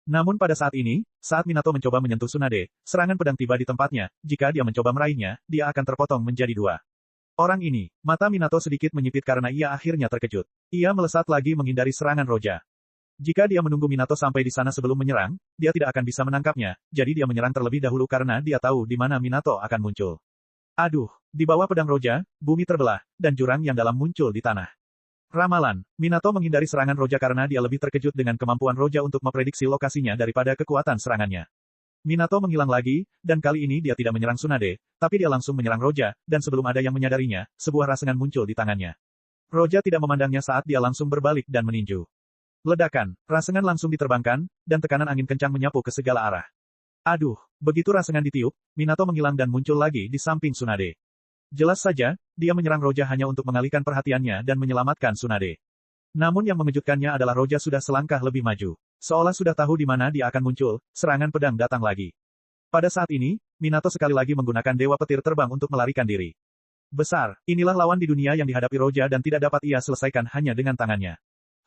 Namun pada saat ini, saat Minato mencoba menyentuh Tsunade, serangan pedang tiba di tempatnya, jika dia mencoba meraihnya, dia akan terpotong menjadi dua. Orang ini, mata Minato sedikit menyipit karena ia akhirnya terkejut. Ia melesat lagi menghindari serangan Roja. Jika dia menunggu Minato sampai di sana sebelum menyerang, dia tidak akan bisa menangkapnya, jadi dia menyerang terlebih dahulu karena dia tahu di mana Minato akan muncul. Aduh, di bawah pedang Roja, bumi terbelah, dan jurang yang dalam muncul di tanah. Ramalan, Minato menghindari serangan Roja karena dia lebih terkejut dengan kemampuan Roja untuk memprediksi lokasinya daripada kekuatan serangannya. Minato menghilang lagi, dan kali ini dia tidak menyerang Tsunade, tapi dia langsung menyerang Roja, dan sebelum ada yang menyadarinya, sebuah rasengan muncul di tangannya. Roja tidak memandangnya saat dia langsung berbalik dan meninju. Ledakan, rasengan langsung diterbangkan, dan tekanan angin kencang menyapu ke segala arah. Aduh, begitu rasengan ditiup, Minato menghilang dan muncul lagi di samping Tsunade. Jelas saja, dia menyerang Roja hanya untuk mengalihkan perhatiannya dan menyelamatkan Tsunade. Namun yang mengejutkannya adalah Roja sudah selangkah lebih maju. Seolah sudah tahu di mana dia akan muncul, serangan pedang datang lagi. Pada saat ini, Minato sekali lagi menggunakan dewa petir terbang untuk melarikan diri. Besar, inilah lawan di dunia yang dihadapi Roja dan tidak dapat ia selesaikan hanya dengan tangannya.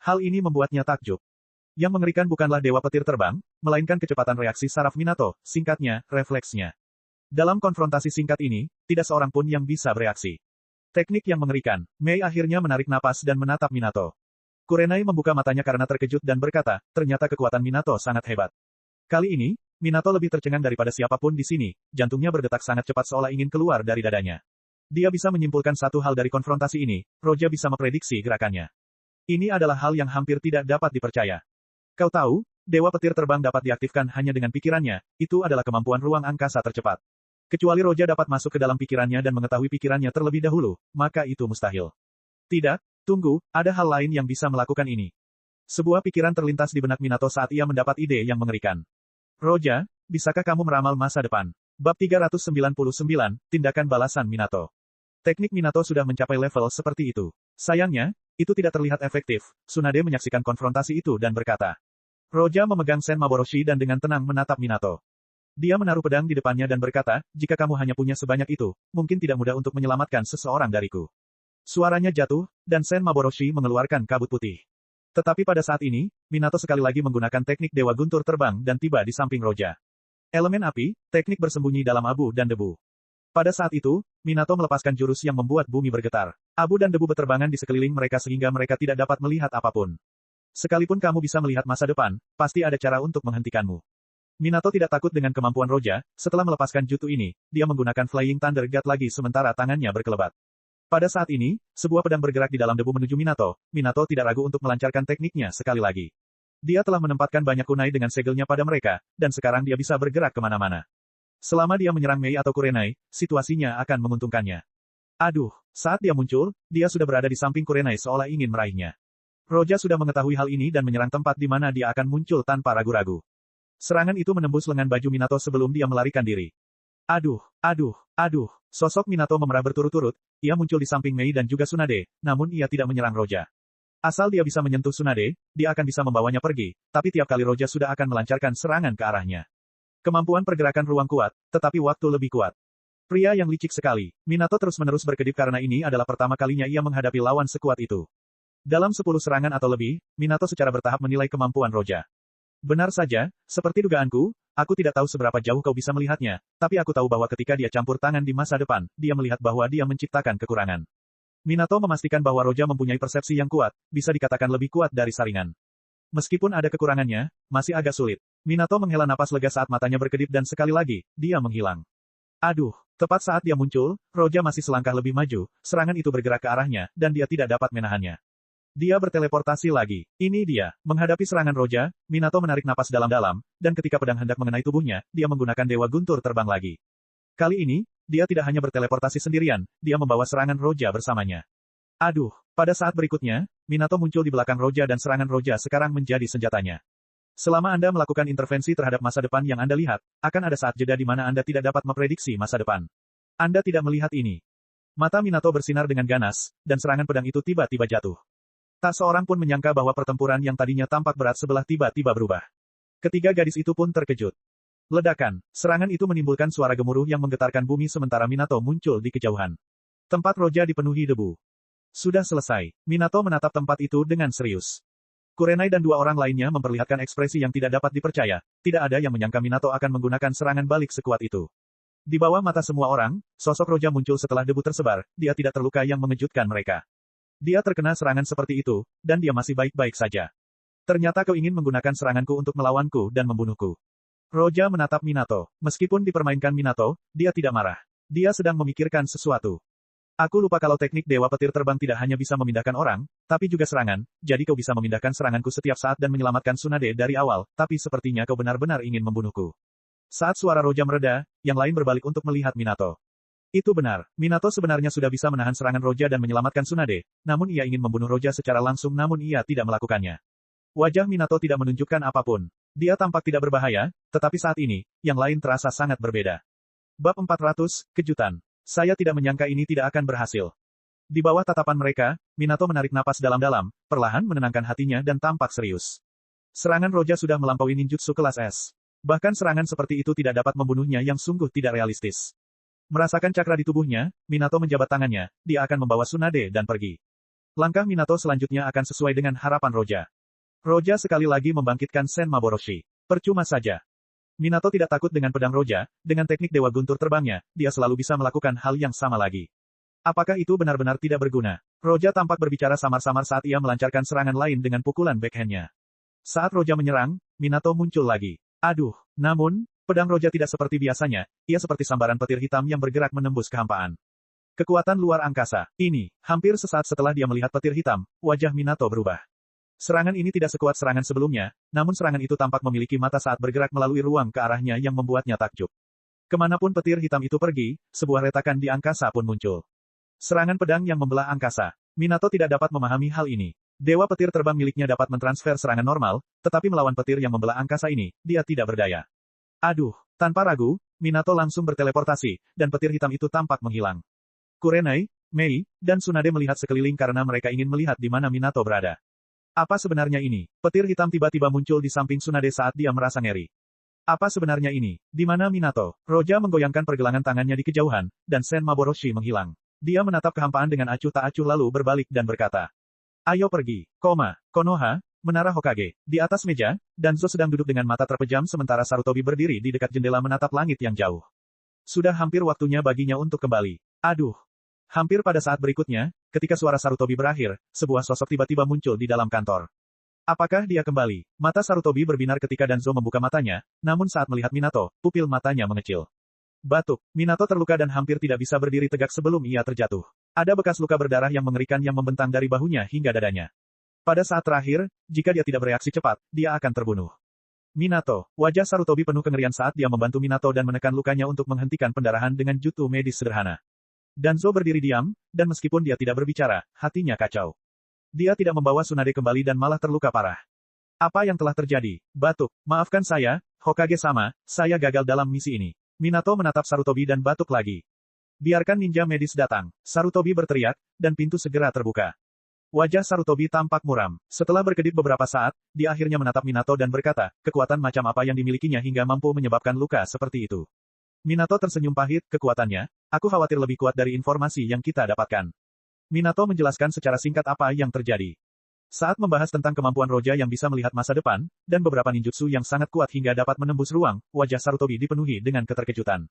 Hal ini membuatnya takjub. Yang mengerikan bukanlah dewa petir terbang, melainkan kecepatan reaksi saraf Minato, singkatnya, refleksnya. Dalam konfrontasi singkat ini, tidak seorang pun yang bisa bereaksi. Teknik yang mengerikan. Mei akhirnya menarik napas dan menatap Minato. Kurenai membuka matanya karena terkejut dan berkata, ternyata kekuatan Minato sangat hebat. Kali ini, Minato lebih tercengang daripada siapapun di sini, jantungnya berdetak sangat cepat seolah ingin keluar dari dadanya. Dia bisa menyimpulkan satu hal dari konfrontasi ini, Roja bisa memprediksi gerakannya. Ini adalah hal yang hampir tidak dapat dipercaya. Kau tahu, dewa petir terbang dapat diaktifkan hanya dengan pikirannya, itu adalah kemampuan ruang angkasa tercepat. Kecuali Roja dapat masuk ke dalam pikirannya dan mengetahui pikirannya terlebih dahulu, maka itu mustahil. Tidak, tunggu, ada hal lain yang bisa melakukan ini. Sebuah pikiran terlintas di benak Minato saat ia mendapat ide yang mengerikan. Roja, bisakah kamu meramal masa depan? Bab 399, Tindakan Balasan Minato. Teknik Minato sudah mencapai level seperti itu. Sayangnya, itu tidak terlihat efektif. Tsunade menyaksikan konfrontasi itu dan berkata. Roja memegang Sen Maboroshi dan dengan tenang menatap Minato. Dia menaruh pedang di depannya dan berkata, jika kamu hanya punya sebanyak itu, mungkin tidak mudah untuk menyelamatkan seseorang dariku. Suaranya jatuh, dan Sen Maboroshi mengeluarkan kabut putih. Tetapi pada saat ini, Minato sekali lagi menggunakan teknik Dewa Guntur terbang dan tiba di samping Roja. Elemen api, teknik bersembunyi dalam abu dan debu. Pada saat itu, Minato melepaskan jurus yang membuat bumi bergetar. Abu dan debu berterbangan di sekeliling mereka sehingga mereka tidak dapat melihat apapun. Sekalipun kamu bisa melihat masa depan, pasti ada cara untuk menghentikanmu. Minato tidak takut dengan kemampuan Roja. Setelah melepaskan jutsu ini, dia menggunakan Flying Thunder God lagi sementara tangannya berkelebat. Pada saat ini, sebuah pedang bergerak di dalam debu menuju Minato. Minato tidak ragu untuk melancarkan tekniknya sekali lagi. Dia telah menempatkan banyak kunai dengan segelnya pada mereka, dan sekarang dia bisa bergerak kemana-mana. Selama dia menyerang Mei atau Kurenai, situasinya akan menguntungkannya. Aduh, saat dia muncul, dia sudah berada di samping Kurenai seolah ingin meraihnya. Roja sudah mengetahui hal ini dan menyerang tempat di mana dia akan muncul tanpa ragu-ragu. Serangan itu menembus lengan baju Minato sebelum dia melarikan diri. Aduh. Sosok Minato memerah berturut-turut, ia muncul di samping Mei dan juga Tsunade, namun ia tidak menyerang Roja. Asal dia bisa menyentuh Tsunade, dia akan bisa membawanya pergi, tapi tiap kali Roja sudah akan melancarkan serangan ke arahnya. Kemampuan pergerakan ruang kuat, tetapi waktu lebih kuat. Pria yang licik sekali. Minato terus-menerus berkedip karena ini adalah pertama kalinya ia menghadapi lawan sekuat itu. Dalam 10 serangan atau lebih, Minato secara bertahap menilai kemampuan Roja. Benar saja, seperti dugaanku, aku tidak tahu seberapa jauh kau bisa melihatnya, tapi aku tahu bahwa ketika dia campur tangan di masa depan, dia melihat bahwa dia menciptakan kekurangan. Minato memastikan bahwa Roja mempunyai persepsi yang kuat, bisa dikatakan lebih kuat dari saringan. Meskipun ada kekurangannya, masih agak sulit. Minato menghela napas lega saat matanya berkedip dan sekali lagi, dia menghilang. Aduh, tepat saat dia muncul, Roja masih selangkah lebih maju, serangan itu bergerak ke arahnya, dan dia tidak dapat menahannya. Dia berteleportasi lagi. Ini dia. Menghadapi serangan Roja, Minato menarik napas dalam-dalam, dan ketika pedang hendak mengenai tubuhnya, dia menggunakan Dewa Guntur terbang lagi. Kali ini, dia tidak hanya berteleportasi sendirian, dia membawa serangan Roja bersamanya. Aduh, pada saat berikutnya, Minato muncul di belakang Roja dan serangan Roja sekarang menjadi senjatanya. Selama Anda melakukan intervensi terhadap masa depan yang Anda lihat, akan ada saat jeda di mana Anda tidak dapat memprediksi masa depan. Anda tidak melihat ini. Mata Minato bersinar dengan ganas, dan serangan pedang itu tiba-tiba jatuh. Tak seorang pun menyangka bahwa pertempuran yang tadinya tampak berat sebelah tiba-tiba berubah. Ketiga gadis itu pun terkejut. Ledakan, serangan itu menimbulkan suara gemuruh yang menggetarkan bumi sementara Minato muncul di kejauhan. Tempat Roja dipenuhi debu. Sudah selesai. Minato menatap tempat itu dengan serius. Kurenai dan 2 orang lainnya memperlihatkan ekspresi yang tidak dapat dipercaya, tidak ada yang menyangka Minato akan menggunakan serangan balik sekuat itu. Di bawah mata semua orang, sosok Roja muncul setelah debu tersebar, dia tidak terluka yang mengejutkan mereka. Dia terkena serangan seperti itu, dan dia masih baik-baik saja. Ternyata kau ingin menggunakan seranganku untuk melawanku dan membunuhku. Roja menatap Minato. Meskipun dipermainkan Minato, dia tidak marah. Dia sedang memikirkan sesuatu. Aku lupa kalau teknik Dewa Petir Terbang tidak hanya bisa memindahkan orang, tapi juga serangan, jadi kau bisa memindahkan seranganku setiap saat dan menyelamatkan Tsunade dari awal, tapi sepertinya kau benar-benar ingin membunuhku. Saat suara Roja mereda, yang lain berbalik untuk melihat Minato. Itu benar, Minato sebenarnya sudah bisa menahan serangan Roja dan menyelamatkan Tsunade, namun ia ingin membunuh Roja secara langsung namun ia tidak melakukannya. Wajah Minato tidak menunjukkan apapun. Dia tampak tidak berbahaya, tetapi saat ini, yang lain terasa sangat berbeda. Bab 400, Kejutan. Saya tidak menyangka ini tidak akan berhasil. Di bawah tatapan mereka, Minato menarik napas dalam-dalam, perlahan menenangkan hatinya dan tampak serius. Serangan Roja sudah melampaui ninjutsu kelas S. Bahkan serangan seperti itu tidak dapat membunuhnya yang sungguh tidak realistis. Merasakan cakra di tubuhnya, Minato menjabat tangannya, dia akan membawa Tsunade dan pergi. Langkah Minato selanjutnya akan sesuai dengan harapan Roja. Roja sekali lagi membangkitkan Sen Maboroshi. Percuma saja. Minato tidak takut dengan pedang Roja, dengan teknik Dewa Guntur terbangnya, dia selalu bisa melakukan hal yang sama lagi. Apakah itu benar-benar tidak berguna? Roja tampak berbicara samar-samar saat ia melancarkan serangan lain dengan pukulan backhandnya. Saat Roja menyerang, Minato muncul lagi. Aduh, namun, pedang Roja tidak seperti biasanya, ia seperti sambaran petir hitam yang bergerak menembus kehampaan. Kekuatan luar angkasa. Ini, hampir sesaat setelah dia melihat petir hitam, wajah Minato berubah. Serangan ini tidak sekuat serangan sebelumnya, namun serangan itu tampak memiliki mata saat bergerak melalui ruang ke arahnya yang membuatnya takjub. Kemanapun petir hitam itu pergi, sebuah retakan di angkasa pun muncul. Serangan pedang yang membelah angkasa. Minato tidak dapat memahami hal ini. Dewa petir terbang miliknya dapat mentransfer serangan normal, tetapi melawan petir yang membelah angkasa ini, dia tidak berdaya. Aduh, tanpa ragu, Minato langsung berteleportasi, dan petir hitam itu tampak menghilang. Kurenai, Mei, dan Tsunade melihat sekeliling karena mereka ingin melihat di mana Minato berada. Apa sebenarnya ini? Petir hitam tiba-tiba muncul di samping Tsunade saat dia merasa ngeri. Apa sebenarnya ini? Di mana Minato? Roja menggoyangkan pergelangan tangannya di kejauhan, dan Sen Maboroshi menghilang. Dia menatap kehampaan dengan acuh tak acuh lalu berbalik dan berkata, "Ayo pergi." Konoha, Menara Hokage. Di atas meja, Danzo sedang duduk dengan mata terpejam sementara Sarutobi berdiri di dekat jendela menatap langit yang jauh. Sudah hampir waktunya baginya untuk kembali. Aduh. Hampir pada saat berikutnya, ketika suara Sarutobi berakhir, sebuah sosok tiba-tiba muncul di dalam kantor. Apakah dia kembali? Mata Sarutobi berbinar ketika Danzo membuka matanya, namun saat melihat Minato, pupil matanya mengecil. Batuk. Minato terluka dan hampir tidak bisa berdiri tegak sebelum ia terjatuh. Ada bekas luka berdarah yang mengerikan yang membentang dari bahunya hingga dadanya. Pada saat terakhir, jika dia tidak bereaksi cepat, dia akan terbunuh. Minato. Wajah Sarutobi penuh kengerian saat dia membantu Minato dan menekan lukanya untuk menghentikan pendarahan dengan jutsu medis sederhana. Danzo berdiri diam, dan meskipun dia tidak berbicara, hatinya kacau. Dia tidak membawa Tsunade kembali dan malah terluka parah. Apa yang telah terjadi? Batuk. Maafkan saya, Hokage-sama, saya gagal dalam misi ini. Minato menatap Sarutobi dan batuk lagi. Biarkan ninja medis datang. Sarutobi berteriak, dan pintu segera terbuka. Wajah Sarutobi tampak muram. Setelah berkedip beberapa saat, dia akhirnya menatap Minato dan berkata, kekuatan macam apa yang dimilikinya hingga mampu menyebabkan luka seperti itu. Minato tersenyum pahit, kekuatannya, aku khawatir lebih kuat dari informasi yang kita dapatkan. Minato menjelaskan secara singkat apa yang terjadi. Saat membahas tentang kemampuan Roja yang bisa melihat masa depan, dan beberapa ninjutsu yang sangat kuat hingga dapat menembus ruang, wajah Sarutobi dipenuhi dengan keterkejutan.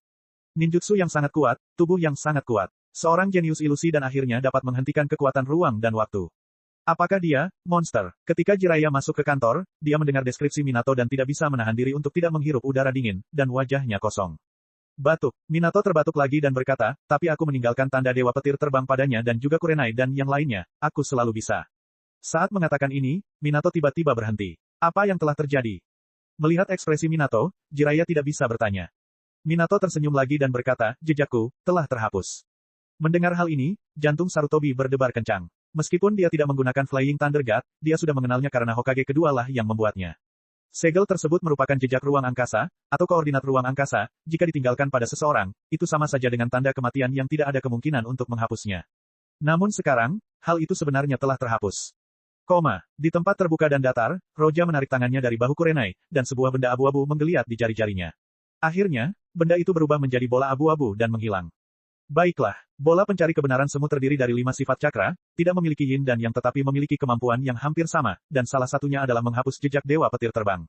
Ninjutsu yang sangat kuat, tubuh yang sangat kuat. Seorang jenius ilusi dan akhirnya dapat menghentikan kekuatan ruang dan waktu. Apakah dia, monster? Ketika Jiraiya masuk ke kantor, dia mendengar deskripsi Minato dan tidak bisa menahan diri untuk tidak menghirup udara dingin, dan wajahnya kosong. Batuk. Minato terbatuk lagi dan berkata, tapi aku meninggalkan tanda dewa petir terbang padanya dan juga Kurenai dan yang lainnya, aku selalu bisa. Saat mengatakan ini, Minato tiba-tiba berhenti. Apa yang telah terjadi? Melihat ekspresi Minato, Jiraiya tidak bisa bertanya. Minato tersenyum lagi dan berkata, jejakku, telah terhapus. Mendengar hal ini, jantung Sarutobi berdebar kencang. Meskipun dia tidak menggunakan Flying Thunder God, dia sudah mengenalnya karena Hokage kedua lah yang membuatnya. Segel tersebut merupakan jejak ruang angkasa, atau koordinat ruang angkasa, jika ditinggalkan pada seseorang, itu sama saja dengan tanda kematian yang tidak ada kemungkinan untuk menghapusnya. Namun sekarang, hal itu sebenarnya telah terhapus. Di tempat terbuka dan datar, Roja menarik tangannya dari bahu Kurenai, dan sebuah benda abu-abu menggeliat di jari-jarinya. Akhirnya, benda itu berubah menjadi bola abu-abu dan menghilang. Baiklah, bola pencari kebenaran semu terdiri dari 5 sifat cakra, tidak memiliki yin dan yang tetapi memiliki kemampuan yang hampir sama, dan salah satunya adalah menghapus jejak dewa petir terbang.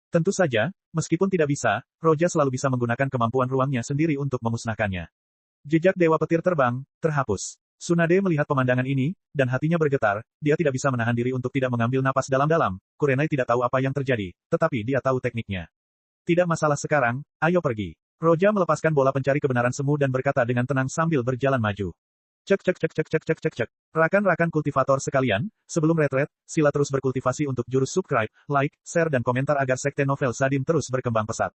Tentu saja, meskipun tidak bisa, Roja selalu bisa menggunakan kemampuan ruangnya sendiri untuk memusnahkannya. Jejak dewa petir terbang, terhapus. Tsunade melihat pemandangan ini, dan hatinya bergetar, dia tidak bisa menahan diri untuk tidak mengambil napas dalam-dalam, Kurenai tidak tahu apa yang terjadi, tetapi dia tahu tekniknya. Tidak masalah sekarang, ayo pergi. Roja melepaskan bola pencari kebenaran semu dan berkata dengan tenang sambil berjalan maju. Cek. Rakan-rakan kultivator sekalian, sebelum retret, sila terus berkultivasi untuk jurus subscribe, like, share dan komentar agar sekte novel Sadim terus berkembang pesat.